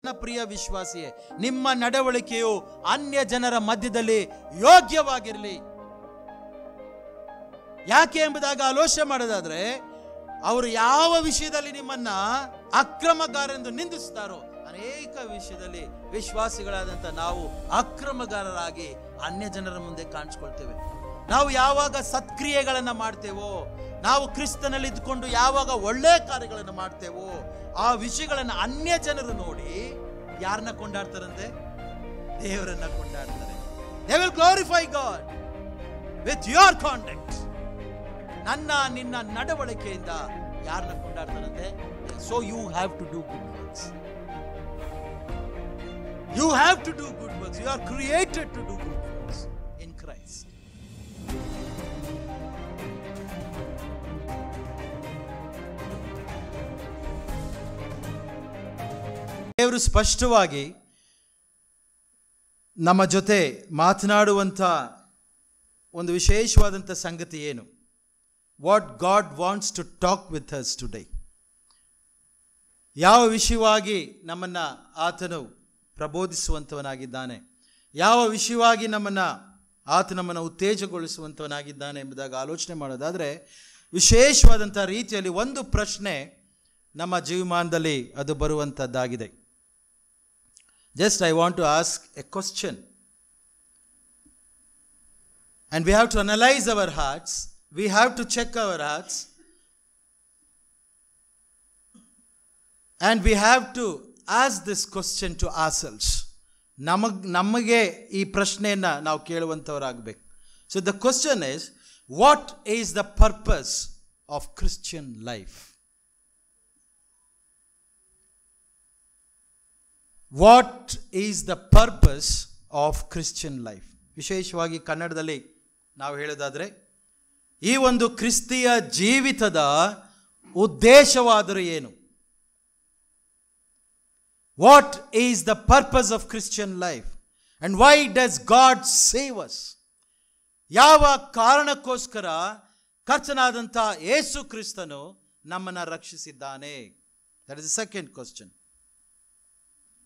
ನನ್ನ ಪ್ರಿಯ ವಿಶ್ವಾಸಿಯೇ, ನಿಮ್ಮ ನಡವಳಿಕೆಯು ಅನ್ಯ ಜನರ ಮಧ್ಯದಲ್ಲಿ ಯೋಗ್ಯವಾಗಿರಲಿ. ಯಾಕೆ ಎಂಬುದಾಗಿ ಆಲೋಚನೆ ಮಾಡೋದಾದ್ರೆ, ಅವರು ಯಾವ ವಿಷಯದಲ್ಲಿ ನಿಮ್ಮನ್ನ ಅಕ್ರಮಗಾರರೆಂದು ನಿಂದಿಸ್ತಾರೋ ಅನೇಕ ವಿಷಯದಲ್ಲಿ ವಿಶ್ವಾಸಿಗಳಾದಂಥ ನಾವು ಅಕ್ರಮಗಾರರಾಗಿ ಅನ್ಯ ಜನರ ಮುಂದೆ ಕಾಣಿಸ್ಕೊಳ್ತೇವೆ. ನಾವು ಯಾವಾಗ ಸತ್ಕ್ರಿಯೆಗಳನ್ನ ಮಾಡ್ತೇವೋ, ನಾವು ಕ್ರಿಸ್ತನಲ್ಲಿ ಇದ್ದುಕೊಂಡು ಯಾವಾಗ ಒಳ್ಳೆ ಕಾರ್ಯಗಳನ್ನು ಮಾಡ್ತೇವೋ, ಆ ವಿಷಯಗಳನ್ನು ಅನ್ಯ ಜನರು ನೋಡಿ ಯಾರನ್ನ ಕೊಂಡಾಡ್ತಾರಂತೆ? ದೇವರನ್ನ ಕೊಂಡಾಡ್ತಾರೆ. They will glorify God with your conduct. ನನ್ನ ನಿನ್ನ ನಡವಳಿಕೆಯಿಂದ ಯಾರನ್ನ ಕೊಂಡಾಡ್ತಾರಂತೆ? So you have to do good works. You have to do good works. You are created to do good works in Christ. ದೇವರು ಸ್ಪಷ್ಟವಾಗಿ ನಮ್ಮ ಜೊತೆ ಮಾತನಾಡುವಂಥ ಒಂದು ವಿಶೇಷವಾದಂಥ ಸಂಗತಿ ಏನು? What God wants to talk with us today. ಯಾವ ವಿಷಯವಾಗಿ ನಮ್ಮನ್ನು ಆತನು ಪ್ರಬೋಧಿಸುವಂಥವನಾಗಿದ್ದಾನೆ, ಯಾವ ವಿಷಯವಾಗಿ ಆತ ನಮ್ಮನ್ನು ಉತ್ತೇಜಗೊಳಿಸುವಂಥವನಾಗಿದ್ದಾನೆ ಎಂಬುದಾಗಿ ಆಲೋಚನೆ ಮಾಡೋದಾದರೆ, ವಿಶೇಷವಾದಂಥ ರೀತಿಯಲ್ಲಿ ಒಂದು ಪ್ರಶ್ನೆ ನಮ್ಮ ಜೀವಮಾನದಲ್ಲಿ ಅದು ಬರುವಂಥದ್ದಾಗಿದೆ. Just I want to ask a question. And we have to analyze our hearts. We have to check our hearts. And we have to ask this question to ourselves. ನಮಗೆ ಈ ಪ್ರಶ್ನೆಯನ್ನು ನಾವು ಕೇಳುವಂಥವರಾಗಬೇಕು. So the question is, what is the purpose of Christian life? What is the purpose of Christian life? ವಿಶೇಷವಾಗಿ ಕನ್ನಡದಲ್ಲಿ ನಾವು ಹೇಳೋದಾದರೆ, ಈ ಒಂದು ಕ್ರಿಸ್ತಿಯ ಜೀವಿತದ ಉದ್ದೇಶವಾದರೂ ಏನು? What is the purpose of Christian life and why does God save us? ಯಾವ ಕಾರಣಕ್ಕೋಸ್ಕರ ಕರ್ತನಾದಂಥ ಯೇಸು ಕ್ರಿಸ್ತನು ನಮ್ಮನ್ನು ರಕ್ಷಿಸಿದ್ದಾನೆ? That is the second question.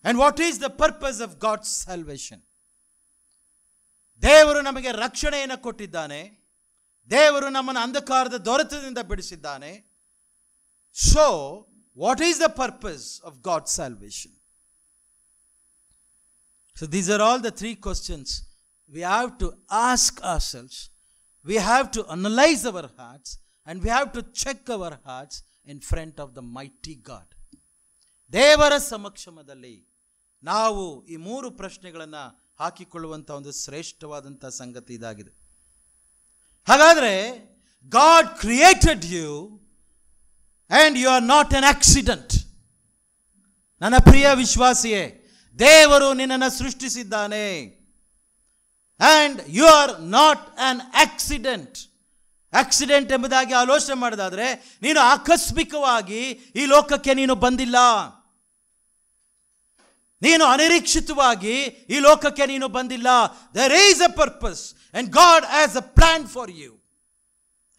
And what is the purpose of God's salvation? ದೇವರು ನಮಗೆ ರಕ್ಷಣೆಯನ್ನು ಕೊಟ್ಟಿದ್ದಾನೆ. ದೇವರು ನಮ್ಮನ್ನು ಅಂಧಕಾರದ ದೊರೆತದಿಂದ ಬಿಡಿಸಿದ್ದಾನೆ. So, what is the purpose of God's salvation? So, these are all the three questions we have to ask ourselves. We have to analyze our hearts and we have to check our hearts in front of the mighty God. ದೇವರ ಸಮಕ್ಷಮದಲ್ಲಿ ನಾವು ಈ ಮೂರು ಪ್ರಶ್ನೆಗಳನ್ನು ಹಾಕಿಕೊಳ್ಳುವಂಥ ಒಂದು ಶ್ರೇಷ್ಠವಾದಂಥ ಸಂಗತಿ ಇದಾಗಿದೆ. ಹಾಗಾದರೆ God created you and you are not an accident. ನನ್ನ ಪ್ರಿಯ ವಿಶ್ವಾಸಿಯೇ, ದೇವರು ನಿನ್ನನ್ನು ಸೃಷ್ಟಿಸಿದ್ದಾನೆ. And you are not an accident. Accident ಎಂಬುದಾಗಿ ಆಲೋಚನೆ ಮಾಡೋದಾದರೆ, ನೀನು ಆಕಸ್ಮಿಕವಾಗಿ ಈ ಲೋಕಕ್ಕೆ ನೀನು ಬಂದಿಲ್ಲ. ನೀನು ಅನಿರೀಕ್ಷಿತವಾಗಿ ಈ ಲೋಕಕ್ಕೆ ನೀನು ಬಂದಿಲ್ಲ. There is a purpose and God has a plan for you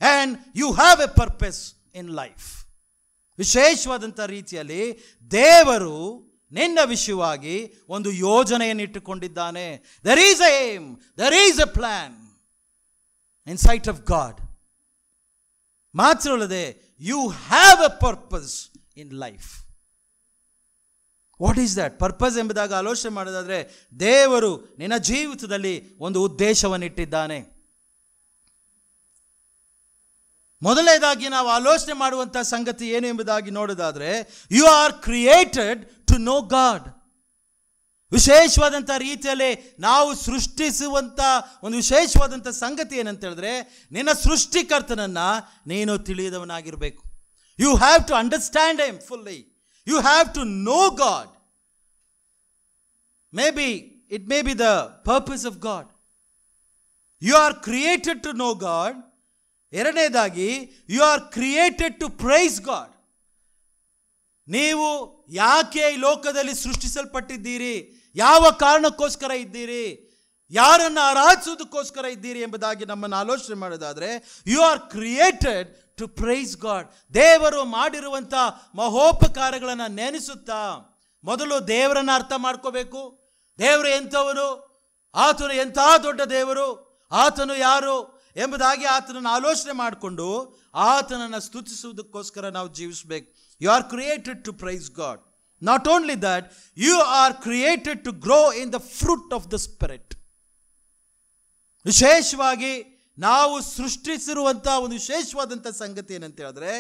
and you have a purpose in life. ವಿಶೇಷವಾದಂಥ ರೀತಿಯಲ್ಲಿ ದೇವರು ನಿನ್ನ ವಿಷಯವಾಗಿ ಒಂದು ಯೋಜನೆಯನ್ನು ಇಟ್ಟುಕೊಂಡಿದ್ದಾನೆ. There is a aim, there is a plan in sight of God. ಮಾತ್ರವಲ್ಲದೆ you have a purpose in life. What is that purpose ಎಂಬುದಾಗಿ ಆಲೋಚನೆ ಮಾಡೋದಾದರೆ, ದೇವರು ನಿನ್ನ ಜೀವಿತದಲ್ಲಿ ಒಂದು ಉದ್ದೇಶವನ್ನು ಇಟ್ಟಿದ್ದಾನೆ. ಮೊದಲನೇದಾಗಿ ನಾವು ಆಲೋಚನೆ ಮಾಡುವಂಥ ಸಂಗತಿ ಏನು ಎಂಬುದಾಗಿ ನೋಡೋದಾದರೆ, you are created to know God. ವಿಶೇಷವಾದಂಥ ರೀತಿಯಲ್ಲಿ ನಾವು ಸೃಷ್ಟಿಸುವಂಥ ಒಂದು ವಿಶೇಷವಾದಂಥ ಸಂಗತಿ ಏನಂತ ಹೇಳಿದ್ರೆ, ನಿನ್ನ ಸೃಷ್ಟಿಕರ್ತನನ್ನು ನೀನು ತಿಳಿಯದವನಾಗಿರಬೇಕು. You have to understand him fully. You have to know God. Maybe it may be the purpose of God. You are created to know God. ಎರಡನೇದಾಗಿ, you are created to praise God. ನೀವು ಯಾಕೆ ಈ ಲೋಕದಲ್ಲಿ ಸೃಷ್ಟಿಸಲ್ಪಟ್ಟಿದ್ದೀರಿ, ಯಾವ ಕಾರಣಕ್ಕೋಸ್ಕರ ಇದ್ದೀರಿ, ಯಾರನ್ನು ಆರಾಧಿಸುವುದಕ್ಕೋಸ್ಕರ ಇದ್ದೀರಿ ಎಂಬುದಾಗಿ ನಮ್ಮನ್ನು ಆಲೋಚನೆ ಮಾಡೋದಾದರೆ, you are created to praise God. ದೇವರು ಮಾಡಿರುವಂಥ ಮಹೋಪಕಾರಗಳನ್ನು ನೆನೆಸುತ್ತಾ ಮೊದಲು ದೇವರನ್ನ ಅರ್ಥ ಮಾಡ್ಕೋಬೇಕು. ದೇವರು ಎಂಥವನು, ಆತನು ಎಂಥ ದೊಡ್ಡ ದೇವರು, ಆತನು ಯಾರು ಎಂಬುದಾಗಿ ಆತನನ್ನು ಆಲೋಚನೆ ಮಾಡಿಕೊಂಡು ಆತನನ್ನು ಸ್ತುತಿಸುವುದಕ್ಕೋಸ್ಕರ ನಾವು ಜೀವಿಸಬೇಕು. You are created to praise God. Not only that, you are created to grow in the fruit of the spirit. ವಿಶೇಷವಾಗಿ ನಾವು ಸೃಷ್ಟಿಸಿರುವಂಥ ಒಂದು ವಿಶೇಷವಾದಂಥ ಸಂಗತಿ ಏನಂತ ಹೇಳಿದ್ರೆ,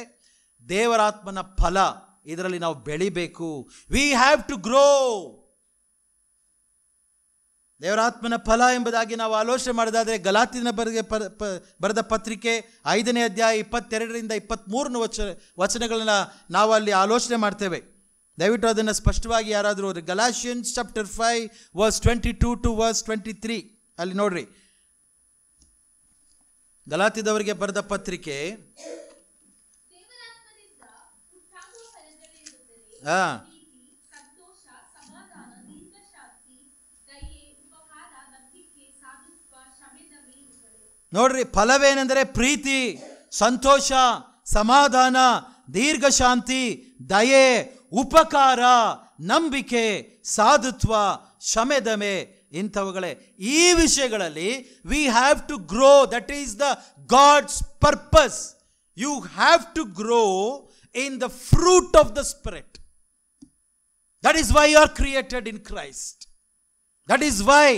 ದೇವರಾತ್ಮನ ಫಲ, ಇದರಲ್ಲಿ ನಾವು ಬೆಳಿಬೇಕು. We have to grow. ದೇವರಾತ್ಮನ ಫಲ ಎಂಬುದಾಗಿ ನಾವು ಆಲೋಚನೆ ಮಾಡೋದಾದರೆ ಗಲಾತ್ಯನ ಬರೆದ ಪತ್ರಿಕೆ 5ನೇ ಅಧ್ಯಾಯ 22ರಿಂದ 23 ವಚನಗಳನ್ನ ನಾವು ಅಲ್ಲಿ ಆಲೋಚನೆ ಮಾಡ್ತೇವೆ. ದಯವಿಟ್ಟು ಅದನ್ನು ಸ್ಪಷ್ಟವಾಗಿ ಯಾರಾದರೂ ಓದಿ. ಗಲಾಷಿಯನ್ಸ್ ಚಾಪ್ಟರ್ 5 ವರ್ಸ್ 22 to ವರ್ಸ್ 23 ಅಲ್ಲಿ ನೋಡ್ರಿ. ಗಲಾತ್ಯದವರಿಗೆ ಬರೆದ ಪತ್ರಿಕೆ ನೋಡ್ರಿ, ಫಲವೇನೆಂದರೆ ಪ್ರೀತಿ, ಸಂತೋಷ, ಸಮಾಧಾನ, ದೀರ್ಘಶಾಂತಿ, ದಯೆ, ಉಪಕಾರ, ನಂಬಿಕೆ, ಸಾಧುತ್ವ, ಶಮೆದಮೆ ಇಂಥವುಗಳೇ. ಈ ವಿಷಯಗಳಲ್ಲಿ we have to grow. That is the God's purpose. You have to grow in the fruit of the spirit. That is why you are created in Christ. That is why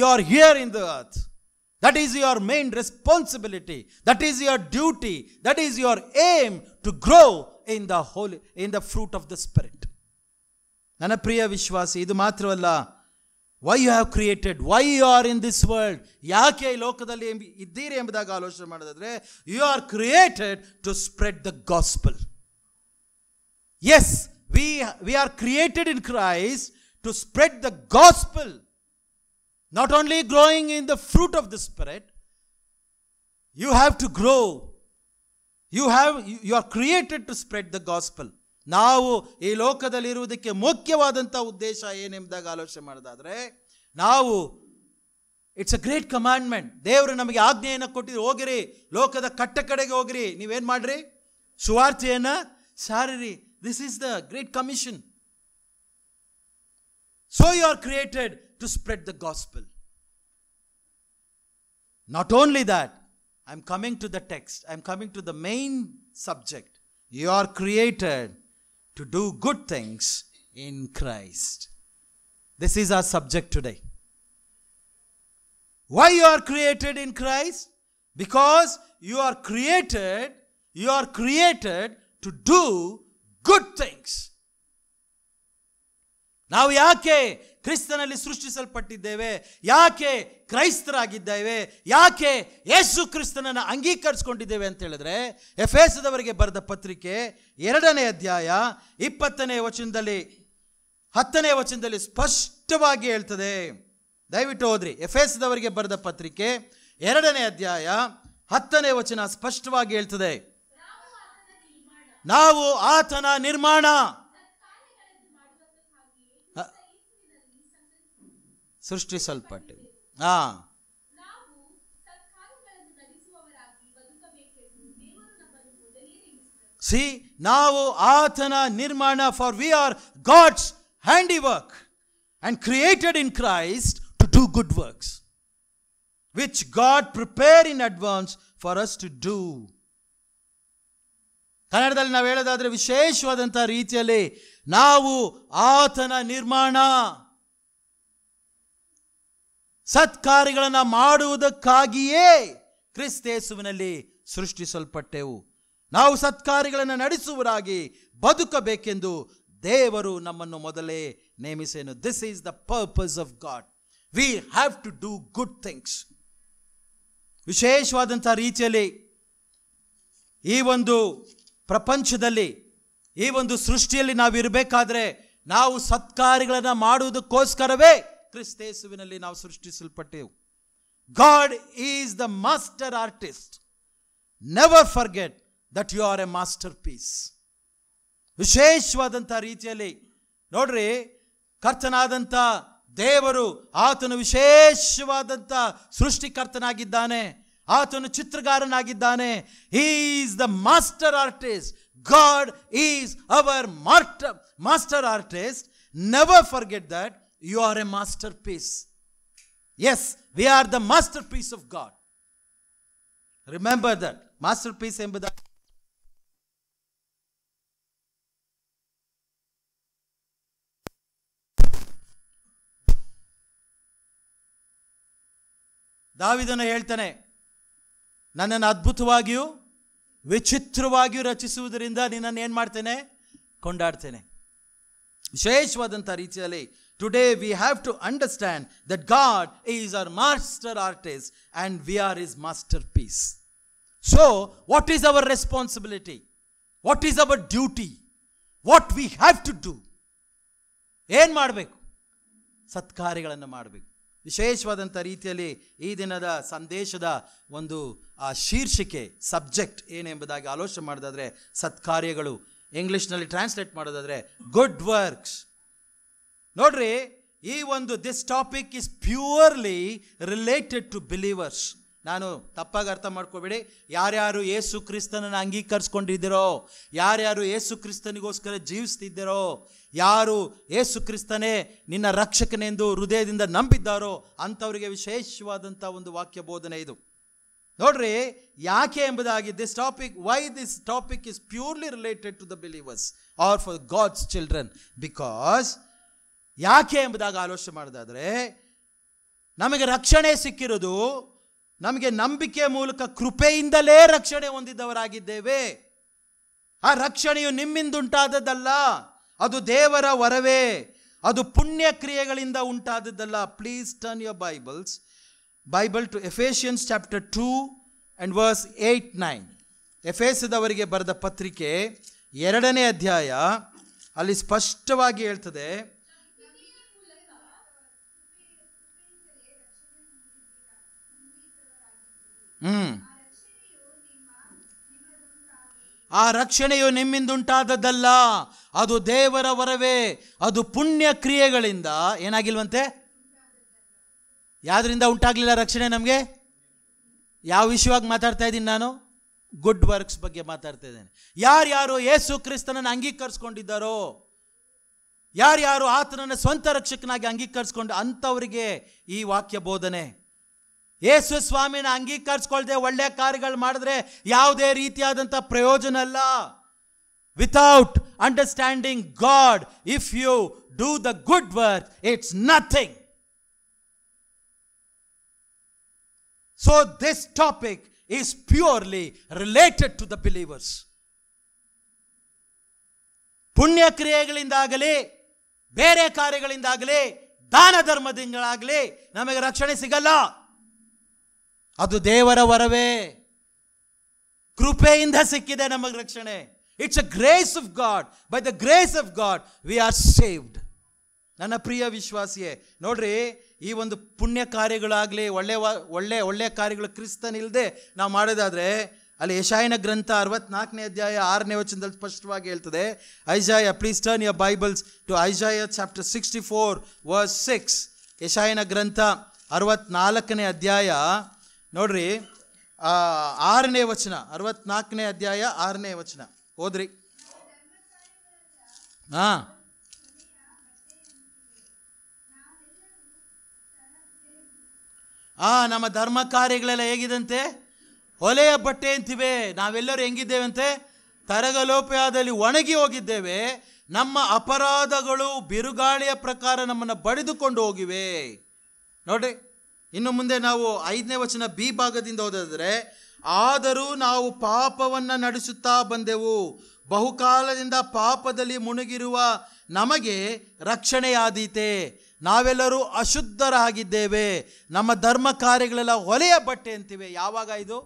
you are here in the earth. That is your main responsibility. That is your duty. That is your aim to grow in the fruit of the Spirit. ನನ್ನ ಪ್ರಿಯ ವಿಶ್ವಾಸಿ, ಇದು ಮಾತ್ರವಲ್ಲ, why you have created, why you are in this world, ಯಾಕೆ ಈ ಲೋಕದಲ್ಲಿ ಇದ್ದೀರಿ ಎಂಬುದಾಗಿ ಆಲೋಚನೆ ಮಾಡೋದಾದ್ರೆ, you are created to spread the gospel. Yes, we are created in Christ to spread the gospel. Not only growing in the fruit of the Spirit, you have to grow. You are created to spread the gospel. ನಾವು ಈ ಲೋಕದಲ್ಲಿ ಇರುವುದಕ್ಕೆ ಮುಖ್ಯವಾದಂಥ ಉದ್ದೇಶ ಏನೆಂಬುದಾಗಿ ಆಲೋಚನೆ ಮಾಡೋದಾದರೆ, ನಾವು it's a great commandment. ದೇವರು ನಮಗೆ ಆಜ್ಞೆಯನ್ನು ಕೊಟ್ಟಿದ್ರು, ಹೋಗಿರಿ, ಲೋಕದ ಕಟ್ಟ ಕಡೆಗೆ ಹೋಗಿರಿ, ನೀವೇನು ಮಾಡ್ರಿ, ಸುವಾರ್ತೆಯನ್ನು ಸಾರಿರಿ. This is the great commission. So you are created to spread the gospel. Not only that, I'm coming to the text, I'm coming to the main subject. You are created to do good things in Christ. This is our subject today. Why you are created in Christ? Because you are created to do good things. ನಾವು ಯಾಕೆ ಕ್ರಿಸ್ತನಲ್ಲಿ ಸೃಷ್ಟಿಸಲ್ಪಟ್ಟಿದ್ದೇವೆ, ಯಾಕೆ ಕ್ರೈಸ್ತರಾಗಿದ್ದೇವೆ, ಯಾಕೆ ಯೇಸು ಕ್ರಿಸ್ತನನ್ನು ಅಂಗೀಕರಿಸಿಕೊಂಡಿದ್ದೇವೆ ಅಂತ ಹೇಳಿದ್ರೆ, ಎಫೆಸದವರಿಗೆ ಬರೆದ ಪತ್ರಿಕೆ 2ನೇ ಅಧ್ಯಾಯ 20ನೇ ವಚನದಲ್ಲಿ 10ನೇ ವಚನದಲ್ಲಿ ಸ್ಪಷ್ಟವಾಗಿ ಹೇಳ್ತದೆ. ದಯವಿಟ್ಟು ಓದ್ರಿ. ಎಫೆಸದವರಿಗೆ ಬರೆದ ಪತ್ರಿಕೆ 2ನೇ ಅಧ್ಯಾಯ 10ನೇ ವಚನ ಸ್ಪಷ್ಟವಾಗಿ ಹೇಳ್ತದೆ, ನಾವು ಆತನ ನಿರ್ಮಾಣ, ಸೃಷ್ಟಿಸಲ್ಪಟ್ಟಿವೆ. See, ನಾವು ಆತನ ನಿರ್ಮಾಣ, for we are God's handiwork and created in Christ to do good works which God prepared in advance for us to do. ಕನ್ನಡದಲ್ಲಿ ನಾವು ಹೇಳೋದಾದ್ರೆ, ವಿಶೇಷವಾದಂಥ ರೀತಿಯಲ್ಲಿ ನಾವು ಆತನ ನಿರ್ಮಾಣ, ಸತ್ಕಾರ್ಯಗಳನ್ನು ಮಾಡುವುದಕ್ಕಾಗಿಯೇ ಕ್ರಿಸ್ತೇಸುವಿನಲ್ಲಿ ಸೃಷ್ಟಿಸಲ್ಪಟ್ಟೆವು. ನಾವು ಸತ್ಕಾರ್ಯಗಳನ್ನು ನಡೆಸುವರಾಗಿ ಬದುಕಬೇಕೆಂದು ದೇವರು ನಮ್ಮನ್ನು ಮೊದಲೇ ನೇಮಿಸೇನು. This is the purpose of God. We have to do good things. ವಿಶೇಷವಾದಂಥ ರೀತಿಯಲ್ಲಿ ಈ ಒಂದು ಪ್ರಪಂಚದಲ್ಲಿ, ಈ ಒಂದು ಸೃಷ್ಟಿಯಲ್ಲಿ ನಾವಿರಬೇಕಾದ್ರೆ ನಾವು ಸತ್ಕಾರ್ಯಗಳನ್ನು ಮಾಡುವುದಕ್ಕೋಸ್ಕರವೇ ಕ್ರಿಸ್ತೇಸುವಿನಲ್ಲಿ ನಾವು ಸೃಷ್ಟಿಸಲ್ಪಟ್ಟೆವು. God is the master artist. Never forget that you are a masterpiece. ವಿಶೇಷವಾದಂಥ ರೀತಿಯಲ್ಲಿ ನೋಡ್ರಿ, ಕರ್ತನಾದಂಥ ದೇವರು, ಆತನು ವಿಶೇಷವಾದಂಥ ಸೃಷ್ಟಿಕರ್ತನಾಗಿದ್ದಾನೆ, ಆತನು ಚಿತ್ರಗಾರನಾಗಿದ್ದಾನೆ. He is the master artist. God is our master artist, Never forget that you are a masterpiece. Yes, we are the masterpiece of God. Remember that. Masterpiece ಎಂಬುದಾಗಿ ದಾವೀದನು ಹೇಳ್ತಾನೆ, ನನ್ನನ್ನು ಅದ್ಭುತವಾಗಿಯೂ ವಿಚಿತ್ರವಾಗಿಯೂ ರಚಿಸುವುದರಿಂದ ನಿನ್ನನ್ನು ಏನು ಮಾಡ್ತೇನೆ? ಕೊಂಡಾಡ್ತೇನೆ. ವಿಶೇಷವಾದಂಥ ರೀತಿಯಲ್ಲಿ today we have to understand that God is our master artist and we are his masterpiece. So what is our responsibility? What is our duty? What we have to do? ಏನು ಮಾಡಬೇಕು? ಸತ್ಕಾರ್ಯಗಳನ್ನು ಮಾಡಬೇಕು. ವಿಶೇಷವಾದಂಥ ರೀತಿಯಲ್ಲಿ ಈ ದಿನದ ಸಂದೇಶದ ಒಂದು ಶೀರ್ಷಿಕೆ, ಸಬ್ಜೆಕ್ಟ್ ಏನೆಂಬುದಾಗಿ ಆಲೋಚನೆ ಮಾಡೋದಾದರೆ ಸತ್ಕಾರ್ಯಗಳು. ಇಂಗ್ಲಿಷ್ನಲ್ಲಿ ಟ್ರಾನ್ಸ್ಲೇಟ್ ಮಾಡೋದಾದರೆ ಗುಡ್ ವರ್ಕ್ಸ್. ನೋಡ್ರಿ, ಈ ಒಂದು this topic is purely related to believers. ನಾನು ತಪ್ಪಾಗಿ ಅರ್ಥ ಮಾಡ್ಕೋಬೇಡಿ. ಯಾರ್ಯಾರು ಯೇಸು ಕ್ರಿಸ್ತನನ್ನು ಅಂಗೀಕರಿಸ್ಕೊಂಡಿದ್ದೀರೋ, ಯಾರ್ಯಾರು ಯೇಸು ಕ್ರಿಸ್ತನಿಗೋಸ್ಕರ ಜೀವಿಸ್ತಿದ್ದೀರೋ, ಯಾರು ಯೇಸು ಕ್ರಿಸ್ತನೇ ನಿನ್ನ ರಕ್ಷಕನೆಂದು ಹೃದಯದಿಂದ ನಂಬಿದ್ದಾರೋ ಅಂಥವರಿಗೆ ವಿಶೇಷವಾದಂಥ ಒಂದು ವಾಕ್ಯ ಬೋಧನೆ ಇದು. ನೋಡ್ರಿ, ಯಾಕೆ ಎಂಬುದಾಗಿ this topic, why this topic is purely related to the believers are for God's children. Because ಯಾಕೆ ಎಂಬುದಾಗಿ ಆಲೋಚನೆ ಮಾಡೋದಾದರೆ, ನಮಗೆ ರಕ್ಷಣೆ ಸಿಕ್ಕಿರೋದು ನಮಗೆ ನಂಬಿಕೆ ಮೂಲಕ ಕೃಪೆಯಿಂದಲೇ ರಕ್ಷಣೆ ಹೊಂದಿದ್ದವರಾಗಿದ್ದೇವೆ. ಆ ರಕ್ಷಣೆಯು ನಿಮ್ಮಿಂದುಂಟಾದದ್ದಲ್ಲ, ಅದು ದೇವರ ವರವೇ, ಅದು ಪುಣ್ಯ ಕ್ರಿಯೆಗಳಿಂದ ಉಂಟಾದದ್ದಲ್ಲ. Please turn your Bible to Ephesians chapter 2 and verse 8-9. ಎಫೆಸದವರಿಗೆ ಬರೆದ ಪತ್ರಿಕೆ 2ನೇ ಅಧ್ಯಾಯ, ಅಲ್ಲಿ ಸ್ಪಷ್ಟವಾಗಿ ಹೇಳ್ತದೆ, ಆ ರಕ್ಷಣೆಯು ನಿಮ್ಮಿಂದುಂಟಾದದ್ದಲ್ಲ, ಅದು ದೇವರ ವರವೇ, ಅದು ಪುಣ್ಯ ಕ್ರಿಯೆಗಳಿಂದ ಏನಾಗಿಲ್ವಂತೆ? ಯಾವ್ದ್ರಿಂದ ಉಂಟಾಗಲಿಲ್ಲ ರಕ್ಷಣೆ ನಮಗೆ? ಯಾವ ವಿಷಯವಾಗಿ ಮಾತಾಡ್ತಾ ಇದ್ದೀನಿ ನಾನು? ಗುಡ್ ವರ್ಕ್ಸ್ ಬಗ್ಗೆ ಮಾತಾಡ್ತಾ ಇದ್ದೇನೆ. ಯಾರ್ಯಾರು ಯೇಸು ಕ್ರಿಸ್ತನನ್ನು ಅಂಗೀಕರಿಸ್ಕೊಂಡಿದ್ದಾರೋ, ಯಾರ್ಯಾರು ಆತನನ್ನು ಸ್ವಂತ ರಕ್ಷಕನಾಗಿ ಅಂಗೀಕರಿಸ್ಕೊಂಡು ಅಂಥವರಿಗೆ ಈ ವಾಕ್ಯ ಬೋಧನೆ. ಯೇಸು ಸ್ವಾಮಿನ ಅಂಗೀಕರಿಸ್ಕೊಳ್ದೆ ಒಳ್ಳೆಯ ಕಾರ್ಯಗಳು ಮಾಡಿದ್ರೆ ಯಾವುದೇ ರೀತಿಯಾದಂಥ ಪ್ರಯೋಜನ ಅಲ್ಲ. Without understanding God, if you do the good work, it's nothing. So this topic is purely related to the believers. ಪುಣ್ಯ ಕ್ರಿಯೆಗಳಿಂದಾಗಲಿ, ಬೇರೆ ಕಾರ್ಯಗಳಿಂದಾಗಲಿ, ದಾನ ಧರ್ಮದಿಂದಾಗಲಿ ನಮಗೆ ರಕ್ಷಣೆ ಸಿಗಲ್ಲ. ಅದು ದೇವರ ವರವೇ, ಕೃಪೆಯಿಂದ ಸಿಕ್ಕಿದೆ ನಮಗೆ ರಕ್ಷಣೆ. It's a grace of god. By the grace of God we are saved. ನನ್ನ ಪ್ರಿಯ ವಿಶ್ವಾಸಿಯೇ, ನೋಡ್ರಿ, ಈ ಒಂದು ಪುಣ್ಯ ಕಾರ್ಯಗಳಾಗಲಿ, ಒಳ್ಳೆಯ ಕಾರ್ಯಗಳು ಕ್ರಿಸ್ತನಿಲ್ಲದೆ ನಾವು ಮಾಡೋದಾದರೆ, ಅಲ್ಲಿ ಯೆಶಾಯನ ಗ್ರಂಥ 64ನೇ ಅಧ್ಯಾಯ 6ನೇ ವಚನದಲ್ಲಿ ಸ್ಪಷ್ಟವಾಗಿ ಹೇಳ್ತದೆ. Isaiah, please turn your Bibles to Isaiah chapter 64 verse 6. ಯೆಶಾಯನ ಗ್ರಂಥ 64ನೇ ಅಧ್ಯಾಯ ನೋಡ್ರಿ, 6ನೇ ವಚನ, 64ನೇ ಅಧ್ಯಾಯ 6ನೇ ವಚನ ಓದ್ರಿ. ನಮ್ಮ ಧರ್ಮ ಕಾರ್ಯಗಳೆಲ್ಲ ಹೇಗಿದಂತೆ? ಹೊಲೆಯ ಬಟ್ಟೆ ಅಂತಿವೆ. ನಾವೆಲ್ಲರೂ ಹೆಂಗಿದ್ದೇವಂತೆ? ತರಗಲೋಪಯಾದಲ್ಲಿ ಒಣಗಿ ಹೋಗಿದ್ದೇವೆ. ನಮ್ಮ ಅಪರಾಧಗಳು ಬಿರುಗಾಳಿಯ ಪ್ರಕಾರ ನಮ್ಮನ್ನು ಬಡಿದುಕೊಂಡು ಹೋಗಿವೆ. ನೋಡ್ರಿ, ಇನ್ನು ಮುಂದೆ ನಾವು 5ನೇ ವಚನ ಬಿ ಭಾಗದಿಂದ ಓದಿದ್ರೆ, ಆದರೂ ನಾವು ಪಾಪವನ್ನು ನಡೆಸುತ್ತಾ ಬಂದೆವು, ಬಹುಕಾಲದಿಂದ ಪಾಪದಲ್ಲಿ ಮುಳುಗಿರುವ ನಮಗೆ ರಕ್ಷಣೆಯಾದೀತೆ. ನಾವೆಲ್ಲರೂ ಅಶುದ್ಧರಾಗಿದ್ದೇವೆ, ನಮ್ಮ ಧರ್ಮ ಕಾರ್ಯಗಳೆಲ್ಲ ಹೊಲೆಯ ಬಟ್ಟೆ ಅಂತಿವೆ. ಯಾವಾಗ ಇದು?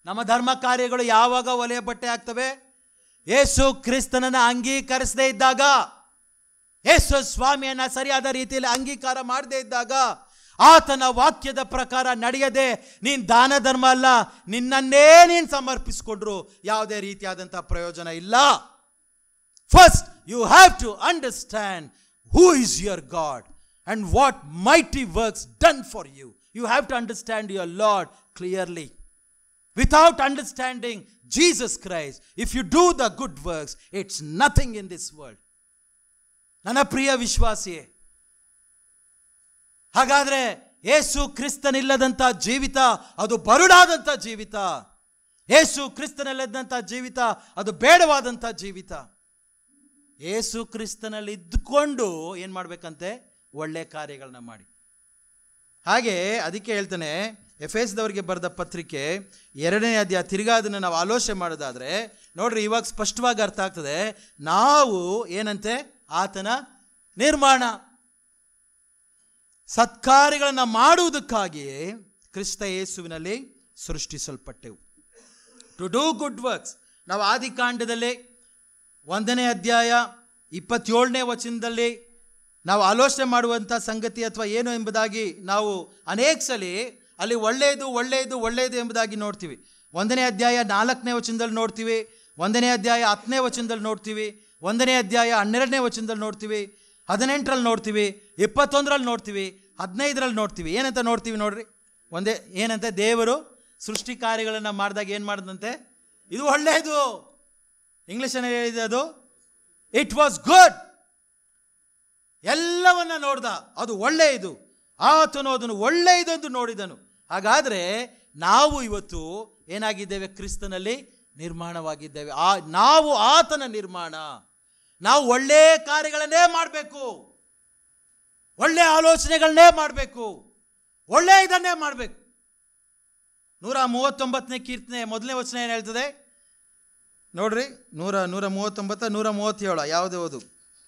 ನಮ್ಮ ಧರ್ಮ ಕಾರ್ಯಗಳು ಯಾವಾಗ ಹೊಲೆಯ ಬಟ್ಟೆ ಆಗ್ತವೆ? ಯೇಸು ಕ್ರಿಸ್ತನನ್ನು ಅಂಗೀಕರಿಸದೇ ಇದ್ದಾಗ, ಯೇಸು ಸ್ವಾಮಿಯನ್ನು ಸರಿಯಾದ ರೀತಿಯಲ್ಲಿ ಅಂಗೀಕಾರ ಮಾಡದೇ ಇದ್ದಾಗ, ಆತನ ವಾಕ್ಯದ ಪ್ರಕಾರ ನಡೆಯದೆ ನೀನು ದಾನ ಧರ್ಮ ಅಲ್ಲ, ನಿನ್ನನ್ನೇ ನೀನು ಸಮರ್ಪಿಸಿಕೊಂಡ್ರು ಯಾವುದೇ ರೀತಿಯಾದಂಥ ಪ್ರಯೋಜನ ಇಲ್ಲ. First you have to understand who is your God and what mighty works done for you. You have to understand your Lord clearly. Without understanding Jesus Christ, if you do the good works, it's nothing in this world. ನನ್ನ ಪ್ರಿಯ ವಿಶ್ವಾಸಿಯೇ, ಹಾಗಾದ್ರೆ ಯೇಸು ಕ್ರಿಸ್ತನಿಲ್ಲದಂಥ ಜೀವಿತ ಅದು ಬರುಡಾದಂಥ ಜೀವಿತ. ಯೇಸು ಕ್ರಿಸ್ತನಲ್ಲಿದ್ದಂಥ ಜೀವಿತ ಅದು ಬೇಡವಾದಂಥ ಜೀವಿತ. ಯೇಸು ಕ್ರಿಸ್ತನಲ್ಲಿ ಇದ್ದುಕೊಂಡು ಏನು ಮಾಡಬೇಕಂತೆ? ಒಳ್ಳೆ ಕಾರ್ಯಗಳನ್ನ ಮಾಡಿ. ಹಾಗೆ ಅದಕ್ಕೆ ಹೇಳ್ತಾನೆ, ಎಫೆಸದವರಿಗೆ ಬರೆದ ಪತ್ರಿಕೆ 2ನೇ ಅಧ್ಯಾಯ, ತಿರ್ಗಾ ಅದನ್ನು ನಾವು ಆಲೋಚನೆ ಮಾಡೋದಾದರೆ ನೋಡ್ರಿ, ಇವಾಗ ಸ್ಪಷ್ಟವಾಗಿ ಅರ್ಥ ಆಗ್ತದೆ. ನಾವು ಏನಂತೆ? ಆತನ ನಿರ್ಮಾಣ, ಸತ್ಕಾರ್ಯಗಳನ್ನು ಮಾಡುವುದಕ್ಕಾಗಿಯೇ ಕ್ರಿಸ್ತ ಯೇಸುವಿನಲ್ಲಿ ಸೃಷ್ಟಿಸಲ್ಪಟ್ಟೆವು. To do good works. ನಾವು ಆದಿಕಾಂಡದಲ್ಲಿ 1ನೇ ಅಧ್ಯಾಯ 27ನೇ ವಚನದಲ್ಲಿ ನಾವು ಆಲೋಚನೆ ಮಾಡುವಂಥ ಸಂಗತಿ ಅಥವಾ ಏನು ಎಂಬುದಾಗಿ ನಾವು ಅನೇಕ ಸಲ ಅಲ್ಲಿ ಒಳ್ಳೆಯದು ಒಳ್ಳೆಯದು ಒಳ್ಳೆಯದು ಎಂಬುದಾಗಿ ನೋಡ್ತೀವಿ. 1ನೇ ಅಧ್ಯಾಯ 4ನೇ ವಚನದಲ್ಲಿ ನೋಡ್ತೀವಿ, 1ನೇ ಅಧ್ಯಾಯ 10ನೇ ವಚನದಲ್ಲಿ ನೋಡ್ತೀವಿ, 1ನೇ ಅಧ್ಯಾಯ 12ನೇ ವಚನದಲ್ಲಿ ನೋಡ್ತೀವಿ, 18ರಲ್ಲಿ ನೋಡ್ತೀವಿ, 21ರಲ್ಲಿ ನೋಡ್ತೀವಿ, 15ರಲ್ಲಿ ನೋಡ್ತೀವಿ. ಏನಂತ ನೋಡ್ತೀವಿ ನೋಡ್ರಿ? ಏನಂತೆ? ದೇವರು ಸೃಷ್ಟಿ ಕಾರ್ಯಗಳನ್ನು ಮಾಡಿದಾಗ ಏನು ಮಾಡಿದಂತೆ? ಇದು ಒಳ್ಳೆಯದು. ಇಂಗ್ಲೀಷಲ್ಲಿ ಹೇಳಿದೆ ಅದು, ಇಟ್ ವಾಸ್ ಗುಡ್. ಎಲ್ಲವನ್ನ ನೋಡ್ದ, ಅದು ಒಳ್ಳೆಯದು. ಆತನು ಅದನ್ನು ಒಳ್ಳೆಯದೆಂದು ನೋಡಿದನು. ಹಾಗಾದರೆ ನಾವು ಇವತ್ತು ಏನಾಗಿದ್ದೇವೆ? ಕ್ರಿಸ್ತನಲ್ಲಿ ನಿರ್ಮಾಣವಾಗಿದ್ದೇವೆ. ನಾವು ಆತನ ನಿರ್ಮಾಣ. ನಾವು ಒಳ್ಳೆಯ ಕಾರ್ಯಗಳನ್ನೇ ಮಾಡಬೇಕು, ಒಳ್ಳೆಯ ಆಲೋಚನೆಗಳನ್ನೇ ಮಾಡಬೇಕು, ಒಳ್ಳೆಯದನ್ನೇ ಮಾಡಬೇಕು. 139ನೇ ಕೀರ್ತನೆ 1ನೇ ವಚನ ಏನು ಹೇಳ್ತದೆ ನೋಡ್ರಿ? 139 137 ಯಾವುದೇ ಓದು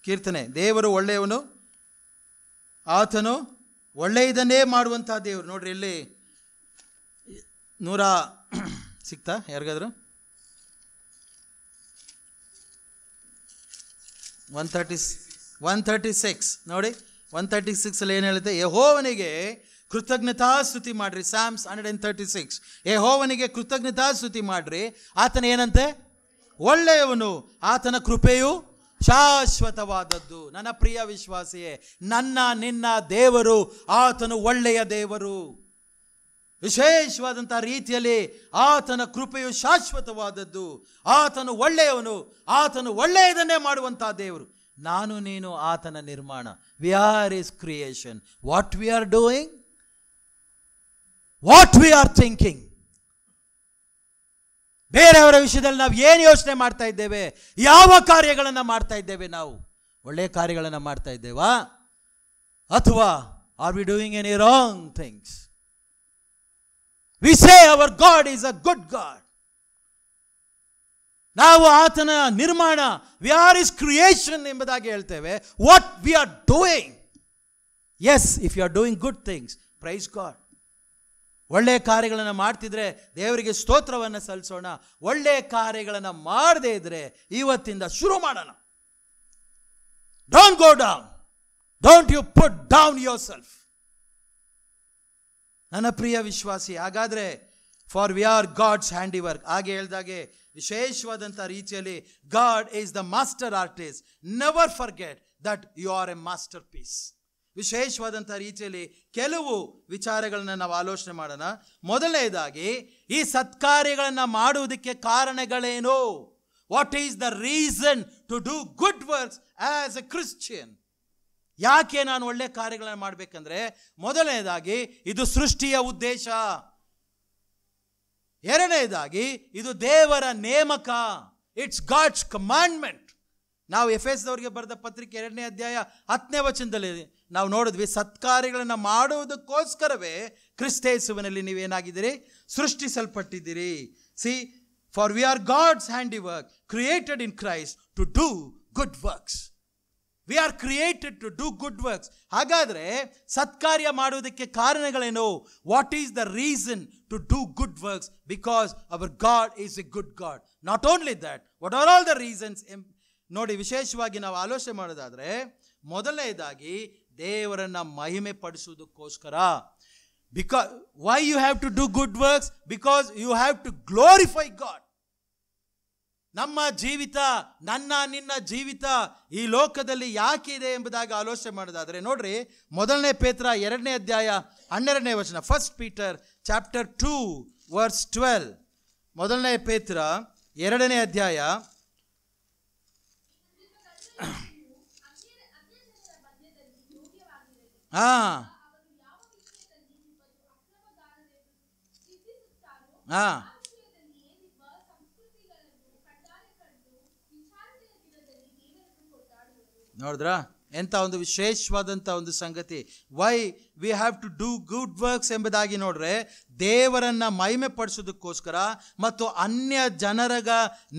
ಕೀರ್ತನೆ. ದೇವರು ಒಳ್ಳೆಯವನು, ಆತನು ಒಳ್ಳೆಯದನ್ನೇ ಮಾಡುವಂತಹ ದೇವರು. ನೋಡ್ರಿ, ಇಲ್ಲಿ 100 ಸಿಗ್ತಾ ಯಾರಿಗಾದ್ರು? 136 ನೋಡಿ. 136 ಏನು ಹೇಳುತ್ತೆ? ಯೆಹೋವನಿಗೆ ಕೃತಜ್ಞತಾಸ್ತುತಿ ಮಾಡ್ರಿ. Psalms 136. ಯೆಹೋವನಿಗೆ ಕೃತಜ್ಞತಾಸ್ತುತಿ ಮಾಡ್ರಿ, ಆತನ ಏನಂತೆ? ಒಳ್ಳೆಯವನು, ಆತನ ಕೃಪೆಯು ಶಾಶ್ವತವಾದದ್ದು. ನನ್ನ ಪ್ರಿಯ ವಿಶ್ವಾಸಿಯೇ, ನನ್ನ ನಿನ್ನ ದೇವರು ಆತನು ಒಳ್ಳೆಯ ದೇವರು. ವಿಶೇಷವಾದಂಥ ರೀತಿಯಲ್ಲಿ ಆತನ ಕೃಪೆಯು ಶಾಶ್ವತವಾದದ್ದು. ಆತನು ಒಳ್ಳೆಯವನು, ಆತನು ಒಳ್ಳೆಯದನ್ನೇ ಮಾಡುವಂಥ ದೇವರು. ನಾನು ನೀನು ಆತನ ನಿರ್ಮಾಣ. We are his creation. What we are doing, what we R thinking, ಬೇರೆಯವರ ವಿಷಯದಲ್ಲಿ ನಾವು ಏನು ಯೋಚನೆ ಮಾಡ್ತಾ ಇದ್ದೇವೆ, ಯಾವ ಕಾರ್ಯಗಳನ್ನು ಮಾಡ್ತಾ ಇದ್ದೇವೆ, ನಾವು ಒಳ್ಳೆಯ ಕಾರ್ಯಗಳನ್ನು ಮಾಡ್ತಾ ಇದ್ದೇವಾ ಅಥವಾ are we doing any wrong things? We say our God is a good God. ನಾವು ಆತನ ನಿರ್ಮಾಣ, ವಿ ಆರ್ ಹಿಸ್ ಕ್ರಿಯೇಷನ್ ಎಂಬುದಾಗಿ ಹೇಳ್ತೇವೆ. What we are doing? Yes, if you are doing good things, praise God. ಒಳ್ಳೆಯ ಕಾರ್ಯಗಳನ್ನು ಮಾಡ್ತಿದ್ರೆ ದೇವರಿಗೆ ಸ್ತೋತ್ರವನ್ನು ಸಲ್ಲಿಸೋಣ. ಒಳ್ಳೆಯ ಕಾರ್ಯಗಳನ್ನು ಮಾಡದೇ ಇದ್ರೆ ಇವತ್ತಿಂದ ಶುರು ಮಾಡೋಣ. Don't go down, don't you put down yourself. ನನ್ನ ಪ್ರಿಯ ವಿಶ್ವಾಸಿ, ಹಾಗಾದರೆ for we are God's handiwork. ಹಾಗೆ ಹೇಳಿದಾಗೆ ವಿಶೇಷವಾದಂಥ ರೀತಿಯಲ್ಲಿ God is the master artist. Never forget that you are a masterpiece. ವಿಶೇಷವಾದಂಥ ರೀತಿಯಲ್ಲಿ ಕೆಲವು ವಿಚಾರಗಳನ್ನು ನಾವು ಆಲೋಚನೆ ಮಾಡೋಣ. ಮೊದಲನೇದಾಗಿ, ಈ ಸತ್ಕಾರ್ಯಗಳನ್ನು ಮಾಡುವುದಕ್ಕೆ ಕಾರಣಗಳೇನು? What is the reason to do good works as a Christian? ಯಾಕೆ ನಾನು ಒಳ್ಳೆ ಕಾರ್ಯಗಳನ್ನು ಮಾಡಬೇಕಂದ್ರೆ, ಮೊದಲನೇದಾಗಿ ಇದು ಸೃಷ್ಟಿಯ ಉದ್ದೇಶ. ಎರಡನೇದಾಗಿ ಇದು ದೇವರ ನೇಮಕ. It's God's commandment. ನಾವು ಎಫೆಸದವರಿಗೆ ಬರೆದ ಪತ್ರಿಕೆ 2ನೇ ಅಧ್ಯಾಯ 10ನೇ ವಚನದಲ್ಲಿ ನಾವು ನೋಡಿದ್ವಿ, ಸತ್ಕಾರ್ಯಗಳನ್ನು ಮಾಡುವುದಕ್ಕೋಸ್ಕರವೇ ಕ್ರಿಸ್ತೇಸುವಿನಲ್ಲಿ ನೀವೇನಾಗಿದ್ದೀರಿ? ಸೃಷ್ಟಿಸಲ್ಪಟ್ಟಿದ್ದೀರಿ. See, for we are God's handiwork, created in Christ to do good works. We are created to do good works. ಹಾಗಾದರೆ ಸತ್ಕಾರ್ಯ ಮಾಡುವುದಕ್ಕೆ ಕಾರಣಗಳೇನು? What is the reason to do good works? Because our God is a good God. Not only that, what are all the reasons? ನೋಡಿ, ವಿಶೇಷವಾಗಿ ನಾವು ಆಲೋಚನೆ ಮಾಡೋದಾದರೆ, ಮೊದಲನೇದಾಗಿ ದೇವರನ್ನು ಮಹಿಮೆ ಪಡಿಸುವುದಕ್ಕೋಸ್ಕರ. Because why you have to do good works? Because you have to glorify God. ನಮ್ಮ ಜೀವಿತ, ನನ್ನ ನಿನ್ನ ಜೀವಿತ ಈ ಲೋಕದಲ್ಲಿ ಯಾಕೆ ಇದೆ ಎಂಬುದಾಗಿ ಆಲೋಚನೆ ಮಾಡೋದಾದರೆ, ನೋಡ್ರಿ, ಮೊದಲನೇ ಪೇತ್ರ 2ನೇ ಅಧ್ಯಾಯ 12ನೇ ವಚನ. 1 Peter chapter 2 verse 12. ಮೊದಲನೇ ಪೇತ್ರ 2ನೇ ಅಧ್ಯಾಯ ಹಾ ಹಾ ನೋಡಿದ್ರಾ, ಎಂಥ ಒಂದು ವಿಶೇಷವಾದಂಥ ಒಂದು ಸಂಗತಿ. Why we have to do good works ಎಂಬುದಾಗಿ ನೋಡ್ರೆ, ದೇವರನ್ನು ಮಹಿಮೆ ಪಡಿಸೋದಕ್ಕೋಸ್ಕರ ಮತ್ತು ಅನ್ಯ ಜನರಗ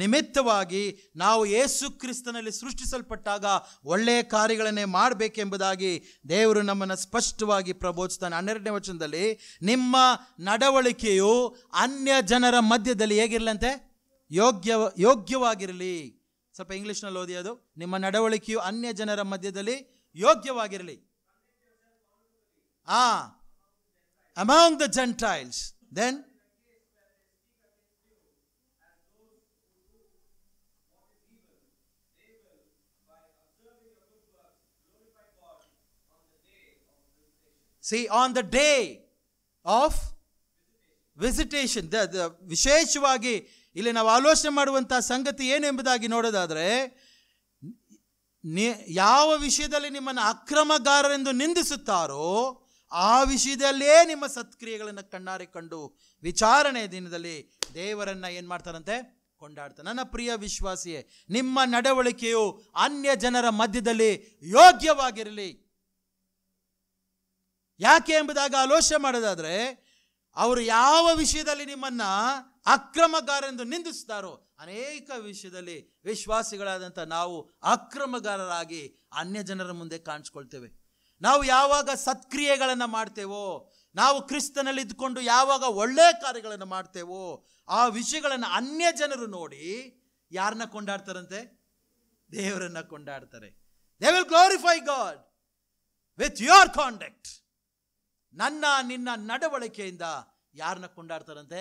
ನಿಮಿತ್ತವಾಗಿ ನಾವು ಯೇಸು ಕ್ರಿಸ್ತನಲ್ಲಿ ಸೃಷ್ಟಿಸಲ್ಪಟ್ಟಾಗ ಒಳ್ಳೆಯ ಕಾರ್ಯಗಳನ್ನೇ ಮಾಡಬೇಕೆಂಬುದಾಗಿ ದೇವರು ನಮ್ಮನ್ನು ಸ್ಪಷ್ಟವಾಗಿ ಪ್ರಬೋಧಿಸ್ತಾನೆ. 12ನೇ ವಚನದಲ್ಲಿ, ನಿಮ್ಮ ನಡವಳಿಕೆಯು ಅನ್ಯ ಜನರ ಮಧ್ಯದಲ್ಲಿ ಹೇಗಿರಲಂತೆ? ಯೋಗ್ಯವಾಗಿರಲಿ. ಸ್ವಲ್ಪ ಇಂಗ್ಲಿಷ್ನಲ್ಲಿ ಓದಿ ಅದು. ನಿಮ್ಮ ನಡವಳಿಕೆಯು ಅನ್ಯ ಜನರ ಮಧ್ಯದಲ್ಲಿ ಯೋಗ್ಯವಾಗಿರಲಿ. Among the Gentiles. Then see on the day of visitation, ವಿಶೇಷವಾಗಿ ಇಲ್ಲಿ ನಾವು ಆಲೋಚನೆ ಮಾಡುವಂಥ ಸಂಗತಿ ಏನೆಂಬುದಾಗಿ ನೋಡೋದಾದರೆ, ಯಾವ ವಿಷಯದಲ್ಲಿ ನಿಮ್ಮನ್ನು ಅಕ್ರಮಗಾರರೆಂದು ನಿಂದಿಸುತ್ತಾರೋ ಆ ವಿಷಯದಲ್ಲೇ ನಿಮ್ಮ ಸತ್ಕ್ರಿಯೆಗಳನ್ನು ಕಣ್ಣಾರೆ ಕಂಡು ವಿಚಾರಣೆ ದಿನದಲ್ಲಿ ದೇವರನ್ನು ಏನು ಮಾಡ್ತಾರಂತೆ? ಕೊಂಡಾಡ್ತಾರೆ. ನನ್ನ ಪ್ರಿಯ ವಿಶ್ವಾಸಿಯೇ, ನಿಮ್ಮ ನಡವಳಿಕೆಯು ಅನ್ಯ ಜನರ ಮಧ್ಯದಲ್ಲಿ ಯೋಗ್ಯವಾಗಿರಲಿ. ಯಾಕೆ ಎಂಬುದಾಗಿ ಆಲೋಚನೆ ಮಾಡೋದಾದರೆ, ಅವರು ಯಾವ ವಿಷಯದಲ್ಲಿ ನಿಮ್ಮನ್ನು ಅಕ್ರಮಗಾರರೆಂದು ನಿಂದಿಸ್ತಾರೋ ಅನೇಕ ವಿಷಯದಲ್ಲಿ ವಿಶ್ವಾಸಿಗಳಾದಂಥ ನಾವು ಅಕ್ರಮಗಾರರಾಗಿ ಅನ್ಯ ಜನರ ಮುಂದೆ ಕಾಣಿಸ್ಕೊಳ್ತೇವೆ. ನಾವು ಯಾವಾಗ ಸತ್ಕ್ರಿಯೆಗಳನ್ನು ಮಾಡ್ತೇವೋ, ನಾವು ಕ್ರಿಸ್ತನಲ್ಲಿ ಇದ್ದುಕೊಂಡು ಯಾವಾಗ ಒಳ್ಳೆಯ ಕಾರ್ಯಗಳನ್ನು ಮಾಡ್ತೇವೋ ಆ ವಿಷಯಗಳನ್ನು ಅನ್ಯ ಜನರು ನೋಡಿ ಯಾರನ್ನ ಕೊಂಡಾಡ್ತಾರಂತೆ? ದೇವರನ್ನ ಕೊಂಡಾಡ್ತಾರೆ. They will glorify God with your conduct. ನಿನ್ನ ನಡವಳಿಕೆಯಿಂದ ಯಾರನ್ನ ಕೊಂಡಾಡ್ತಾರಂತೆ?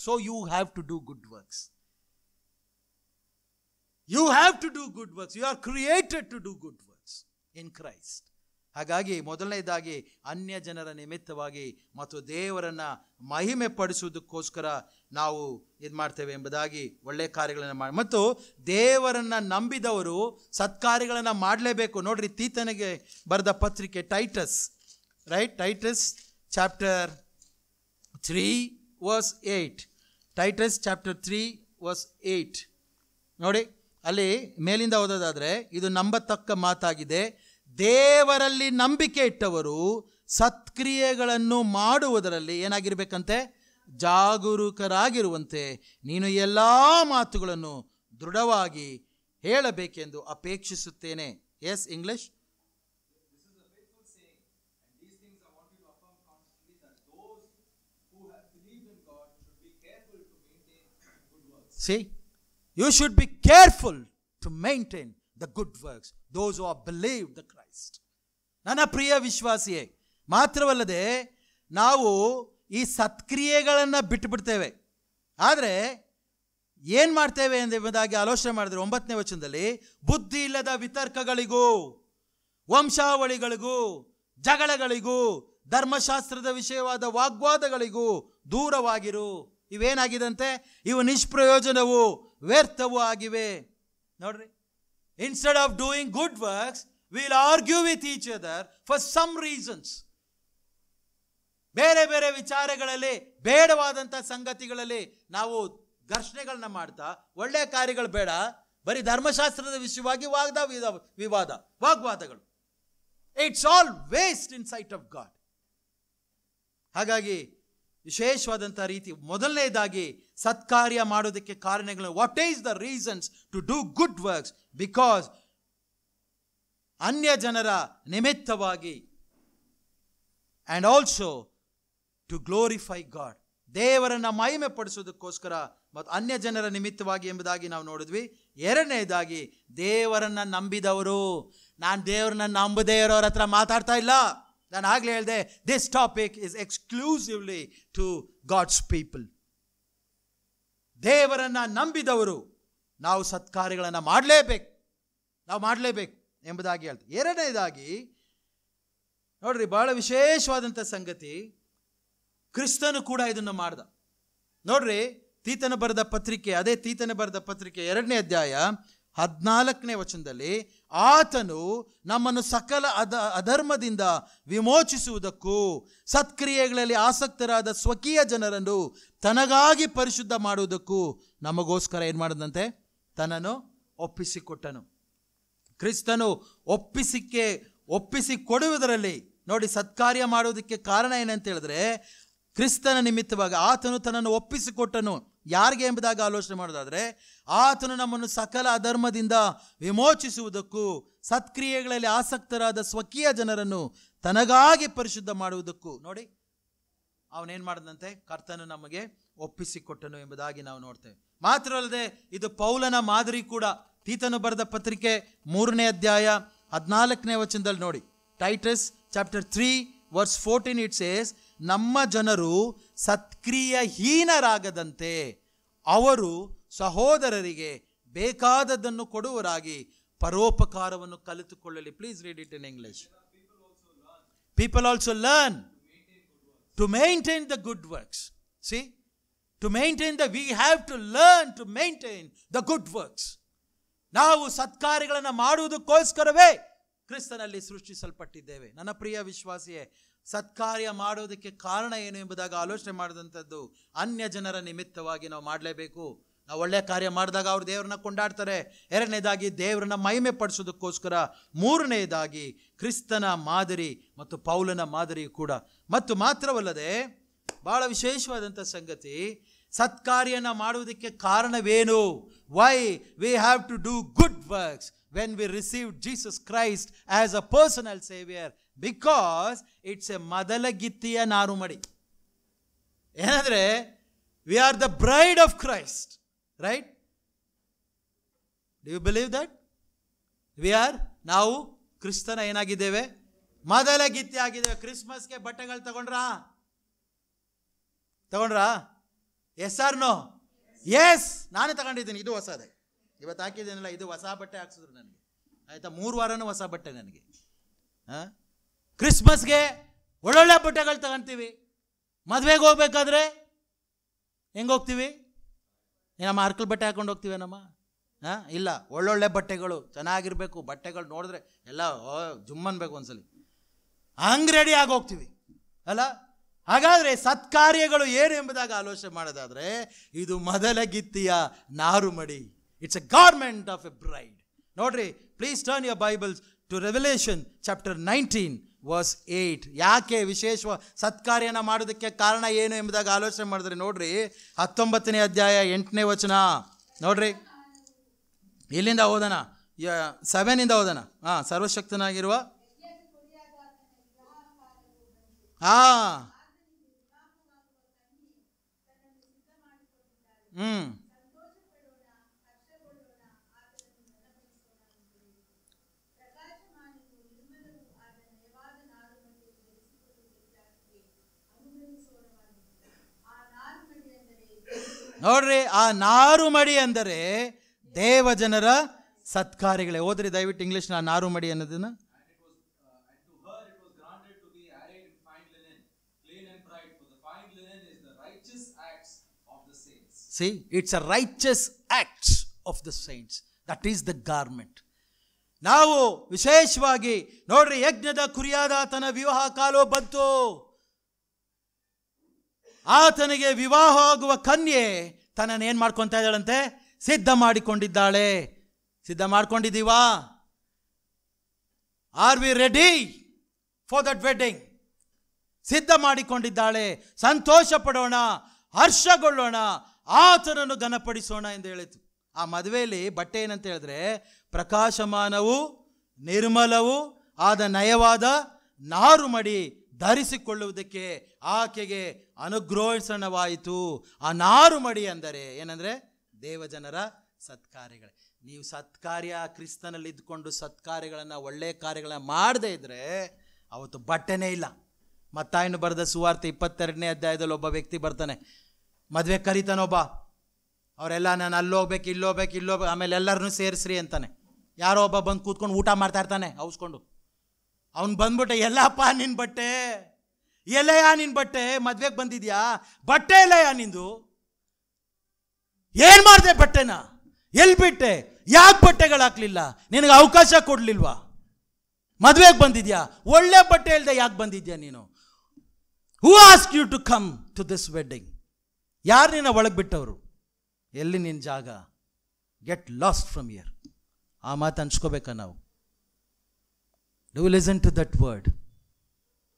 So you have to do good works. You have to do good works. You are created to do good works in Christ. ಹಾಗಾಗಿ ಮೊದಲನೇದಾಗಿ ಅನ್ಯ ಜನರ ನಿಮಿತ್ತವಾಗಿ ಮತ್ತು ದೇವರನ್ನು ಮಹಿಮೆ ಪಡಿಸುವುದಕ್ಕೋಸ್ಕರ ನಾವು ಇದು ಮಾಡ್ತೇವೆ ಎಂಬುದಾಗಿ ಒಳ್ಳೆಯ ಕಾರ್ಯಗಳನ್ನು ಮಾಡಿ, ಮತ್ತು ದೇವರನ್ನು ನಂಬಿದವರು ಸತ್ಕಾರ್ಯಗಳನ್ನು ಮಾಡಲೇಬೇಕು. ನೋಡ್ರಿ, ತೀತನಿಗೆ ಬರೆದ ಪತ್ರಿಕೆ Titus, right? Titus chapter 3 verse 8. Titus chapter 3 verse 8 ನೋಡಿ, ಅಲ್ಲಿ ಮೇಲಿಂದ ಓದೋದಾದರೆ ಇದು ನಂಬತಕ್ಕ ಮಾತಾಗಿದೆ. ದೇವರಲ್ಲಿ ನಂಬಿಕೆ ಇಟ್ಟವರು ಸತ್ಕ್ರಿಯೆಗಳನ್ನು ಮಾಡುವುದರಲ್ಲಿ ಏನಾಗಿರ್ಬೇಕಂತೆ? ಜಾಗರೂಕರಾಗಿರುವಂತೆ ನೀನು ಎಲ್ಲ ಮಾತುಗಳನ್ನು ದೃಢವಾಗಿ ಹೇಳಬೇಕೆಂದು ಅಪೇಕ್ಷಿಸುತ್ತೇನೆ. Yes, English. See, you should be careful to maintain the good works, those who have believed the Christ. ನನ್ನ ಪ್ರಿಯ ವಿಶ್ವಾಸಿಯೇ, ಮಾತ್ರವಲ್ಲದೆ ನಾವು ಈ ಸತ್ಕ್ರಿಯೆಗಳನ್ನು ಬಿಟ್ಟುಬಿಡ್ತೇವೆ. ಆದರೆ ಏನು ಮಾಡ್ತೇವೆ ಎಂಬುದಾಗಿ ಆಲೋಚನೆ ಮಾಡಿದ್ರೆ 9ನೇ ವಚನದಲ್ಲಿ, ಬುದ್ಧಿ ಇಲ್ಲದ ವಿತರ್ಕಗಳಿಗೂ ವಂಶಾವಳಿಗಳಿಗೂ ಜಗಳಗಳಿಗೂ ಧರ್ಮಶಾಸ್ತ್ರದ ವಿಷಯವಾದ ವಾಗ್ವಾದಗಳಿಗೂ ದೂರವಾಗಿರು. ಇವೇನಾಗಿದಂತೆ? ಇವು ನಿಷ್ಪ್ರಯೋಜನವು ವ್ಯರ್ಥವೂ ಆಗಿವೆ. ನೋಡ್ರಿ, instead of doing good works will argue with each other for some reasons. ಬೇರೆ ಬೇರೆ ವಿಚಾರಗಳಲ್ಲಿ, ಬೇಡವಾದಂಥ ಸಂಗತಿಗಳಲ್ಲಿ ನಾವು ಘರ್ಷಣೆಗಳನ್ನ ಮಾಡ್ತಾ ಒಳ್ಳೆಯ ಕಾರ್ಯಗಳು ಬೇಡ, ಬರೀ ಧರ್ಮಶಾಸ್ತ್ರದ ವಿಷಯವಾಗಿ ವಾಗ್ವಾದಗಳು. It's all waste in sight of God. ಹಾಗಾಗಿ ವಿಶೇಷವಾದಂಥ ರೀತಿ ಮೊದಲನೇದಾಗಿ ಸತ್ಕಾರ್ಯ ಮಾಡೋದಕ್ಕೆ ಕಾರಣಗಳು. What is the reasons to do good works? Because ಅನ್ಯ ಜನರ ನಿಮಿತ್ತವಾಗಿ and also to glorify God, ದೇವರನ್ನು ಮಹಿಮೆ ಪಡಿಸೋದಕ್ಕೋಸ್ಕರ ಮತ್ತು ಅನ್ಯ ಜನರ ನಿಮಿತ್ತವಾಗಿ ಎಂಬುದಾಗಿ ನಾವು ನೋಡಿದ್ವಿ. ಎರಡನೇದಾಗಿ ದೇವರನ್ನು ನಂಬಿದವರು. ನಾನು ದೇವರನ್ನ ನಂಬದೇ ಇರೋರ ಹತ್ರ ಮಾತಾಡ್ತಾ ಇಲ್ಲ. ನಾನು ಆಗಲೇ ಹೇಳಿದೆ, this topic is exclusively to God's people. ದೇವರನ್ನು ನಂಬಿದವರು ನಾವು ಸತ್ಕಾರ್ಯಗಳನ್ನು ಮಾಡಲೇಬೇಕು ಎಂಬುದಾಗಿ ಹೇಳ್ತಾರೆ. ಎರಡನೇದಾಗಿ ನೋಡ್ರಿ, ಬಹಳ ವಿಶೇಷವಾದಂಥ ಸಂಗತಿ, ಕ್ರಿಸ್ತನು ಕೂಡ ಇದನ್ನು ಮಾಡ್ದ. ನೋಡ್ರಿ, ತೀತನ ಬರೆದ ಪತ್ರಿಕೆ, ಅದೇ ತೀತನ ಬರೆದ ಪತ್ರಿಕೆ 2ನೇ ಅಧ್ಯಾಯ 14ನೇ ವಚನದಲ್ಲಿ ಆತನು ನಮ್ಮನ್ನು ಸಕಲ ಅಧರ್ಮದಿಂದ ವಿಮೋಚಿಸುವುದಕ್ಕೂ ಸತ್ಕ್ರಿಯೆಗಳಲ್ಲಿ ಆಸಕ್ತರಾದ ಸ್ವಕೀಯ ಜನರನ್ನು ತನಗಾಗಿ ಪರಿಶುದ್ಧ ಮಾಡುವುದಕ್ಕೂ ನಮಗೋಸ್ಕರ ಏನು ಮಾಡಿದಂತೆ ತನ್ನನ್ನು ಒಪ್ಪಿಸಿಕೊಟ್ಟನು. ಕ್ರಿಸ್ತನು ಒಪ್ಪಿಸಿಕೊಡುವುದರಲ್ಲಿ ನೋಡಿ, ಸತ್ಕಾರ್ಯ ಮಾಡುವುದಕ್ಕೆ ಕಾರಣ ಏನಂತ ಹೇಳಿದ್ರೆ, ಕ್ರಿಸ್ತನ ನಿಮಿತ್ತವಾಗಿ ಆತನು ತನ್ನನ್ನು ಒಪ್ಪಿಸಿಕೊಟ್ಟನು. ಯಾರಿಗೆ ಎಂಬುದಾಗಿ ಆಲೋಚನೆ ಮಾಡೋದಾದರೆ, ಆತನು ನಮ್ಮನ್ನು ಸಕಲ ಅಧರ್ಮದಿಂದ ವಿಮೋಚಿಸುವುದಕ್ಕೂ ಸತ್ಕ್ರಿಯೆಗಳಲ್ಲಿ ಆಸಕ್ತರಾದ ಸ್ವಕೀಯ ಜನರನ್ನು ತನಗಾಗಿ ಪರಿಶುದ್ಧ ಮಾಡುವುದಕ್ಕೂ. ನೋಡಿ, ಅವನೇನು ಮಾಡಿದಂತೆ, ಕರ್ತನು ನಮಗೆ ಒಪ್ಪಿಸಿಕೊಟ್ಟನು ಎಂಬುದಾಗಿ ನಾವು ನೋಡ್ತೇವೆ. ಮಾತ್ರವಲ್ಲದೆ ಇದು ಪೌಲನ ಮಾದರಿ ಕೂಡ. ತೀತನು ಬರೆದ ಪತ್ರಿಕೆ 3ನೇ ಅಧ್ಯಾಯ 14ನೇ ವಚನದಲ್ಲಿ ನೋಡಿ, Titus chapter 3 verse 14 it says, ನಮ್ಮ ಜನರು ಸತ್ಕ್ರಿಯಹೀನರಾಗದಂತೆ ಅವರು ಸಹೋದರರಿಗೆ ಬೇಕಾದದ್ದನ್ನು ಕೊಡುವರಾಗಿ ಪರೋಪಕಾರವನ್ನು ಕಲಿತುಕೊಳ್ಳಲಿ. Please read it in English. People also learn to maintain the good works. See, we have to learn to maintain the good works. ನಾವು ಸತ್ಕಾರ್ಯಗಳನ್ನು ಮಾಡುವುದಕ್ಕೋಸ್ಕರವೇ ಕ್ರಿಸ್ತನಲ್ಲಿ ಸೃಷ್ಟಿಸಲ್ಪಟ್ಟಿದ್ದೇವೆ. ನನ್ನ ಪ್ರಿಯ ವಿಶ್ವಾಸಿಯೇ, ಸತ್ಕಾರ್ಯ ಮಾಡೋದಕ್ಕೆ ಕಾರಣ ಏನು ಎಂಬುದಾಗ ಆಲೋಚನೆ ಮಾಡಿದಂಥದ್ದು, ಅನ್ಯ ಜನರ ನಿಮಿತ್ತವಾಗಿ ನಾವು ಮಾಡಲೇಬೇಕು. ನಾವು ಒಳ್ಳೆಯ ಕಾರ್ಯ ಮಾಡಿದಾಗ ಅವರು ದೇವರನ್ನ ಕೊಂಡಾಡ್ತಾರೆ. ಎರಡನೇದಾಗಿ ದೇವರನ್ನ ಮಹಿಮೆ ಪಡಿಸೋದಕ್ಕೋಸ್ಕರ. ಮೂರನೇದಾಗಿ ಕ್ರಿಸ್ತನ ಮಾದರಿ ಮತ್ತು ಪೌಲನ ಮಾದರಿಯು ಕೂಡ. ಮತ್ತು ಮಾತ್ರವಲ್ಲದೆ ಬಹಳ ವಿಶೇಷವಾದಂಥ ಸಂಗತಿ, ಸತ್ಕಾರ್ಯನ ಮಾಡುವುದಕ್ಕೆ ಕಾರಣವೇನು? Why we have to do good works when we receive Jesus Christ as a personal savior? Because it's a madalagittiya narumadi. ಏನಂದ್ರೆ, we are the bride of Christ, right? Do you believe that? ನಾವು ಕ್ರಿಸ್ತನ ಏನಾಗಿದ್ದೇವೆ? ಮದಲಗಿತ್ತಿ ಆಗಿದ್ದೇವೆ. ಕ್ರಿಸ್ಮಸ್ಗೆ ಬಟ್ಟೆಗಳು ತಗೊಂಡ್ರಾ? Yes or no? Yes, ನಾನೇ ತಗೊಂಡಿದ್ದೀನಿ. ಇದು ಹೊಸದೇ, ಇವತ್ತು ಹಾಕಿದ್ದೇನಲ್ಲ, ಇದು ಹೊಸ ಬಟ್ಟೆ ಹಾಕ್ಸಿದ್ರು ನನಗೆ. ಆಯ್ತಾ, 3 ವಾರನೂ ಹೊಸ ಬಟ್ಟೆ ನನಗೆ. ಕ್ರಿಸ್ಮಸ್ಗೆ ಒಳ್ಳೊಳ್ಳೆ ಬಟ್ಟೆಗಳು ತಗೊಂತೀವಿ. ಮದುವೆಗೆ ಹೋಗ್ಬೇಕಾದ್ರೆ ಹೆಂಗೆ ಹೋಗ್ತೀವಿ? ನಮ್ಮ ಅರ್ಕಲ್ ಬಟ್ಟೆ ಹಾಕೊಂಡು ಹೋಗ್ತೀವಿ ನಮ್ಮ? ಇಲ್ಲ, ಒಳ್ಳೊಳ್ಳೆ ಬಟ್ಟೆಗಳು ಚೆನ್ನಾಗಿರ್ಬೇಕು. ಬಟ್ಟೆಗಳು ನೋಡಿದ್ರೆ ಎಲ್ಲ ಜುಮ್ಮನ್ಬೇಕು ಒಂದ್ಸಲಿ, ಹಂಗೆ ರೆಡಿ ಆಗಿ ಹೋಗ್ತೀವಿ ಅಲ್ಲ? ಹಾಗಾದರೆ ಸತ್ಕಾರ್ಯಗಳು ಏನು ಎಂಬುದಾಗಿ ಆಲೋಚನೆ ಮಾಡೋದಾದರೆ, ಇದು ಮದಲಗಿತ್ತಿಯ ನಾರುಮಡಿ. It's a garment of a bride. ನೋಡ್ರಿ, please turn your Bibles to Revelation chapter 19 verse 8. ಯಾಕೆ ವಿಶೇಷ ಸತ್ಕಾರ್ಯನ ಮಾಡೋದಕ್ಕೆ ಕಾರಣ ಏನು ಎಂಬುದಾಗಿ ಆಲೋಚನೆ ಮಾಡಿದ್ರೆ ನೋಡ್ರಿ, 19ನೇ ಅಧ್ಯಾಯ 8ನೇ ವಚನ ನೋಡ್ರಿ. ಇಲ್ಲಿಂದ ಓದೋಣ, 7 ಓದೋಣ. ಸರ್ವಶಕ್ತನಾಗಿರುವ ನೋಡ್ರಿ, ಆ ನಾರುಮಡಿ ಅಂದರೆ ದೇವಜನರ ಸತ್ಕಾರ್ಯಗಳೇ. ಓದ್ರಿ ದಯವಿಟ್ಟು ಇಂಗ್ಲಿಷ್ ನ ನಾರುಮಡಿ ಅನ್ನೋದನ್ನ. See, it's a righteous acts of the saints. That is the garment. ನಾವು ವಿಶೇಷವಾಗಿ ನೋಡ್ರಿ, ಯಜ್ಞದ ಕುರಿಯಾದ ಆತನ ವಿವಾಹ ಕಾಲ ಬಂತು. ಆತನಿಗೆ ವಿವಾಹ ಆಗುವ ಕನ್ಯೆ ತನ್ನನ್ನು ಏನು ಮಾಡ್ಕೊತಾ ಇದ್ದಾಳಂತೆ? ಸಿದ್ಧ ಮಾಡಿಕೊಂಡಿದ್ದಾಳೆ. ಸಿದ್ಧ ಮಾಡ್ಕೊಂಡಿದ್ದೀವಾ? Are we ready for that wedding? ಸಿದ್ಧ ಮಾಡಿಕೊಂಡಿದ್ದಾಳೆ. ಸಂತೋಷ ಪಡೋಣ, ಹರ್ಷಗೊಳ್ಳೋಣ, ಆತನನ್ನು ಘನಪಡಿಸೋಣ ಎಂದು ಹೇಳಿತು. ಆ ಮದುವೆಯಲ್ಲಿ ಬಟ್ಟೆ ಏನಂತ ಹೇಳಿದ್ರೆ, ಪ್ರಕಾಶಮಾನವು ನಿರ್ಮಲವೂ ಆದ ನಯವಾದ ನಾರುಮಡಿ ಧರಿಸಿಕೊಳ್ಳುವುದಕ್ಕೆ ಆಕೆಗೆ ಅನುಗ್ರಹಿಸಣವಾಯಿತು. ಆ ನಾರುಮಡಿ ಅಂದರೆ ಏನಂದರೆ ದೇವಜನರ ಸತ್ಕಾರ್ಯಗಳೇ. ನೀವು ಸತ್ಕಾರ್ಯ ಕ್ರಿಸ್ತನಲ್ಲಿ ಇದ್ದುಕೊಂಡು ಸತ್ಕಾರ್ಯಗಳನ್ನು, ಒಳ್ಳೆಯ ಕಾರ್ಯಗಳನ್ನು ಮಾಡದೇ ಇದ್ದರೆ ಅವತ್ತು ಬಟ್ಟೆನೇ ಇಲ್ಲ. ಮತ್ತಾಯನು ಬರೆದ ಸುವಾರ್ತೆ 22ನೇ ಅಧ್ಯಾಯದಲ್ಲಿ ಒಬ್ಬ ವ್ಯಕ್ತಿ ಬರ್ತಾನೆ, ಮದುವೆ ಕರೀತಾನೊಬ್ಬ. ಅವರೆಲ್ಲ ನಾನು ಅಲ್ಲೋಗ್ಬೇಕು, ಇಲ್ಲೋಗ್ಬೇಕು, ಆಮೇಲೆ ಎಲ್ಲರನ್ನೂ ಸೇರಿಸ್ರಿ ಅಂತಾನೆ. ಯಾರೋ ಒಬ್ಬ ಬಂದು ಕೂತ್ಕೊಂಡು ಊಟ ಮಾಡ್ತಾ ಇರ್ತಾನೆ ಅವಸ್ಕೊಂಡು. ಅವನು ಬಂದ್ಬಿಟ್ಟೆ, ಎಲ್ಲಪ್ಪ ನಿನ್ನ ಬಟ್ಟೆ, ಎಲ್ಲಯ್ಯ ನಿನ್ನ ಬಟ್ಟೆ, ಮದ್ವೆಗೆ ಬಂದಿದ್ಯಾ, ಬಟ್ಟೆ ಎಲ್ಲಯ್ಯ ನಿಂದು, ಏನು ಮಾಡಿದೆ ಬಟ್ಟೆನ, ಎಲ್ಲಿ ಬಿಟ್ಟೆ? ಯಾಕೆ ಬಟ್ಟೆಗಳು ಹಾಕ್ಲಿಲ್ಲ? ನಿನಗೆ ಅವಕಾಶ ಕೊಡ್ಲಿಲ್ವಾ? ಮದುವೆಗೆ ಬಂದಿದ್ಯಾ, ಒಳ್ಳೆ ಬಟ್ಟೆ ಇಲ್ಲದೆ ಯಾಕೆ ಬಂದಿದ್ಯಾ ನೀನು? Who ask you to come to this wedding? ಯಾರು ನಿನ್ನ ಒಳಗೆ ಬಿಟ್ಟವರು? ಎಲ್ಲಿ ನಿನ್ನ ಜಾಗ? Get lost from here. ಆ ಮಾತು ಅನ್ಸ್ಕೋಬೇಕಾ ನಾವು? Do listen to that word.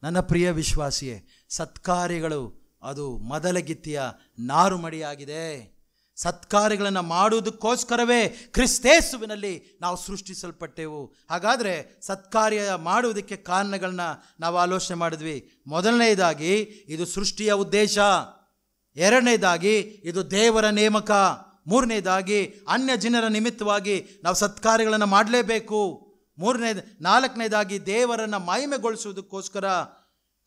ನನ್ನ ಪ್ರಿಯ ವಿಶ್ವಾಸಿಯೇ, ಸತ್ಕಾರ್ಯಗಳು ಅದು ಮೊದಲಗಿತ್ತಿಯ ನಾರುಮಡಿಯಾಗಿದೆ. ಸತ್ಕಾರ್ಯಗಳನ್ನು ಮಾಡುವುದಕ್ಕೋಸ್ಕರವೇ ಕ್ರಿಸ್ತೇಸುವಿನಲ್ಲಿ ನಾವು ಸೃಷ್ಟಿಸಲ್ಪಟ್ಟೆವು. ಹಾಗಾದರೆ ಸತ್ಕಾರ್ಯ ಮಾಡುವುದಕ್ಕೆ ಕಾರಣಗಳನ್ನ ನಾವು ಆಲೋಚನೆ ಮಾಡಿದ್ವಿ. ಮೊದಲನೇದಾಗಿ ಇದು ಸೃಷ್ಟಿಯ ಉದ್ದೇಶ, ಎರಡನೇದಾಗಿ ಇದು ದೇವರ ನೇಮಕ, ಮೂರನೇದಾಗಿ ಅನ್ಯ ಜನರ ನಿಮಿತ್ತವಾಗಿ ನಾವು ಸತ್ಕಾರ್ಯಗಳನ್ನು ಮಾಡಲೇಬೇಕು, ನಾಲ್ಕನೇದಾಗಿ ದೇವರನ್ನು ಮಹಿಮೆಗೊಳಿಸುವುದಕ್ಕೋಸ್ಕರ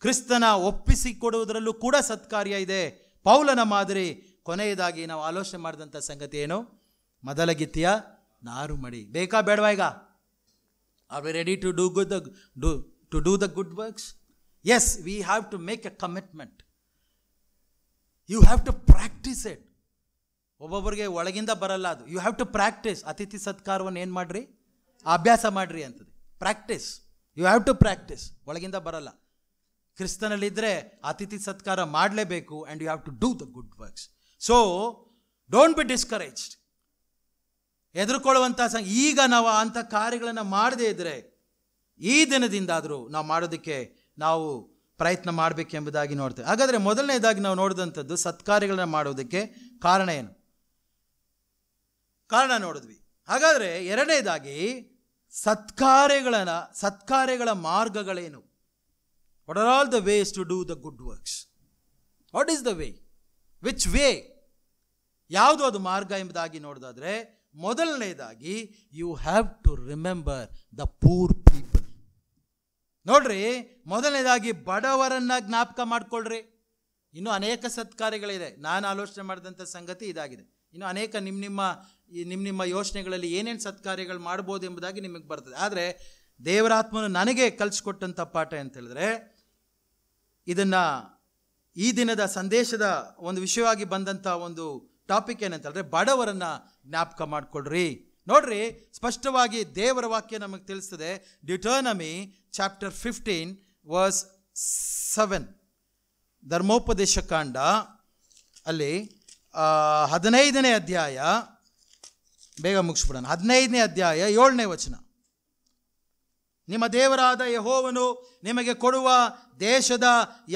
ಕ್ರಿಸ್ತನ ಒಪ್ಪಿಸಿಕೊಡುವುದರಲ್ಲೂ ಕೂಡ ಸತ್ಕಾರ್ಯ ಇದೆ, ಪೌಲನ ಮಾದರಿ. ಕೊನೆಯದಾಗಿ ನಾವು ಆಲೋಚನೆ ಮಾಡಿದಂಥ ಸಂಗತಿ ಏನು? ಮೊದಲಗಿತ್ತಿಯ ನಾರುಮಡಿ. ಬೇಕಾ ಬೇಡವಾ? ಈಗ are we ready to do the good works? Yes, we have to make a commitment. You have to practise it. ಒಬ್ಬೊಬ್ಬರಿಗೆ ಒಳಗಿಂದ ಬರಲ್ಲ ಅದು. You have to practise. ಅತಿಥಿ ಸತ್ಕಾರವನ್ನು ಏನು ಮಾಡ್ರಿ? ಅಭ್ಯಾಸ ಮಾಡ್ರಿ ಅಂತದೆ. Practise. You have to practise. ಒಳಗಿಂದ ಬರಲ್ಲ. ಕ್ರಿಸ್ತನಲ್ಲಿದ್ದರೆ ಅತಿಥಿ ಸತ್ಕಾರ ಮಾಡಲೇಬೇಕು. And you have to do the good works. So don't be discouraged. ಹೆದರ್ಕೊಳ್ಳುವಂಥ ಈಗ ನಾವು ಅಂಥ ಕಾರ್ಯಗಳನ್ನು ಮಾಡದೇ ಇದ್ದರೆ ಈ ದಿನದಿಂದಾದರೂ ನಾವು ಮಾಡೋದಕ್ಕೆ ನಾವು ಪ್ರಯತ್ನ ಮಾಡಬೇಕೆಂಬುದಾಗಿ ನೋಡ್ತೇವೆ. ಹಾಗಾದರೆ ಮೊದಲನೇದಾಗಿ ನಾವು ನೋಡಿದಂಥದ್ದು ಸತ್ಕಾರ್ಯಗಳನ್ನು ಮಾಡುವುದಕ್ಕೆ ಕಾರಣ ಏನು? ಕಾರಣ ನೋಡಿದ್ವಿ. ಹಾಗಾದರೆ ಎರಡನೇದಾಗಿ ಸತ್ಕಾರ್ಯಗಳ ಮಾರ್ಗಗಳೇನು? What are all the ways to do the good works? What is the way? Which way? ಯಾವುದು ಅದು ಮಾರ್ಗ ಎಂಬುದಾಗಿ ನೋಡೋದಾದರೆ, ಮೊದಲನೇದಾಗಿ you have to remember the poor people. ನೋಡ್ರಿ, ಮೊದಲನೇದಾಗಿ ಬಡವರನ್ನ ಜ್ಞಾಪಕ ಮಾಡ್ಕೊಳ್ರಿ. ಇನ್ನೂ ಅನೇಕ ಸತ್ಕಾರ್ಯಗಳಿದೆ. ನಾನು ಆಲೋಚನೆ ಮಾಡಿದಂಥ ಸಂಗತಿ ಇದಾಗಿದೆ. ಇನ್ನು ಅನೇಕ ನಿಮ್ಮ ಯೋಚನೆಗಳಲ್ಲಿ ಏನೇನು ಸತ್ಕಾರ್ಯಗಳು ಮಾಡ್ಬೋದು ಎಂಬುದಾಗಿ ನಿಮಗೆ ಬರ್ತದೆ. ಆದರೆ ದೇವರಾತ್ಮನು ನನಗೆ ಕಲಿಸ್ಕೊಟ್ಟಂಥ ಪಾಠ ಅಂತ ಹೇಳಿದ್ರೆ, ಇದನ್ನು ಈ ದಿನದ ಸಂದೇಶದ ಒಂದು ವಿಷಯವಾಗಿ ಬಂದಂಥ ಒಂದು ಟಾಪಿಕ್ ಏನಂತಂದರೆ, ಬಡವರನ್ನು ಜ್ಞಾಪಕ ಮಾಡಿಕೊಳ್ರಿ. ನೋಡ್ರಿ, ಸ್ಪಷ್ಟವಾಗಿ ದೇವರ ವಾಕ್ಯ ನಮಗೆ ತಿಳಿಸ್ತದೆ. ಡ್ಯೂಟರ್ನಮಿ ಚಾಪ್ಟರ್ 15 ವರ್ಸ್ 7, ಧರ್ಮೋಪದೇಶ ಕಾಂಡ ಅಲ್ಲಿ 15ನೇ ಅಧ್ಯಾಯ, ಬೇಗ ಮುಗಿಸ್ಬಿಡೋಣ. 15ನೇ ಅಧ್ಯಾಯ 7ನೇ ವಚನ. ನಿಮ್ಮ ದೇವರಾದ ಯೆಹೋವನು ನಿಮಗೆ ಕೊಡುವ ದೇಶದ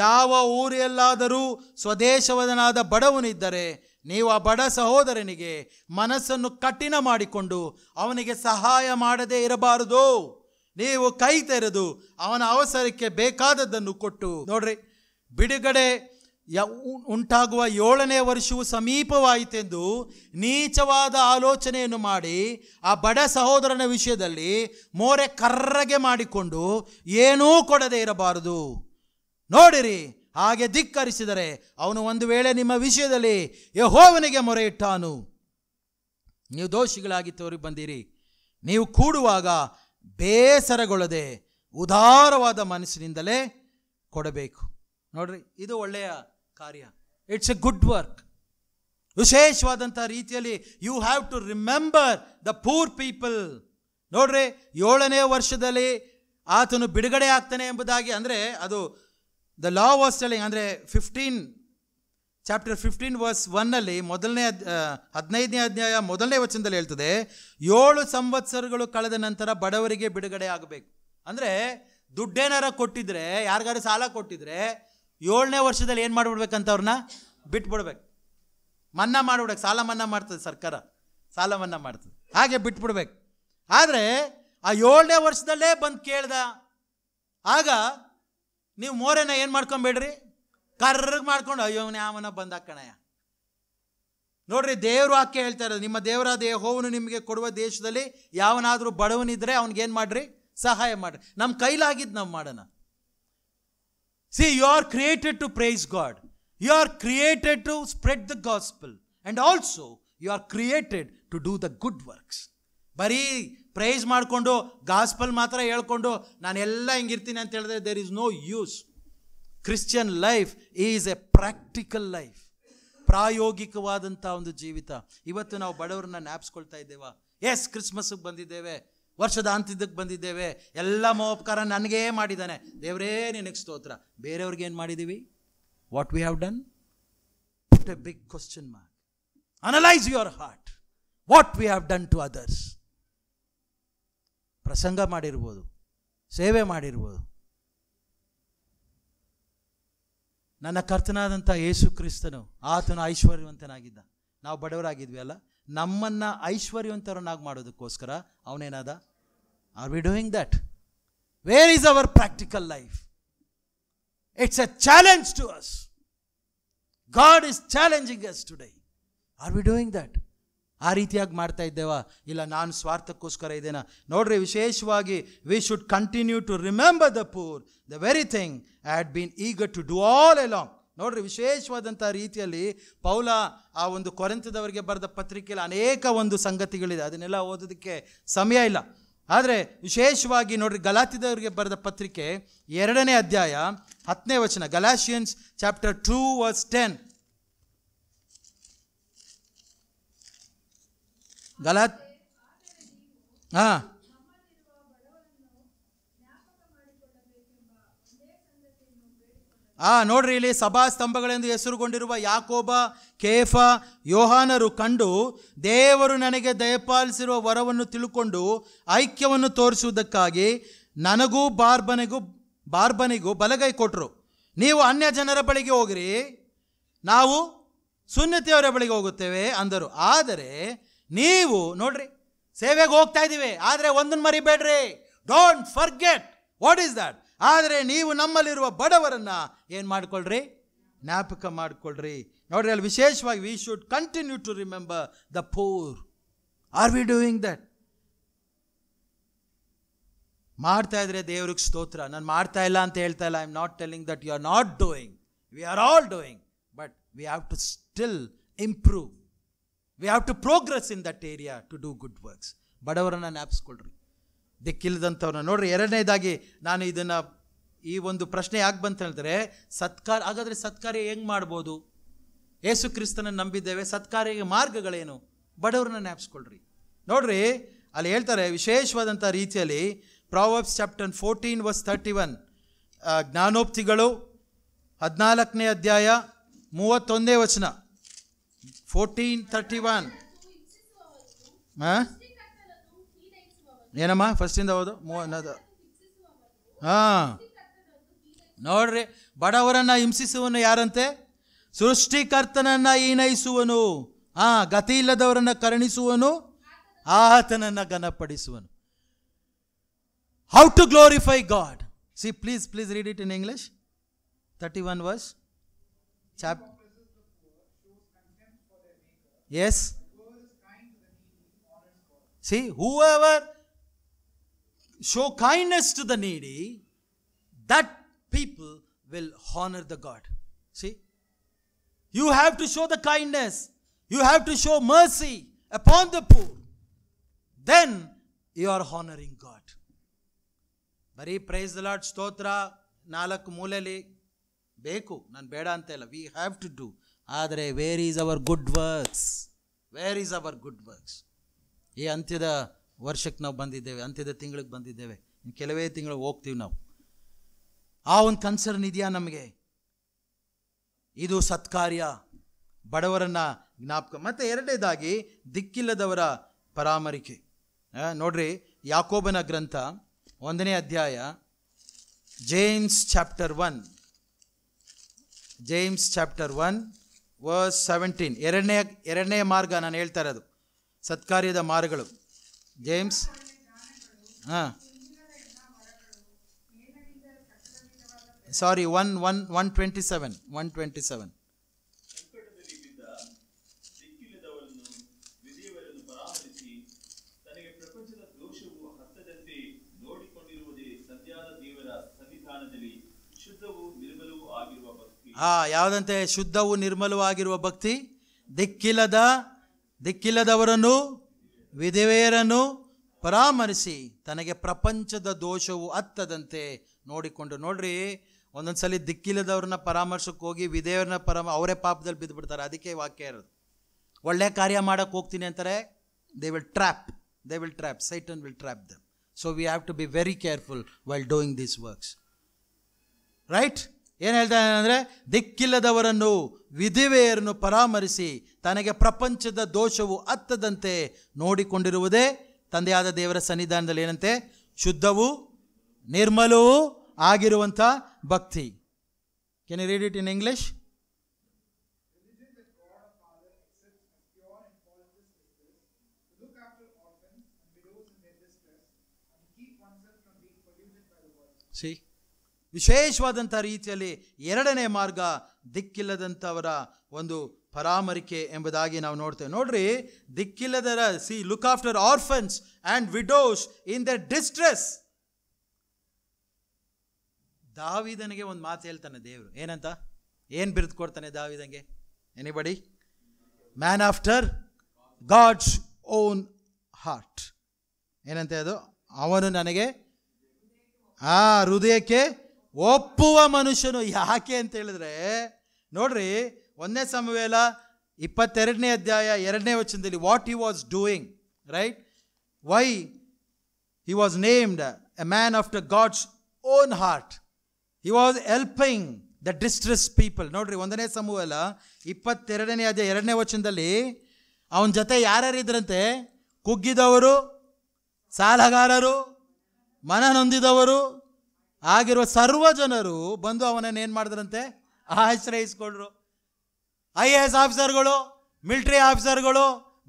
ಯಾವ ಊರೆಲ್ಲಾದರೂ ಸ್ವದೇಶವದನಾದ ಬಡವನಿದ್ದರೆ ನೀವು ಆ ಬಡ ಸಹೋದರನಿಗೆ ಮನಸ್ಸನ್ನು ಕಠಿಣ ಮಾಡಿಕೊಂಡು ಅವನಿಗೆ ಸಹಾಯ ಮಾಡದೇ ಇರಬಾರದು. ನೀವು ಕೈ ತೆರೆದು ಅವನ ಅವಸರಕ್ಕೆ ಬೇಕಾದದ್ದನ್ನು ಕೊಟ್ಟು. ನೋಡ್ರಿ, ಬಿಡುಗಡೆ ಉಂಟಾಗುವ 7ನೇ ವರ್ಷವು ಸಮೀಪವಾಯಿತೆಂದು ನೀಚವಾದ ಆಲೋಚನೆಯನ್ನು ಮಾಡಿ ಆ ಬಡ ಸಹೋದರನ ವಿಷಯದಲ್ಲಿ ಮೋರೆ ಕರ್ರಗೆ ಮಾಡಿಕೊಂಡು ಏನೂ ಕೊಡದೇ ಇರಬಾರದು. ನೋಡಿರಿ, ಹಾಗೆ ಧಿಕ್ಕರಿಸಿದರೆ ಅವನು ಒಂದು ವೇಳೆ ನಿಮ್ಮ ವಿಷಯದಲ್ಲಿ ಯೆಹೋವನಿಗೆ ಮೊರೆ ಇಟ್ಟಾನು. ನೀವು ದೋಷಿಗಳಾಗಿ ತೋರಿ ಬಂದಿರಿ. ನೀವು ಕೂಡುವಾಗ ಬೇಸರಗೊಳ್ಳದೆ ಉದಾರವಾದ ಮನಸ್ಸಿನಿಂದಲೇ ಕೊಡಬೇಕು. ನೋಡ್ರಿ, ಇದು ಒಳ್ಳೆಯ ಕಾರ್ಯ. It's a good work. ವಿಶೇಷವಾದಂಥ ರೀತಿಯಲ್ಲಿ you have to remember the poor people. ನೋಡ್ರಿ, 7ನೇ ವರ್ಷದಲ್ಲಿ ಆತನು ಬಿಡುಗಡೆ ಆಗ್ತಾನೆ ಎಂಬುದಾಗಿ, ಅಂದರೆ ಅದು ದ ಲಾ ವಾಸ್ ಟೆಲಿಂಗ್, ಅಂದರೆ ಚಾಪ್ಟರ್ 15 ವರ್ಸ್ 1 15ನೇ ಅಧ್ಯಾಯ 1ನೇ ವಚನದಲ್ಲಿ ಹೇಳ್ತದೆ, 7 ಸಂವತ್ಸರಗಳು ಕಳೆದ ನಂತರ ಬಡವರಿಗೆ ಬಿಡುಗಡೆ ಆಗಬೇಕು. ಅಂದರೆ ದುಡ್ಡೇನಾರ ಕೊಟ್ಟಿದ್ರೆ, ಯಾರಿಗಾರು ಸಾಲ ಕೊಟ್ಟಿದ್ರೆ 7ನೇ ವರ್ಷದಲ್ಲಿ ಏನು ಮಾಡಿಬಿಡ್ಬೇಕಂತ ಅವ್ರನ್ನ ಬಿಟ್ಬಿಡ್ಬೇಕು. ಮನ್ನಾ ಮಾಡಿಬಿಡ್ಬೇಕು. ಸಾಲ ಮನ್ನಾ ಮಾಡ್ತದೆ ಸರ್ಕಾರ, ಸಾಲ ಮನ್ನಾ ಮಾಡ್ತದೆ, ಹಾಗೆ ಬಿಟ್ಬಿಡ್ಬೇಕು. ಆದರೆ ಆ 7ನೇ ವರ್ಷದಲ್ಲೇ ಬಂದು ಕೇಳ್ದ, ಆಗ ನೀವು ಮೋರೆನ ಏನು ಮಾಡ್ಕೊಂಬೇಡ್ರಿ, ಕರ್ರಗೆ ಮಾಡ್ಕೊಂಡು ಅಯ್ಯೋ ಯಾವನ ಬಂದ ಕಣಯ್ಯ. ನೋಡ್ರಿ, ದೇವ್ರ ವಾಕ್ಯ ಹೇಳ್ತಾ ಇರೋದು, ನಿಮ್ಮ ದೇವರಾದ ಯೆಹೋವನು ನಿಮಗೆ ಕೊಡುವ ದೇಶದಲ್ಲಿ ಯಾವನಾದರೂ ಬಡವನಿದ್ರೆ ಅವ್ನಿಗೇನು ಮಾಡ್ರಿ, ಸಹಾಯ ಮಾಡ್ರಿ. ನಮ್ಮ ಕೈಲಾಗಿದ್ದು ನಾವು ಮಾಡೋಣ. See, you are created to praise God. You are created to spread the gospel. And also, you are created to do the good works. ಬರೀ ಪ್ರೈಸ್ ಮಾಡಿಕೊಂಡು ಗಾಸ್ಪಲ್ ಮಾತ್ರ ಹೇಳ್ಕೊಂಡು ನಾನೆಲ್ಲ ಹಿಂಗಿರ್ತೀನಿ ಅಂತ ಹೇಳಿದ್ರೆ there is no use. Christian life is a practical life. ಪ್ರಾಯೋಗಿಕವಾದಂಥ ಒಂದು ಜೀವಿತ. ಇವತ್ತು ನಾವು ಬಡವರನ್ನ ಜ್ಞಾಪಿಸ್ಕೊಳ್ತಾ ಇದ್ದೇವಾ? ಎಸ್, ಕ್ರಿಸ್ಮಸ್ಗೆ ಬಂದಿದ್ದೇವೆ, ವರ್ಷದ ಅಂತ್ಯದಕ್ಕೆ ಬಂದಿದ್ದೇವೆ, ಎಲ್ಲ ಮೋಪಕಾರ ನನಗೇ ಮಾಡಿದ್ದಾನೆ, ದೇವರೇ ನಿನಗೆ ಸ್ತೋತ್ರ. ಬೇರೆಯವ್ರಿಗೆ ಏನು ಮಾಡಿದ್ದೀವಿ? What we have done? Put a big question mark. Analyse your heart. What we have done to others. ಪ್ರಸಂಗ ಮಾಡಿರ್ಬೋದು, ಸೇವೆ ಮಾಡಿರ್ಬೋದು. ನನ್ನ ಕರ್ತನಾದಂಥ ಯೇಸು ಕ್ರಿಸ್ತನು, ಆತನು ಐಶ್ವರ್ಯವಂತನಾಗಿದ್ದ, ನಾವು ಬಡವರಾಗಿದ್ವಿ ಅಲ್ಲ, ನಮ್ಮನ್ನು ಐಶ್ವರ್ಯವಂತರನ್ನಾಗಿ ಮಾಡೋದಕ್ಕೋಸ್ಕರ ಅವನೇನಾದ? Are we doing that? Where is our practical life? It's a challenge to us. God is challenging us today. Are we doing that? ಆ ರೀತಿಯಾಗಿ ಮಾಡ್ತಾ ಇದ್ದೇವಾ? ಇಲ್ಲ ನಾನು ಸ್ವಾರ್ಥಕ್ಕೋಸ್ಕರ ಇದ್ದೇನಾ? ನೋಡ್ರಿ, ವಿಶೇಷವಾಗಿ we should continue to remember the poor, the very thing I had been eager to do all along. ನೋಡ್ರಿ, ವಿಶೇಷವಾದಂಥ ರೀತಿಯಲ್ಲಿ ಪೌಲ ಆ ಒಂದು ಕೊರಿಂಥದವರಿಗೆ ಬರೆದ ಪತ್ರಿಕೆಯಲ್ಲಿ ಅನೇಕ ಒಂದು ಸಂಗತಿಗಳಿದೆ, ಅದನ್ನೆಲ್ಲ ಓದೋದಕ್ಕೆ ಸಮಯ ಇಲ್ಲ. ಆದರೆ ವಿಶೇಷವಾಗಿ ನೋಡ್ರಿ, ಗಲಾತ್ಯದವರಿಗೆ ಬರೆದ ಪತ್ರಿಕೆ 2ನೇ ಅಧ್ಯಾಯ 10ನೇ ವಚನ, ಗಲಾಷಿಯನ್ಸ್ ಚಾಪ್ಟರ್ 2 ವರ್ಸ್ 10. ನೋಡ್ರಿ, ಇಲ್ಲಿ ಸಭಾ ಸ್ತಂಭಗಳೆಂದು ಹೆಸರುಗೊಂಡಿರುವ ಯಾಕೋಬ, ಕೇಫ, ಯೋಹಾನರು ಕಂಡು ದೇವರು ನನಗೆ ದಯಪಾಲಿಸಿರುವ ವರವನ್ನು ತಿಳ್ಕೊಂಡು ಐಕ್ಯವನ್ನು ತೋರಿಸುವುದಕ್ಕಾಗಿ ನನಗೂ ಬಾರ್ಬನಿಗೂ ಬಲಗೈ ಕೊಟ್ಟರು. ನೀವು ಅನ್ಯ ಜನರ ಬಳಿಗೆ ಹೋಗಿರಿ, ನಾವು ಸುನ್ನತಿಯವರ ಬಳಿಗೆ ಹೋಗುತ್ತೇವೆ ಅಂದರು. ಆದರೆ ನೀವು ನೋಡ್ರಿ, ಸೇವೆಗೆ ಹೋಗ್ತಾ ಇದ್ದೀವಿ, ಆದರೆ ಒಂದನ್ನು ಮರಿಬೇಡ್ರಿ, don't forget. What is that? ಆದರೆ ನೀವು ನಮ್ಮಲ್ಲಿರುವ ಬಡವರನ್ನ ಏನು ಮಾಡ್ಕೊಳ್ರಿ? ಜ್ಞಾಪಕ ಮಾಡ್ಕೊಳ್ರಿ. ನೋಡ್ರಿ, ಅಲ್ಲಿ ವಿಶೇಷವಾಗಿ we should continue to remember the poor. Are we doing that? ಮಾಡ್ತಾ ಇದ್ರೆ ದೇವ್ರಿಗೆ ಸ್ತೋತ್ರ. ನಾನು ಮಾಡ್ತಾ ಇಲ್ಲ ಅಂತ ಹೇಳ್ತಾ ಇಲ್ಲ. I am not telling that you are not doing. We are all doing, but we have to still improve. We have to progress in that area to do good works. ಬಡವರನ್ನ ಜ್ಞಾಪಿಸ್ಕೊಳ್ರಿ, ದಿಕ್ಕಿಲ್ಲದಂಥವ್ರನ್ನ. ನೋಡ್ರಿ, ಎರಡನೇದಾಗಿ ನಾನು ಇದನ್ನು ಈ ಒಂದು ಪ್ರಶ್ನೆ ಯಾಕೆ ಬಂತ ಹೇಳಿದ್ರೆ, ಹಾಗಾದರೆ ಸತ್ಕಾರ್ಯ ಹೆಂಗೆ ಮಾಡ್ಬೋದು? ಯೇಸು ಕ್ರಿಸ್ತನನ್ನು ನಂಬಿದ್ದೇವೆ, ಸತ್ಕಾರ್ಯಗೆ ಮಾರ್ಗಗಳೇನು? ಬಡವರನ್ನ ಜ್ಞಾಪಿಸ್ಕೊಳ್ರಿ. ನೋಡ್ರಿ, ಅಲ್ಲಿ ಹೇಳ್ತಾರೆ ವಿಶೇಷವಾದಂಥ ರೀತಿಯಲ್ಲಿ, ಪ್ರಾವರ್ಬ್ಸ್ ಚಾಪ್ಟರ್ 14 ವರ್ಸ್ 31, ಜ್ಞಾನೋಕ್ತಿಗಳು 14ನೇ ಅಧ್ಯಾಯ 31ನೇ ವಚನ. 14:31. ಏನಮ್ಮ ಫಸ್ಟಿಂದ ಓದು. ನೋಡ್ರಿ, ಬಡವರನ್ನ ಹಿಂಸಿಸುವನು ಯಾರಂತೆ? ಸೃಷ್ಟಿಕರ್ತನನ್ನ ಹೀನೈಸುವನು. ಗತಿ ಇಲ್ಲದವರನ್ನ ಕರುಣಿಸುವನು, ಆತನನ್ನ ಘನಪಡಿಸುವನು. How to glorify God. See, please read it in English. 31 verse. Yes. See, whoever show kindness to the needy, that people will honor the God. See, you have to show the kindness, you have to show mercy upon the poor, then you are honoring God. ಬರೀ praise the Lord, ಸ್ತೋತ್ರ 4 ಮೂಲೆಯಲ್ಲಿ ಬೇಕು, ನಾನು ಬೇಡ ಅಂತ ಇಲ್ಲ. We have to do. ಆದರೆ where is our good works? Where is our good works? ಈ ಅಂತ್ಯದ ವರ್ಷಕ್ಕೆ ನಾವು ಬಂದಿದ್ದೇವೆ, ಅಂತ್ಯದ ತಿಂಗಳಿಗೆ ಬಂದಿದ್ದೇವೆ, ಕೆಲವೇ ತಿಂಗಳು ಹೋಗ್ತೀವಿ ನಾವು. ಆ ಒಂದು ಕನ್ಸರ್ನ್ ಇದೆಯಾ ನಮಗೆ? ಇದು ಸತ್ಕಾರ್ಯ, ಬಡವರನ್ನ ಜ್ಞಾಪಕ. ಮತ್ತು ಎರಡನೇದಾಗಿ ದಿಕ್ಕಿಲ್ಲದವರ ಪರಾಮರಿಕೆ. ನೋಡ್ರಿ, ಯಾಕೋಬನ ಗ್ರಂಥ 1ನೇ ಅಧ್ಯಾಯ, ಜೇಮ್ಸ್ ಚಾಪ್ಟರ್ 1 ವರ್ಸ್ 17. ಎರಡನೇ ಮಾರ್ಗ ನಾನು ಹೇಳ್ತಾ ಇರೋದು, ಸತ್ಕಾರ್ಯದ ಮಾರ್ಗಗಳು. ಜೇಮ್ಸ್ 1:27. ಯಾವುದಂತೆ? ಶುದ್ಧವೂ ನಿರ್ಮಲವೂ ಆಗಿರುವ ಭಕ್ತಿ. ದಿಕ್ಕಿಲ್ಲದವರನ್ನು, ವಿಧವೆಯರನ್ನು ಪರಾಮರಿಸಿ ತನಗೆ ಪ್ರಪಂಚದ ದೋಷವು ಹತ್ತದಂತೆ ನೋಡಿಕೊಂಡು. ನೋಡ್ರಿ, ಒಂದೊಂದ್ಸಲಿ ದಿಕ್ಕಿಲ್ಲದವ್ರನ್ನ ಪರಾಮರ್ಶಕ್ಕೆ ಹೋಗಿ ವಿಧೇಯವ್ರನ್ನ ಅವರೇ ಪಾಪದಲ್ಲಿ ಬಿದ್ದು ಬಿಡ್ತಾರೆ. ಅದಕ್ಕೆ ವಾಕ್ಯ ಇರೋದು. ಒಳ್ಳೆ ಕಾರ್ಯ ಮಾಡೋಕ್ಕೆ ಹೋಗ್ತೀನಿ ಅಂತಾರೆ, they will trap, Satan will trap them. So we have to be very careful while doing these works. Right? ಏನು ಹೇಳ್ತಾನೆ ಅಂದರೆ, ದಿಕ್ಕಿಲ್ಲದವರನ್ನು ವಿಧವೆಯರನ್ನು ಪರಾಮರಿಸಿ ತನಗೆ ಪ್ರಪಂಚದ ದೋಷವು ಹತ್ತದಂತೆ ನೋಡಿಕೊಂಡಿರುವುದೇ ತಂದೆಯಾದ ದೇವರ ಸನ್ನಿಧಾನದಲ್ಲಿ ಏನಂತೆ, ಶುದ್ಧವೂ ನಿರ್ಮಲವೂ ಆಗಿರುವಂಥ ಭಕ್ತಿ. Can you read it in English? See, ವಿಶೇಷವಾದಂಥ ರೀತಿಯಲ್ಲಿ ಎರಡನೇ ಮಾರ್ಗ ದಿಕ್ಕಿಲ್ಲದಂಥವರ ಒಂದು ಪರಾಮರಿಕೆ ಎಂಬುದಾಗಿ ನಾವು ನೋಡ್ತೇವೆ. ನೋಡ್ರಿ, ದಿಕ್ಕಿಲ್ಲದರ look after orphans and widows in the distress. ದಾವೀದನಿಗೆ ಒಂದು ಮಾತು ಹೇಳ್ತಾನೆ ದೇವರು, ಏನಂತ, ಏನು ಬಿರುದು ಕೊಡ್ತಾನೆ ದಾವೀದನಿಗೆ? Anybody? Man after God's own heart. ಏನಂತೆ ಅದು? ಅವನು ನನಗೆ ಹೃದಯಕ್ಕೆ ಒಪ್ಪುವ ಮನುಷ್ಯನು. ಯಾಕೆ ಅಂತ ಹೇಳಿದ್ರೆ, ನೋಡ್ರಿ, 1 ಸಮುವೇಲ 22ನೇ ಅಧ್ಯಾಯ 2ನೇ ವಚನದಲ್ಲಿ what he was doing, right? Why he was named a man after God's own heart. He was helping the distress people. ನೋಡ್ರಿ, 1ನೇ ಸಮುವೇಲ 22ನೇ ಅಧ್ಯಾಯ 2ನೇ ವಚನದಲ್ಲಿ ಅವನ ಜೊತೆ ಯಾರ್ಯಾರಿದ್ರಂತೆ? ಕುಗ್ಗಿದವರು, ಸಾಲಗಾರರು, ಮನನೊಂದಿದವರು ಆಗಿರುವ ಸರ್ವ ಜನರು ಬಂದು ಅವನನ್ನು ಏನು ಮಾಡಿದ್ರಂತೆ? ಆಶ್ರಯಿಸ್ಕೊಂಡ್ರು. IAS ಆಫೀಸರ್ಗಳು, ಮಿಲಿಟರಿ ಆಫೀಸರ್ಗಳು,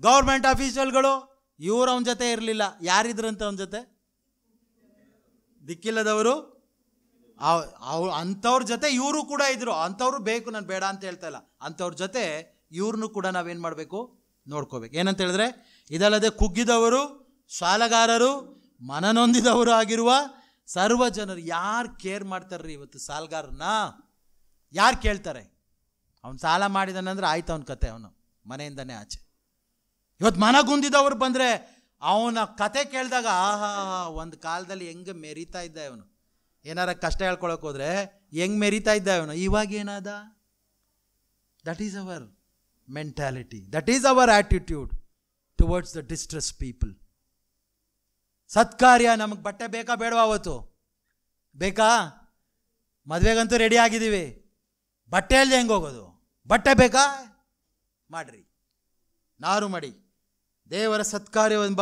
ಗೌರ್ಮೆಂಟ್ ಆಫೀಸರ್ಗಳು, ಇವರು ಅವನ ಜೊತೆ ಇರಲಿಲ್ಲ. ಯಾರಿದ್ರಂತೆ ಅವನ ಜೊತೆ? ದಿಕ್ಕಿಲ್ಲದವರು. ಅಂಥವ್ರ ಜೊತೆ ಇವರು ಕೂಡ ಇದ್ರು. ಅಂಥವ್ರು ಬೇಕು, ನಾನು ಬೇಡ ಅಂತ ಹೇಳ್ತಾ ಇಲ್ಲ. ಅಂಥವ್ರ ಜೊತೆ ಇವ್ರನ್ನೂ ಕೂಡ ನಾವೇನು ಮಾಡಬೇಕು? ನೋಡ್ಕೋಬೇಕು. ಏನಂತ ಹೇಳಿದ್ರೆ, ಇದಲ್ಲದೆ ಕುಗ್ಗಿದವರು, ಸಾಲಗಾರರು, ಮನನೊಂದಿದವರು ಆಗಿರುವ ಸರ್ವ ಜನರು. ಯಾರು ಕೇರ್ ಮಾಡ್ತಾರ್ರಿ ಇವತ್ತು ಸಾಲಗಾರನ್ನ? ಯಾರು ಕೇಳ್ತಾರೆ? ಅವನು ಸಾಲ ಮಾಡಿದಾನಂದ್ರೆ ಆಯ್ತು ಅವನ ಕತೆ, ಅವನು ಮನೆಯಿಂದನೇ ಆಚೆ. ಇವತ್ತು ಮನಗುಂದಿದವರು ಬಂದರೆ ಅವನ ಕತೆ ಕೇಳಿದಾಗ ಆಹಾ, ಒಂದು ಕಾಲದಲ್ಲಿ ಹೆಂಗೆ ಮೆರಿತಾ ಇದ್ದ ಅವನು, ಏನಾರ ಕಷ್ಟ ಹೇಳ್ಕೊಳಕ್ಕೆ ಹೋದರೆ ಹೆಂಗೆ ಮೆರಿತಾ ಇದ್ದ ಅವನು, ಇವಾಗ ಏನಾದ? That is our mentality, that is our attitude towards the distress people. ಸತ್ಕಾರ್ಯ, ನಮಗೆ ಬಟ್ಟೆ ಬೇಕಾ ಬೇಡವಾ? ಅವತ್ತು ಬೇಕಾ? ಮದುವೆಗಂತೂ ರೆಡಿ ಆಗಿದ್ದೀವಿ, ಬಟ್ಟೆ ಇಲ್ಲದೆ ಹೆಂಗೆ ಹೋಗೋದು? ಬಟ್ಟೆ ಬೇಕಾ? ಮಾಡ್ರಿ, ನಾರು ಮಡಿ. ದೇವರ ಸತ್ಕಾರ್ಯವೆಂಬ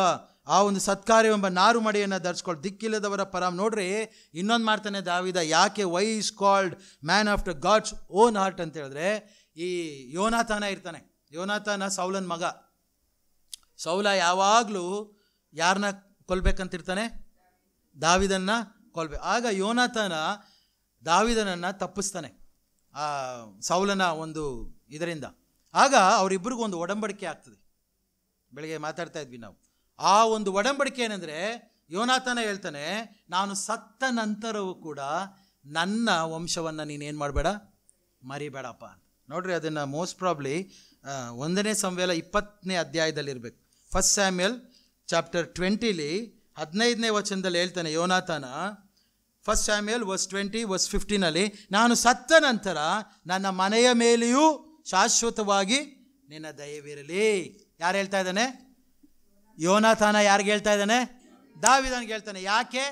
ಆ ಒಂದು ಸತ್ಕಾರ್ಯವೆಂಬ ನಾರು ಮಡಿಯನ್ನು ಧರಿಸ್ಕೊಳ್ಳಿ. ದಿಕ್ಕಿಲ್ಲದವರ ನೋಡ್ರಿ, ಇನ್ನೊಂದು ಮಾಡ್ತಾನೆ ದಾವೀದ. ಯಾಕೆ why is called man after God's own heart ಅಂತ ಹೇಳಿದ್ರೆ, ಈ ಯೋನಾತಾನ ಇರ್ತಾನೆ. ಯೋನಾತಾನ ಸೌಲನ ಮಗ. ಸೌಲ ಯಾವಾಗಲೂ ಯಾರನ್ನ ಕೊಲ್ಬೇಕಂತಿರ್ತಾನೆ? ದಾವೀದನ್ನ ಕೊಲ್ಬೇಕು. ಆಗ ಯೋನಾತಾನ ದಾವೀದನನ್ನು ತಪ್ಪಿಸ್ತಾನೆ ಆ ಸೌಲನ ಒಂದು ಇದರಿಂದ. ಆಗ ಅವರಿಬ್ಬರಿಗೂ ಒಂದು ಒಡಂಬಡಿಕೆ ಆಗ್ತದೆ. ಬೆಳಗ್ಗೆ ಮಾತಾಡ್ತಾ ಇದ್ವಿ ನಾವು. ಆ ಒಂದು ಒಡಂಬಡಿಕೆ ಏನಂದರೆ, ಯೋನಾತಾನ ಹೇಳ್ತಾನೆ, ನಾನು ಸತ್ತ ನಂತರವೂ ಕೂಡ ನನ್ನ ವಂಶವನ್ನು ನೀನೇನು ಮಾಡಬೇಡ, ಮರಿಬೇಡಪ್ಪ. ನೋಡ್ರಿ, ಅದನ್ನು ಮೋಸ್ಟ್ ಪ್ರಾಬ್ಲಿ 1ನೇ ಸಮುವೇಲ 20ನೇ ಅಧ್ಯಾಯದಲ್ಲಿರಬೇಕು. 1 ಸ್ಯಾಮ್ಯುಯಲ್ ಚಾಪ್ಟರ್ 20 15ನೇ ವಚನದಲ್ಲಿ ಹೇಳ್ತಾನೆ ಯೋನಾತಾನ. 1 ಸ್ಯಾಮ್ಯುಯಲ್ ವರ್ಸ್ 20 ವರ್ಸ್ 15 ನಾನು ಸತ್ತ ನಂತರ ನನ್ನ ಮನೆಯ ಮೇಲೆಯೂ ಶಾಶ್ವತವಾಗಿ ನಿನ್ನ ದಯವಿರಲಿ. ಯಾರು ಹೇಳ್ತಾ ಇದ್ದಾನೆ? ಯೋನಾತಾನ. ಯಾರಿಗೆ ಹೇಳ್ತಾ ಇದ್ದಾನೆ? ದಾವೀದನಿಗೆ ಹೇಳ್ತಾನೆ. ಯಾಕೆ?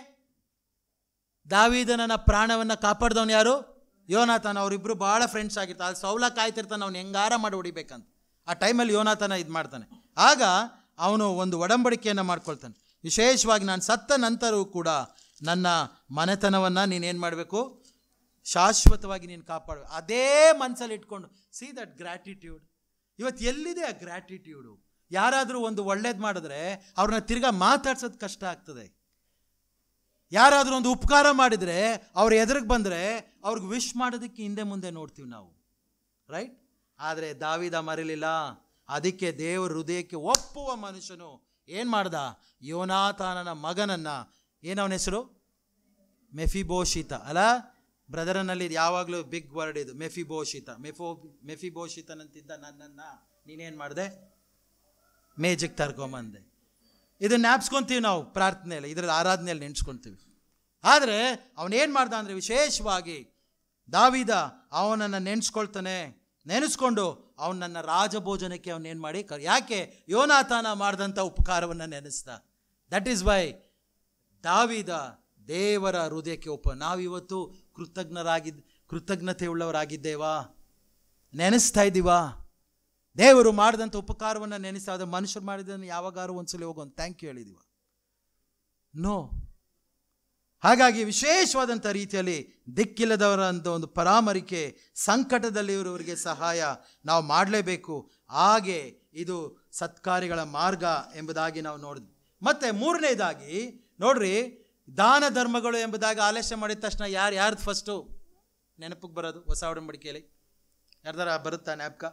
ದಾವೀದನ ಪ್ರಾಣವನ್ನು ಕಾಪಾಡಿದವನು ಯಾರು? ಯೋನಾತಾನ. ಅವರಿಬ್ಬರು ಭಾಳ ಫ್ರೆಂಡ್ಸ್ ಆಗಿರ್ತಾರೆ. ಅಲ್ಲಿ ಸೌಲ ಕಾಯ್ತಿರ್ತಾನೆ ಅವ್ನು ಹೆಂಗಾರ ಮಾಡಿ ಹೊಡಿಬೇಕಂತ. ಆ ಟೈಮಲ್ಲಿ ಯೋನಾತಾನ ಇದು ಮಾಡ್ತಾನೆ. ಆಗ ಅವನು ಒಂದು ಒಡಂಬಡಿಕೆಯನ್ನು ಮಾಡ್ಕೊಳ್ತಾನೆ. ವಿಶೇಷವಾಗಿ ನಾನು ಸತ್ತ ನಂತರವೂ ಕೂಡ ನನ್ನ ಮನೆತನವನ್ನು ನೀನೇನು ಮಾಡಬೇಕು? ಶಾಶ್ವತವಾಗಿ ನೀನು ಕಾಪಾಡಬೇಕು. ಅದೇ ಮನಸ್ಸಲ್ಲಿ ಇಟ್ಕೊಂಡು ಸಿ ದಟ್ ಗ್ರ್ಯಾಟಿಟ್ಯೂಡ್. ಇವತ್ತು ಎಲ್ಲಿದೆ ಆ ಗ್ರ್ಯಾಟಿಟ್ಯೂಡು? ಯಾರಾದರೂ ಒಂದು ಒಳ್ಳೇದು ಮಾಡಿದ್ರೆ ಅವ್ರನ್ನ ತಿರ್ಗಾ ಮಾತಾಡ್ಸೋದು ಕಷ್ಟ ಆಗ್ತದೆ. ಯಾರಾದರೂ ಒಂದು ಉಪಕಾರ ಮಾಡಿದರೆ ಅವ್ರು ಎದುರಿಗೆ ಬಂದರೆ ಅವ್ರಿಗೆ ವಿಶ್ ಮಾಡೋದಕ್ಕೆ ಹಿಂದೆ ಮುಂದೆ ನೋಡ್ತೀವಿ ನಾವು, ರೈಟ್? ಆದರೆ ದಾವೀದ ಮರಿಲಿಲ್ಲ. ಅದಕ್ಕೆ ದೇವರ ಹೃದಯಕ್ಕೆ ಒಪ್ಪುವ ಮನುಷ್ಯನು ಏನು ಮಾಡ್ದ? ಯೋನಾತಾನನ ಮಗನನ್ನು, ಏನವನ ಹೆಸರು? ಮೆಫಿಬೋಶಿತ ಅಲ್ಲ? ಬ್ರದರನಲ್ಲಿ ಯಾವಾಗಲೂ ಬಿಗ್ ವರ್ಡ್ ಇದು, ಮೆಫಿಬೋಶಿತ. ಮೆಫಿಬೋಶಿತನಂತಿದ್ದ ನನ್ನನ್ನು ನೀನೇನು ಮಾಡಿದೆ? ಮೇಜಿಗೆ ತರ್ಕೊಂಬಂದೆ. ಇದನ್ನು ಜ್ಞಾಪಿಸ್ಕೊತೀವಿ ನಾವು ಪ್ರಾರ್ಥನೆಯಲ್ಲಿ, ಇದರ ಆರಾಧನೆಯಲ್ಲಿ ನೆನೆಸ್ಕೊತೀವಿ. ಆದರೆ ಅವನೇನು ಮಾಡ್ದ ಅಂದರೆ, ವಿಶೇಷವಾಗಿ ದಾವೀದ ಅವನನ್ನು ನೆನೆಸ್ಕೊಂಡು ಅವನನ್ನ ರಾಜಭೋಜನಕ್ಕೆ ಅವನೇನು ಮಾಡಿ ಯಾಕೆ? ಯೋನಾತಾನ ಮಾಡಿದಂಥ ಉಪಕಾರವನ್ನು ನೆನೆಸ್ದ. ದಟ್ ಈಸ್ ವೈ ದಾವೀದ ದೇವರ ಹೃದಯಕ್ಕೆ ನಾವಿವತ್ತು ಕೃತಜ್ಞತೆ ಉಳ್ಳವರಾಗಿದ್ದೇವಾ? ನೆನೆಸ್ತಾ ಇದ್ದೀವಾ? ದೇವರು ಮಾಡಿದಂಥ ಉಪಕಾರವನ್ನು ನೆನೆಸ್ತಾ ಇದ್ದ ಮನುಷ್ಯರು ಮಾಡಿದ್ದನ್ನು ಯಾವಾಗಾರು ಒಂದ್ಸಲಿ ಹೋಗೋದು ಥ್ಯಾಂಕ್ ಯು ಹೇಳಿದೀವ? ನೋ. ಹಾಗಾಗಿ ವಿಶೇಷವಾದಂಥ ರೀತಿಯಲ್ಲಿ ದಿಕ್ಕಿಲ್ಲದವರ ಅಂತ ಒಂದು ಪರಾಮರಿಕೆ, ಸಂಕಟದಲ್ಲಿರುವವರಿಗೆ ಸಹಾಯ ನಾವು ಮಾಡಲೇಬೇಕು. ಹಾಗೆ ಇದು ಸತ್ಕಾರ್ಯಗಳ ಮಾರ್ಗ ಎಂಬುದಾಗಿ ನಾವು ನೋಡಿದ್ವಿ. ಮತ್ತು ಮೂರನೇದಾಗಿ ನೋಡ್ರಿ, ದಾನ ಧರ್ಮಗಳು ಎಂಬುದಾಗಿ ಆಲಸ್ಯ ಮಾಡಿದ ತಕ್ಷಣ ಯಾರ್ದು ಫಸ್ಟು ನೆನಪಿಗೆ ಬರೋದು? ಹೊಸ ಒಡಂಬಡಿಕೆಯಲ್ಲಿ ಯಾರ್ದಾರ ಬರುತ್ತಾ ಜ್ಞಾಪಕ?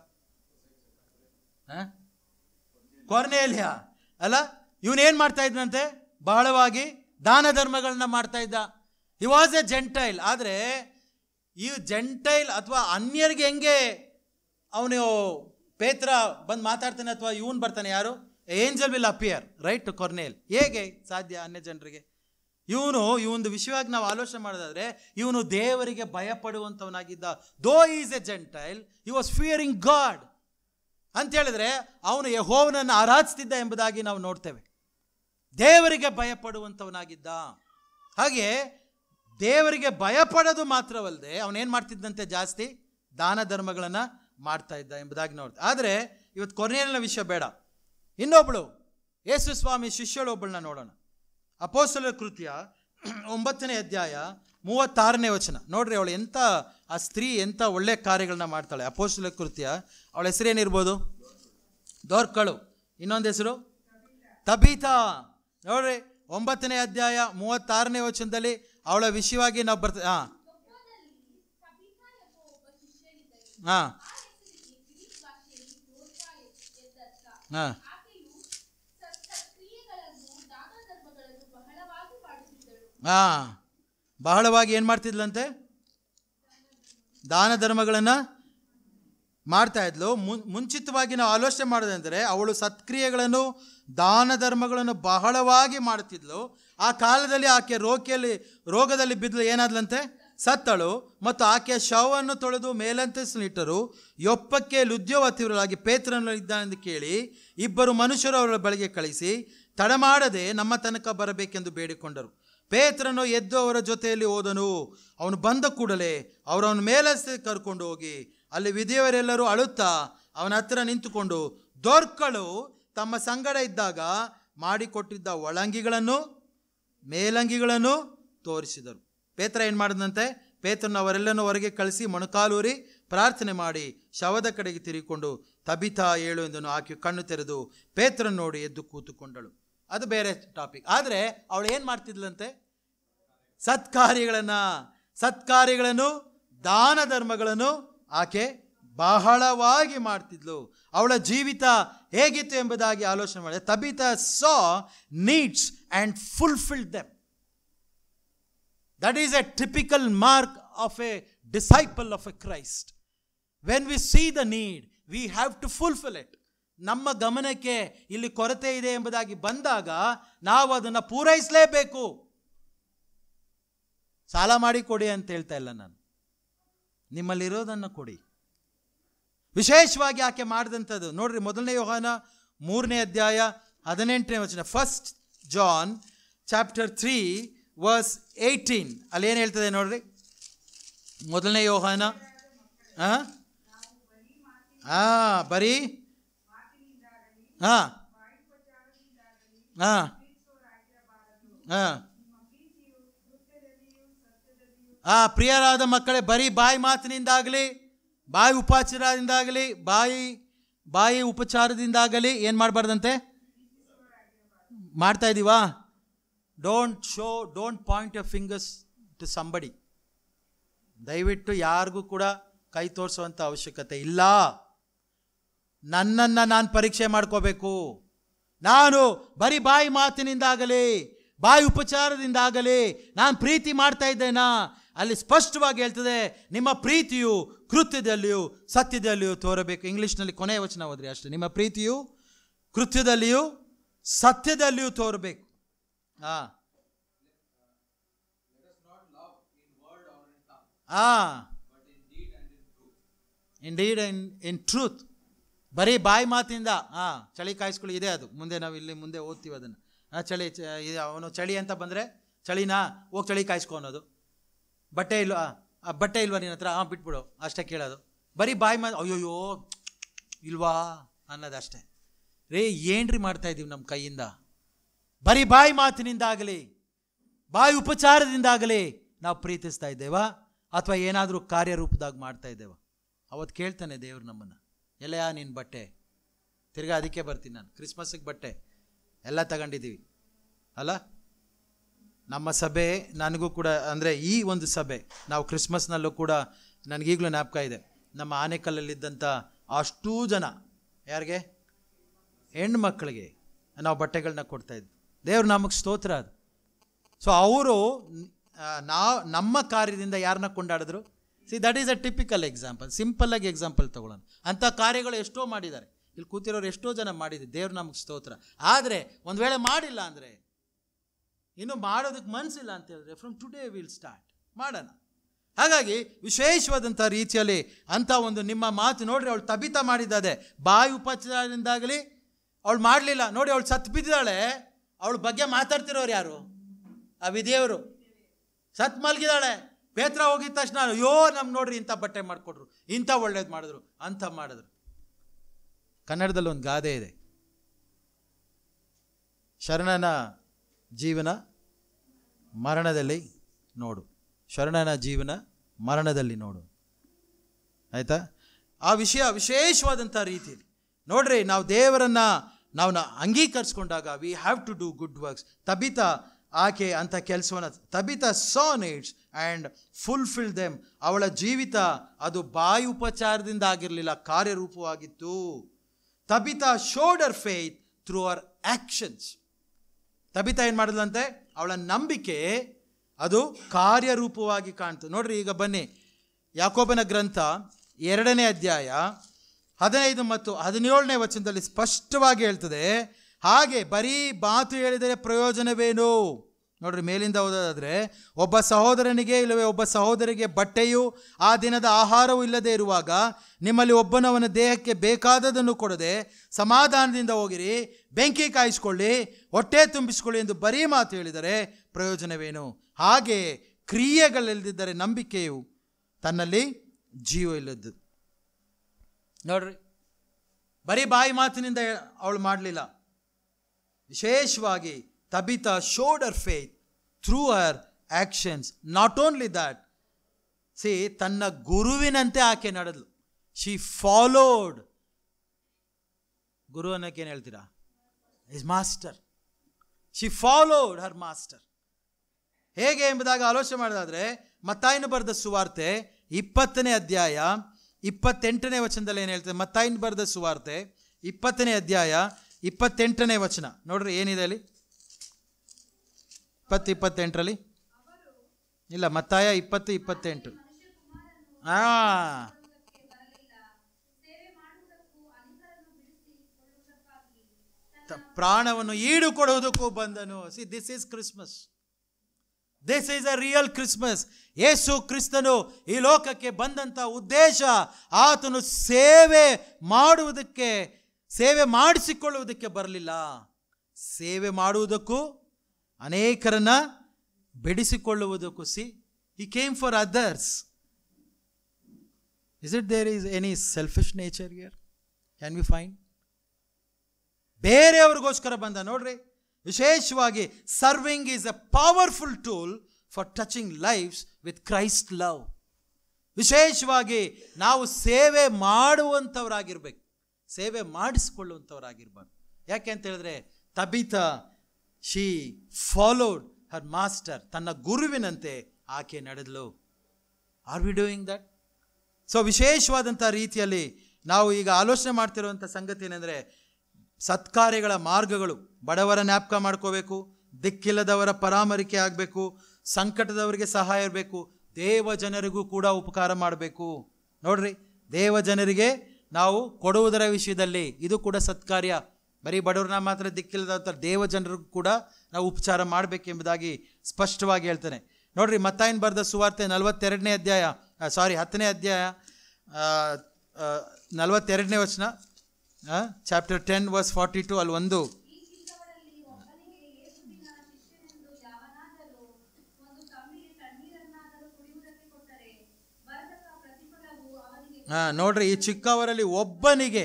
ಕೊರ್ನೇಲ್ಯ ಅಲ್ಲ, ಇವನೇನು ಮಾಡ್ತಾ ಇದ್ನಂತೆ? ಬಹಳವಾಗಿ ದಾನ ಧರ್ಮಗಳನ್ನ ಮಾಡ್ತಾ ಇದ್ದ. He was A gentile. ಆದರೆ ಈ ಜೆಂಟೈಲ್ ಅಥವಾ ಅನ್ಯರಿಗೆ ಹೆಂಗೆ ಅವನು ಪೇತ್ರ ಬಂದು ಮಾತಾಡ್ತಾನೆ ಅಥವಾ ಇವನು ಬರ್ತಾನೆ, ಯಾರು? Angel will appear right to Cornelius. ಹೇಗೆ ಸಾಧ್ಯ ಅನ್ಯ ಜನರಿಗೆ? ಇವನು ವಿಷಯವಾಗಿ ನಾವು ಆಲೋಚನೆ ಮಾಡೋದಾದ್ರೆ, ಇವನು ದೇವರಿಗೆ ಭಯಪಡುವಂಥವನಾಗಿದ್ದ. ದೋ is A gentile, he was fearing god ಅಂತ ಹೇಳಿದ್ರೆ ಅವನು ಯೆಹೋವನನ್ನು ಆರಾಧಿಸ್ತಿದ್ದ ಎಂಬುದಾಗಿ ನಾವು ನೋಡ್ತೇವೆ. ದೇವರಿಗೆ ಭಯಪಡುವಂಥವನಾಗಿದ್ದ. ಹಾಗೆ ದೇವರಿಗೆ ಭಯಪಡೋದು ಮಾತ್ರವಲ್ಲದೆ ಅವನೇನು ಮಾಡ್ತಿದ್ದಂತೆ? ಜಾಸ್ತಿ ದಾನ ಧರ್ಮಗಳನ್ನು ಮಾಡ್ತಾ ಇದ್ದ ಎಂಬುದಾಗಿ ನೋಡ್ತೀವಿ. ಆದರೆ ಇವತ್ತು ಕೊರ್ನೇಲ್ಯನ ವಿಷಯ ಬೇಡ, ಇನ್ನೊಬ್ಬಳು ಯೇಸು ಸ್ವಾಮಿ ಶಿಷ್ಯಳು ಒಬ್ಬಳನ್ನ ನೋಡೋಣ. ಅಪೊಸ್ತಲರ ಕೃತ್ಯ 9ನೇ ಅಧ್ಯಾಯ 36ನೇ ವಚನ ನೋಡ್ರಿ. ಅವಳು ಆ ಸ್ತ್ರೀ ಎಂಥ ಒಳ್ಳೆ ಕಾರ್ಯಗಳನ್ನ ಮಾಡ್ತಾಳೆ. ಅಪೊಸ್ತಲರ ಕೃತ್ಯ, ಅವಳ ಹೆಸರೇನಿರ್ಬೋದು? ದೋರ್ಕಳು. ಇನ್ನೊಂದು ಹೆಸರು ತಬೀತಾ. ನೋಡ್ರಿ 9ನೇ ಅಧ್ಯಾಯ 36ನೇ ವಚನದಲ್ಲಿ ಅವಳ ವಿಷಯವಾಗಿ ನಾವು ಬರ್ತೇವೆ. ಬಹಳವಾಗಿ ಏನು ಮಾಡ್ತಿದ್ಲಂತೆ? ದಾನ ಧರ್ಮಗಳನ್ನು ಮಾಡ್ತಾ ಇದ್ಲು. ಮುಂಚಿತವಾಗಿ ನಾವು ಆಲೋಚನೆ ಮಾಡೋದಂದರೆ ಅವಳು ಸತ್ಕ್ರಿಯೆಗಳನ್ನು ದಾನ ಧರ್ಮಗಳನ್ನು ಬಹಳವಾಗಿ ಮಾಡುತ್ತಿದ್ಲು. ಆ ಕಾಲದಲ್ಲಿ ಆಕೆ ರೋಗದಲ್ಲಿ ಬಿದ್ದಲು, ಏನಾದ್ಲಂತೆ? ಸತ್ತಳು. ಮತ್ತು ಆಕೆಯ ಶವವನ್ನು ತೊಳೆದು ಮೇಲಂತಸ್ತಿನಿಟ್ಟರು. ಯೊಪ್ಪಕ್ಕೆ ಲುದ್ಯೋವತಿವರಾಗಿ ಪೇತ್ರನು ಇದ್ದಾನೆಂದು ಕೇಳಿ 2 ಮನುಷ್ಯರು ಅವರ ಬಳಿಗೆ ಕಳಿಸಿ ತಡಮಾಡದೆ ನಮ್ಮ ತನಕ ಬರಬೇಕೆಂದು ಬೇಡಿಕೊಂಡರು. ಪೇತ್ರನು ಎದ್ದು ಅವರ ಜೊತೆಯಲ್ಲಿ ಹೋದನು. ಅವನು ಬಂದ ಕೂಡಲೇ ಅವರವನ ಮೇಲಸ್ತೆ ಕರ್ಕೊಂಡು ಹೋಗಿ ಅಲ್ಲಿ ವಿಧಿಯವರೆಲ್ಲರೂ ಅಳುತ್ತಾ ಅವನ ಹತ್ತಿರ ನಿಂತುಕೊಂಡು ದೋರ್ಕಳು ತಮ್ಮ ಸಂಗಡ ಇದ್ದಾಗ ಮಾಡಿಕೊಟ್ಟಿದ್ದ ಒಳಂಗಿಗಳನ್ನು ಮೇಲಂಗಿಗಳನ್ನು ತೋರಿಸಿದರು. ಪೇತ್ರ ಏನು ಮಾಡಿದಂತೆ? ಪೇತ್ರನ ಅವರೆಲ್ಲನೂ ಹೊರಗೆ ಕಳಿಸಿ ಮೊಣಕಾಲೂರಿ ಪ್ರಾರ್ಥನೆ ಮಾಡಿ ಶವದ ಕಡೆಗೆ ತಿರುಗಿಕೊಂಡು ತಬಿತಾ ಏಳು ಎಂದನು. ಆಕೆ ಕಣ್ಣು ತೆರೆದು ಪೇತ್ರನ ನೋಡಿ ಎದ್ದು ಕೂತುಕೊಂಡಳು. ಅದು ಬೇರೆ ಟಾಪಿಕ್. ಆದರೆ ಅವಳು ಏನು ಮಾಡ್ತಿದ್ಲಂತೆ? ಸತ್ಕಾರ್ಯಗಳನ್ನು ದಾನ ಧರ್ಮಗಳನ್ನು ಆಕೆ ಬಹಳವಾಗಿ ಮಾಡ್ತಿದ್ಲು. ಅವಳ ಜೀವಿತ ಹೇಗಿತ್ತು ಎಂಬುದಾಗಿ ಆಲೋಚನೆ ಮಾಡಿದೆ. Tabitha saw needs and fulfilled them. That is a typical mark of a disciple of a Christ. When we see the need we have to fulfil it. ನಮ್ಮ ಗಮನಕ್ಕೆ ಇಲ್ಲಿ ಕೊರತೆ ಇದೆ ಎಂಬುದಾಗಿ ಬಂದಾಗ ನಾವು ಅದನ್ನು ಪೂರೈಸಲೇಬೇಕು. ಸಾಲ ಮಾಡಿ ಕೊಡಿ ಅಂತ ಹೇಳ್ತಾ ಇಲ್ಲ ನಾನು, ನಿಮ್ಮಲ್ಲಿರೋದನ್ನು ಕೊಡಿ. ವಿಶೇಷವಾಗಿ ಆಕೆ ಮಾಡಿದಂಥದ್ದು ನೋಡ್ರಿ, 1 ಯೋಹಾನ 3ನೇ ಅಧ್ಯಾಯ 18ನೇ ವಚನ. 1 John chapter 3 verse 18 ಅಲ್ಲಿ ಏನು ಹೇಳ್ತದೆ ನೋಡ್ರಿ. 1 ಯೋಹಾನ ಬರೀ ಪ್ರಿಯರಾದ ಮಕ್ಕಳೇ, ಬರೀ ಬಾಯಿ ಮಾತಿನಿಂದಾಗಲಿ ಬಾಯಿ ಉಪಚಾರದಿಂದಾಗಲಿ ಬಾಯಿ ಉಪಚಾರದಿಂದಾಗಲಿ ಏನು ಮಾಡಬಾರ್ದಂತೆ? ಮಾಡ್ತಾ ಇದ್ದೀವಾ? Don't point your fingers to somebody. ದಯವಿಟ್ಟು ಯಾರಿಗೂ ಕೂಡ ಕೈ ತೋರಿಸುವಂಥ ಅವಶ್ಯಕತೆ ಇಲ್ಲ. ನನ್ನನ್ನು ನಾನು ಪರೀಕ್ಷೆ ಮಾಡ್ಕೋಬೇಕು. ನಾನು ಬರೀ ಬಾಯಿ ಮಾತಿನಿಂದಾಗಲಿ ಬಾಯಿ ಉಪಚಾರದಿಂದಾಗಲಿ ನಾನು ಪ್ರೀತಿ ಮಾಡ್ತಾ ಇದ್ದೇನಾ? ಅಲ್ಲಿ ಸ್ಪಷ್ಟವಾಗಿ ಹೇಳ್ತದೆ, ನಿಮ್ಮ ಪ್ರೀತಿಯು ಕೃತ್ಯದಲ್ಲಿಯೂ ಸತ್ಯದಲ್ಲಿಯೂ ತೋರಬೇಕು. ಇಂಗ್ಲೀಷ್ನಲ್ಲಿ ಕೊನೆಯ ವಚನ ಓದ್ರಿ ಅಷ್ಟೇ. ನಿಮ್ಮ ಪ್ರೀತಿಯು ಕೃತ್ಯದಲ್ಲಿಯೂ ಸತ್ಯದಲ್ಲಿಯೂ ತೋರಬೇಕು. ಇಂಡೀಡ್ ಇನ್ ಟ್ರೂತ್. ಬರೀ ಬಾಯಿ ಮಾತಿಂದ ಚಳಿ ಕಾಯಿಸ್ಕೊಳ್ಳಿ ಇದೆ ಅದು. ಮುಂದೆ ನಾವು ಇಲ್ಲಿ ಮುಂದೆ ಓದ್ತೀವಿ ಅದನ್ನು. ಚಳಿ ಅವನು ಚಳಿ ಅಂತ ಬಂದರೆ ಚಳಿನಾ ಹೋಗಿ ಚಳಿ ಕಾಯಿಸ್ಕೊ ಅನ್ನೋದು. ಬಟ್ಟೆ ಇಲ್ವಾ ಬಟ್ಟೆ ಇಲ್ವಾ ನಿನ್ನ ಹತ್ರ, ಬಿಟ್ಬಿಡು ಅಷ್ಟೇ ಕೇಳೋದು. ಬರೀ ಬಾಯಿ ಮಾತು ಅಯ್ಯೋಯ್ಯೋ ಇಲ್ವಾ ಅನ್ನೋದಷ್ಟೇ. ರೇ ಏನ್ರಿ ಮಾಡ್ತಾ ಇದ್ದೀವಿ ನಮ್ಮ ಕೈಯಿಂದ? ಬರೀ ಬಾಯಿ ಮಾತಿನಿಂದಾಗಲಿ ಬಾಯಿ ಉಪಚಾರದಿಂದಾಗಲಿ ನಾವು ಪ್ರೀತಿಸ್ತಾ ಇದ್ದೇವಾ ಅಥವಾ ಏನಾದರೂ ಕಾರ್ಯರೂಪದಾಗ ಮಾಡ್ತಾ ಇದ್ದೇವಾ? ಅವತ್ತು ಕೇಳ್ತಾನೆ ದೇವ್ರು ನಮ್ಮನ್ನು, ಎಲ್ಲೆಯಾ ನಿನ್ನ ಬಟ್ಟೆ? ತಿರ್ಗಾ ಅದಕ್ಕೆ ಬರ್ತೀನಿ ನಾನು. ಕ್ರಿಸ್ಮಸ್ಸಿಗೆ ಬಟ್ಟೆ ಎಲ್ಲ ತಗೊಂಡಿದ್ದೀವಿ ಅಲ್ಲ. ನಮ್ಮ ಸಭೆ ನನಗೂ ಕೂಡ ಅಂದರೆ ಈ ಒಂದು ಸಭೆ ನಾವು ಕ್ರಿಸ್ಮಸ್ನಲ್ಲೂ ಕೂಡ ನನಗೀಗಲೂ ಜ್ಞಾಪಕ ಇದೆ. ನಮ್ಮ ಆನೆಕಲ್ಲಲ್ಲಿದ್ದಂಥ ಅಷ್ಟೂ ಜನ ಯಾರಿಗೆ ಹೆಣ್ಣು ಮಕ್ಕಳಿಗೆ ನಾವು ಬಟ್ಟೆಗಳನ್ನ ಕೊಡ್ತಾಯಿದ್ವಿ. ದೇವ್ರ ನಮಗೆ ಸ್ತೋತ್ರ ಅದು. ಸೊ ಅವರು ನಮ್ಮ ಕಾರ್ಯದಿಂದ ಯಾರನ್ನ ಕೊಂಡಾಡಿದ್ರು? That is a typical example. ಸಿಂಪಲ್ಲಾಗಿ ಎಕ್ಸಾಂಪಲ್ ತೊಗೊಳ್ಳೋಣ. ಅಂಥ ಕಾರ್ಯಗಳು ಎಷ್ಟೋ ಮಾಡಿದ್ದಾರೆ. ಇಲ್ಲಿ ಕೂತಿರೋರು ಎಷ್ಟೋ ಜನ ಮಾಡಿದ್ದಾರೆ. ದೇವ್ರು ನಮಗೆ ಸ್ತೋತ್ರ. ಆದರೆ ಒಂದು ವೇಳೆ ಮಾಡಿಲ್ಲ ಅಂದರೆ, ಇನ್ನು ಮಾಡೋದಕ್ಕೆ ಮನಸ್ಸಿಲ್ಲ ಅಂತ ಹೇಳಿದ್ರೆ, ಫ್ರಮ್ ಟುಡೇ ವಿಲ್ ಸ್ಟಾರ್ಟ್ ಮಾಡೋಣ. ಹಾಗಾಗಿ ವಿಶೇಷವಾದಂಥ ರೀತಿಯಲ್ಲಿ ಅಂಥ ಒಂದು ನಿಮ್ಮ ಮಾತು ನೋಡ್ರಿ. ಅವಳು ತಬಿತಾ ಮಾಡಿದ್ದಾದೆ ಬಾಯಿ ಉಪಚಾರದಿಂದಾಗಲಿ ಅವಳು ಮಾಡಲಿಲ್ಲ. ನೋಡಿ ಅವಳು ಸತ್ತು ಬಿದ್ದಾಳೆ. ಅವಳ ಬಗ್ಗೆ ಮಾತಾಡ್ತಿರೋರು ಯಾರು? ಆ ವಿಧಿಯವರು. ಸತ್ ಮಲಗಿದಾಳೆ. ಪೇತ್ರ ಹೋಗಿದ ತಕ್ಷಣ ಅಯ್ಯೋ ನಮ್ಗೆ ನೋಡ್ರಿ ಇಂಥ ಬಟ್ಟೆ ಮಾಡಿಕೊಟ್ರು, ಇಂಥ ಒಳ್ಳೇದು ಮಾಡಿದ್ರು, ಅಂಥ ಮಾಡಿದ್ರು. ಕನ್ನಡದಲ್ಲಿ ಒಂದು ಗಾದೆ ಇದೆ, ಶರಣನ ಜೀವನ ಮರಣದಲ್ಲಿ ನೋಡು, ಶರಣನ ಜೀವನ ಮರಣದಲ್ಲಿ ನೋಡು. ಆಯಿತಾ? ಆ ವಿಷಯ ವಿಶೇಷವಾದಂಥ ರೀತಿಯಲ್ಲಿ ನೋಡ್ರಿ, ನಾವು ದೇವರನ್ನು ನಾವು ಅಂಗೀಕರಿಸ್ಕೊಂಡಾಗ we have to do good works. Tabitha ಆಕೆ ಅಂಥ ಕೆಲಸವನ್ನು, Tabitha saw needs and fulfil them. ಅವಳ ಜೀವಿತ ಅದು ಬಾಯಿ ಉಪಚಾರದಿಂದ ಆಗಿರಲಿಲ್ಲ, ಕಾರ್ಯರೂಪವಾಗಿತ್ತು. Tabitha showed her faith through our actions. Tabitha ಏನು ಮಾಡಿದ್ಲಂತೆ? ಅವಳ ನಂಬಿಕೆ ಅದು ಕಾರ್ಯರೂಪವಾಗಿ ಕಾಣ್ತು. ನೋಡ್ರಿ, ಈಗ ಬನ್ನಿ ಯಾಕೋಬನ ಗ್ರಂಥ 2ನೇ ಅಧ್ಯಾಯ 15 ಮತ್ತು 17ನೇ ವಚನದಲ್ಲಿ ಸ್ಪಷ್ಟವಾಗಿ ಹೇಳ್ತದೆ, ಹಾಗೆ ಬರೀ ಮಾತು ಹೇಳಿದರೆ ಪ್ರಯೋಜನವೇನು? ನೋಡ್ರಿ, ಮೇಲಿಂದ ಓದೋದಾದರೆ, ಒಬ್ಬ ಸಹೋದರನಿಗೆ ಇಲ್ಲವೇ ಒಬ್ಬ ಸಹೋದರಿಗೆ ಬಟ್ಟೆಯು ಆ ದಿನದ ಆಹಾರವೂ ಇಲ್ಲದೆ ಇರುವಾಗ ನಿಮ್ಮಲ್ಲಿ ಒಬ್ಬನವನ ದೇಹಕ್ಕೆ ಬೇಕಾದದನ್ನು ಕೊಡದೆ ಸಮಾಧಾನದಿಂದ ಹೋಗಿರಿ, ಬೆಂಕಿ ಕಾಯಿಸ್ಕೊಳ್ಳಿ, ಹೊಟ್ಟೆ ತುಂಬಿಸ್ಕೊಳ್ಳಿ ಎಂದು ಬರೀ ಮಾತು ಹೇಳಿದರೆ ಪ್ರಯೋಜನವೇನು? ಹಾಗೆ ಕ್ರಿಯೆಗಳಿಲ್ಲದಿದ್ದರೆ ನಂಬಿಕೆಯು ತನ್ನಲ್ಲಿ ಜೀವ ಇಲ್ಲದ್ದು. ನೋಡ್ರಿ, ಬರೀ ಬಾಯಿ ಮಾತಿನಿಂದ ಅವಳು ಮಾಡಲಿಲ್ಲ. ವಿಶೇಷವಾಗಿ Tabitha showed her faith through her actions. Not only that, ತನ್ನ ಗುರುವಿನಂತೆ ಆಕೆ ನಡೆದ್ಲು. She followed. ಗುರು ಅನ್ನೋಕೆ ಏನು ಹೇಳ್ತೀರಾ? Is master. She followed her master. ಹೇಗೆ ಎಂಬುದಾಗಿ ಆಲೋಚನೆ ಮಾಡೋದಾದರೆ, ಮತ್ತಾಯನ ಬರೆದ ಸುವಾರ್ತೆ 20ನೇ ಅಧ್ಯಾಯ 28ನೇ ವಚನದಲ್ಲಿ ಏನು ಹೇಳ್ತದೆ? ಮತ್ತಾಯನ ಬರೆದ ಸುವಾರ್ತೆ 20ನೇ ಅಧ್ಯಾಯ 28ನೇ ವಚನ ನೋಡ್ರಿ, ಏನಿದೆ ಅಲ್ಲಿ? 28ರಲ್ಲಿ ಇಲ್ಲ, ಮತ್ತಾಯ 20:28. ಪ್ರಾಣವನ್ನು ಈಡು ಕೊಡುವುದಕ್ಕೂ ಬಂದನು. This is Christmas. This is a real Christmas. ಯೇಸು ಕ್ರಿಸ್ತನು ಈ ಲೋಕಕ್ಕೆ ಬಂದಂಥ ಉದ್ದೇಶ ಆತನು ಸೇವೆ ಮಾಡುವುದಕ್ಕೆ, ಸೇವೆ ಮಾಡಿಸಿಕೊಳ್ಳುವುದಕ್ಕೆ ಬರಲಿಲ್ಲ. ಸೇವೆ ಮಾಡುವುದಕ್ಕೂ ಅನೇಕರನ್ನ ಬಿಡಿಸಿಕೊಳ್ಳುವುದಕ್ಕೂ. He came for others. Is it there is any selfish nature here? Can we find? ಬೇರೆಯವ್ರಿಗೋಸ್ಕರ ಬಂದ. ನೋಡ್ರಿ, ವಿಶೇಷವಾಗಿ serving is a powerful tool for touching lifes with Christ love. ವಿಶೇಷವಾಗಿ ನಾವು ಸೇವೆ ಮಾಡುವಂಥವರಾಗಿರ್ಬೇಕು, ಸೇವೆ ಮಾಡಿಸಿಕೊಳ್ಳುವಂಥವರಾಗಿರ್ಬಾರ್ದು. ಯಾಕೆ ಅಂತ ಹೇಳಿದ್ರೆ, Tabitha she followed her master. ತನ್ನ ಗುರುವಿನಂತೆ ಆಕೆ ನಡೆದಳು. Are we doing that? So ವಿಶೇಷವಾದಂಥ ರೀತಿಯಲ್ಲಿ ನಾವು ಈಗ ಆಲೋಚನೆ ಮಾಡ್ತಿರುವಂಥ ಸಂಗತಿ ಏನೆಂದರೆ, ಸತ್ಕಾರ್ಯಗಳ ಮಾರ್ಗಗಳು. ಬಡವರ ಜ್ಞಾಪಕ ಮಾಡ್ಕೋಬೇಕು, ದಿಕ್ಕಿಲ್ಲದವರ ಪರಾಮರಿಕೆ ಆಗಬೇಕು, ಸಂಕಟದವರಿಗೆ ಸಹಾಯ ಇರಬೇಕು, ದೇವ ಜನರಿಗೂ ಕೂಡ ಉಪಕಾರ ಮಾಡಬೇಕು. ನೋಡ್ರಿ, ದೇವ ಜನರಿಗೆ ನಾವು ಕೊಡುವುದರ ವಿಷಯದಲ್ಲಿ ಇದು ಕೂಡ ಸತ್ಕಾರ್ಯ. ಬರೀ ಬಡವ್ರನ್ನ ಮಾತ್ರ ದಿಕ್ಕಿಲ್ಲದ ದೇವ ಜನರಿಗೂ ಕೂಡ ನಾವು ಉಪಚಾರ ಮಾಡಬೇಕೆಂಬುದಾಗಿ ಸ್ಪಷ್ಟವಾಗಿ ಹೇಳ್ತಾನೆ. ನೋಡ್ರಿ, ಮತ್ತಾಯನ ಬರೆದ ಸುವಾರ್ತೆ 10ನೇ ಅಧ್ಯಾಯ 42ನೇ ವಚನ, ಚಾಪ್ಟರ್ 10 ವರ್ಸ್ 42, ಅಲ್ಲಿ ಒಂದು ನೋಡ್ರಿ, ಈ ಚಿಕ್ಕವರಲ್ಲಿ ಒಬ್ಬನಿಗೆ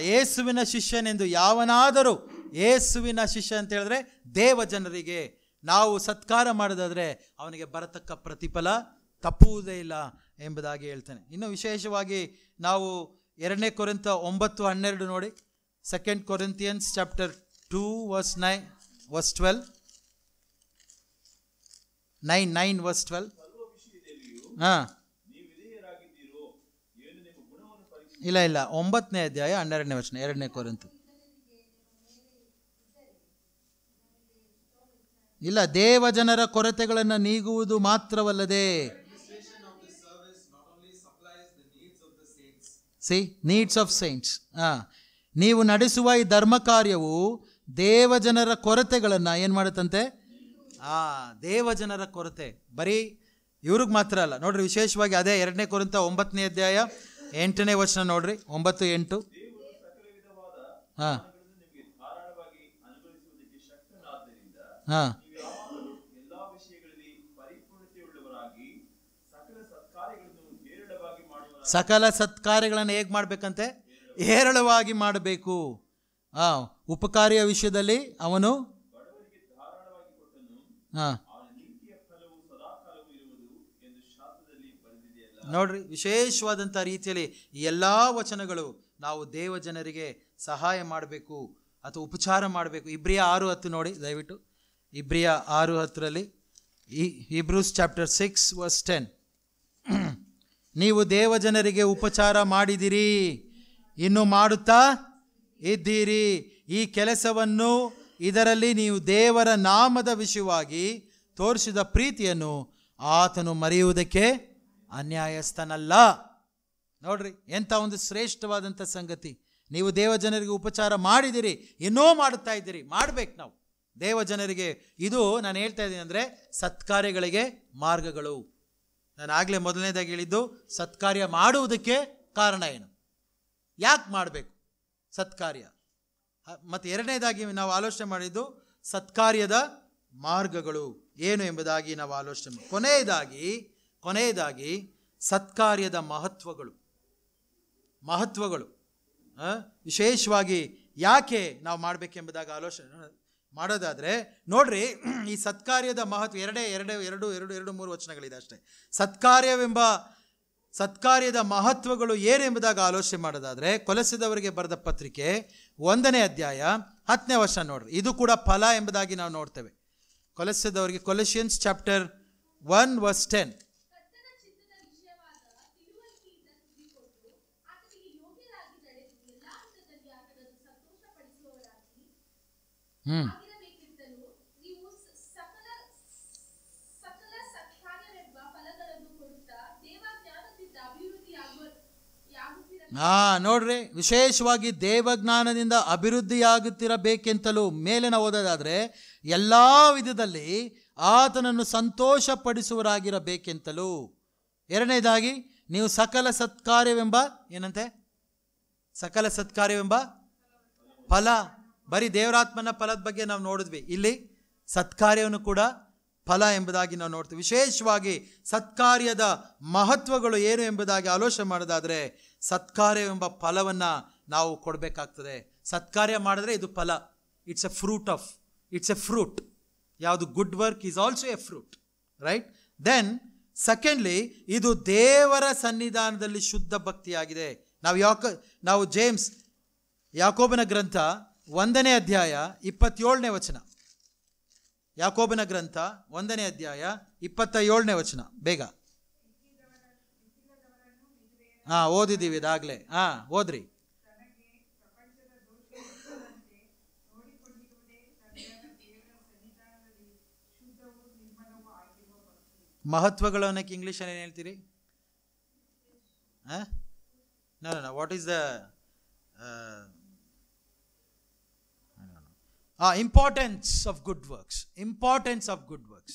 ಯೇಸುವಿನ ಶಿಷ್ಯನೆಂದು ಯಾವನಾದರೂ, ಯೇಸುವಿನ ಶಿಷ್ಯ ಅಂತ ಹೇಳಿದ್ರೆ ದೇವ ಜನರಿಗೆ ನಾವು ಸತ್ಕಾರ ಮಾಡೋದಾದ್ರೆ ಅವನಿಗೆ ಬರತಕ್ಕ ಪ್ರತಿಫಲ ತಪ್ಪುವುದೇ ಇಲ್ಲ ಎಂಬುದಾಗಿ ಹೇಳ್ತಾನೆ. ಇನ್ನು ವಿಶೇಷವಾಗಿ ನಾವು 2 ಕೊರಿಂಥ 9:12 ನೋಡಿ. 2 Corinthians chapter 2 verse 9 verse 12, 9 verse 12. ಇಲ್ಲ 9ನೇ ಅಧ್ಯಾಯ 12ನೇ ವಚನ, 2 ಕೊರಿಂಥ. ಇಲ್ಲ, ದೇವ ಜನರ ಕೊರತೆಗಳನ್ನು ನೀಗುವುದು ಮಾತ್ರವಲ್ಲದೆ, ನೀಡ್ಸ್ ಆಫ್ ಸೈಂಟ್ಸ್, ನೀವು ನಡೆಸುವ ಈ ಧರ್ಮ ಕಾರ್ಯವು ದೇವ ಜನರ ಕೊರತೆಗಳನ್ನು ಏನು ಮಾಡುತ್ತಂತೆ? ದೇವ ಜನರ ಕೊರತೆ ಬರೀ ಇವ್ರಿಗೆ ಮಾತ್ರ ಅಲ್ಲ ನೋಡ್ರಿ. ವಿಶೇಷವಾಗಿ ಅದೇ 2 ಕೊರಿಂಥ 9ನೇ ಅಧ್ಯಾಯ 8ನೇ ವಚನ ನೋಡ್ರಿ, 9-8. ಸಕಲ ಸತ್ಕಾರ್ಯಗಳನ್ನು ಹೇಗೆ ಮಾಡಬೇಕಂತೆ? ಹೇರಳವಾಗಿ ಮಾಡಬೇಕು. ಉಪಕಾರಿಯ ವಿಷಯದಲ್ಲಿ ಅವನು ನೋಡ್ರಿ, ವಿಶೇಷವಾದಂಥ ರೀತಿಯಲ್ಲಿ ಈ ಎಲ್ಲ ವಚನಗಳು ನಾವು ದೇವ ಜನರಿಗೆ ಸಹಾಯ ಮಾಡಬೇಕು ಅಥವಾ ಉಪಚಾರ ಮಾಡಬೇಕು. ಇಬ್ರಿಯ 6:10 ನೋಡಿ ದಯವಿಟ್ಟು. ಇಬ್ರಿಯ 6:10ರಲ್ಲಿ, Hebrews chapter 6 verse 10, ನೀವು ದೇವ ಜನರಿಗೆ ಉಪಚಾರ ಮಾಡಿದಿರಿ, ಇನ್ನು ಮಾಡುತ್ತಾ ಇದ್ದೀರಿ. ಈ ಕೆಲಸವನ್ನು, ಇದರಲ್ಲಿ ನೀವು ದೇವರ ನಾಮದ ವಿಷಯವಾಗಿ ತೋರಿಸಿದ ಪ್ರೀತಿಯನ್ನು ಆತನು ಮರೆಯುವುದಕ್ಕೆ ಅನ್ಯಾಯಸ್ಥನಲ್ಲ. ನೋಡ್ರಿ, ಎಂಥ ಒಂದು ಶ್ರೇಷ್ಠವಾದಂಥ ಸಂಗತಿ. ನೀವು ದೇವ ಜನರಿಗೆ ಉಪಚಾರ ಮಾಡಿದಿರಿ, ಇನ್ನೂ ಮಾಡುತ್ತಾ ಇದ್ದೀರಿ. ಮಾಡ್ಬೇಕು ನಾವು ದೇವ ಜನರಿಗೆ. ಇದು ನಾನು ಹೇಳ್ತಾ ಇದ್ದೀನಿ ಅಂದರೆ ಸತ್ಕಾರ್ಯಗಳಿಗೆ ಮಾರ್ಗಗಳು. ನಾನು ಆಗಲೇ ಮೊದಲನೇದಾಗಿ ಹೇಳಿದ್ದು ಸತ್ಕಾರ್ಯ ಮಾಡುವುದಕ್ಕೆ ಕಾರಣ ಏನು, ಯಾಕೆ ಮಾಡಬೇಕು ಸತ್ಕಾರ್ಯ. ಮತ್ತು ಎರಡನೇದಾಗಿ ನಾವು ಆಲೋಚನೆ ಮಾಡಿದ್ದು ಸತ್ಕಾರ್ಯದ ಮಾರ್ಗಗಳು ಏನು ಎಂಬುದಾಗಿ ನಾವು ಆಲೋಚನೆ ಮಾಡಿ. ಕೊನೆಯದಾಗಿ ಸತ್ಕಾರ್ಯದ ಮಹತ್ವಗಳು ವಿಶೇಷವಾಗಿ ಯಾಕೆ ನಾವು ಮಾಡಬೇಕೆಂಬುದಾಗಿ ಆಲೋಚನೆ ಮಾಡೋದಾದರೆ ನೋಡ್ರಿ, ಈ ಸತ್ಕಾರ್ಯದ ಮಹತ್ವ ಎರಡು 3 ವಚನಗಳಿದೆ ಅಷ್ಟೇ. ಸತ್ಕಾರ್ಯದ ಮಹತ್ವಗಳು ಏನೆಂಬುದಾಗಿ ಆಲೋಚನೆ ಮಾಡೋದಾದರೆ ಕೊಲಸಿದವರಿಗೆ ಬರೆದ ಪತ್ರಿಕೆ 1ನೇ ಅಧ್ಯಾಯ 10ನೇ ವಚನ ನೋಡ್ರಿ. ಇದು ಕೂಡ ಫಲ ಎಂಬುದಾಗಿ ನಾವು ನೋಡ್ತೇವೆ. ಕೊಲಸಿದವರಿಗೆ ಕೊಲಸಿಯನ್ಸ್ ಚಾಪ್ಟರ್ 1 verse 10. ನೋಡ್ರಿ, ವಿಶೇಷವಾಗಿ ದೇವಜ್ಞಾನದಿಂದ ಅಭಿವೃದ್ಧಿಯಾಗುತ್ತಿರಬೇಕೆಂತಲೂ ಮೇಲೆ ನಾವು ಓದೋದಾದರೆ ಎಲ್ಲ ವಿಧದಲ್ಲಿ ಆತನನ್ನು ಸಂತೋಷಪಡಿಸುವರಾಗಿರಬೇಕೆಂತಲೂ. ಎರಡನೇದಾಗಿ ನೀವು ಸಕಲ ಸತ್ಕಾರ್ಯವೆಂಬ ಫಲ, ಬರೀ ದೇವರಾತ್ಮನ ಫಲದ ಬಗ್ಗೆ ನಾವು ನೋಡಿದ್ವಿ. ಇಲ್ಲಿ ಸತ್ಕಾರ್ಯವನ್ನು ಕೂಡ ಫಲ ಎಂಬುದಾಗಿ ನಾವು ನೋಡ್ತೀವಿ. ವಿಶೇಷವಾಗಿ ಸತ್ಕಾರ್ಯದ ಮಹತ್ವಗಳು ಏನು ಎಂಬುದಾಗಿ ಆಲೋಚನೆ ಮಾಡೋದಾದರೆ ಸತ್ಕಾರ್ಯವೆಂಬ ಫಲವನ್ನು ನಾವು ಕೊಡಬೇಕಾಗ್ತದೆ. ಸತ್ಕಾರ್ಯ ಮಾಡಿದ್ರೆ ಇದು ಫಲ. It's a fruit. ಯಾವುದು? Good work is also a fruit, right? Then secondly, ಇದು ದೇವರ ಸನ್ನಿಧಾನದಲ್ಲಿ ಶುದ್ಧ ಭಕ್ತಿಯಾಗಿದೆ. ನಾವು ಜೇಮ್ಸ್ ಯಾಕೋಬನ ಗ್ರಂಥ 1ನೇ ಅಧ್ಯಾಯ 27ನೇ ವಚನ. ಯಾಕೋಬನ ಗ್ರಂಥ 1ನೇ ಅಧ್ಯಾಯ 27ನೇ ವಚನ. ಬೇಗ ಓದಿದ್ದೀವಿ ಇದಾಗಲೇ. ಓದ್ರಿ. ಮಹತ್ವಗಳು ಅನ್ನೋಕ್ಕೆ ಇಂಗ್ಲೀಷಲ್ಲಿ ಏನು ಹೇಳ್ತೀರಿ? What is the importance of good works,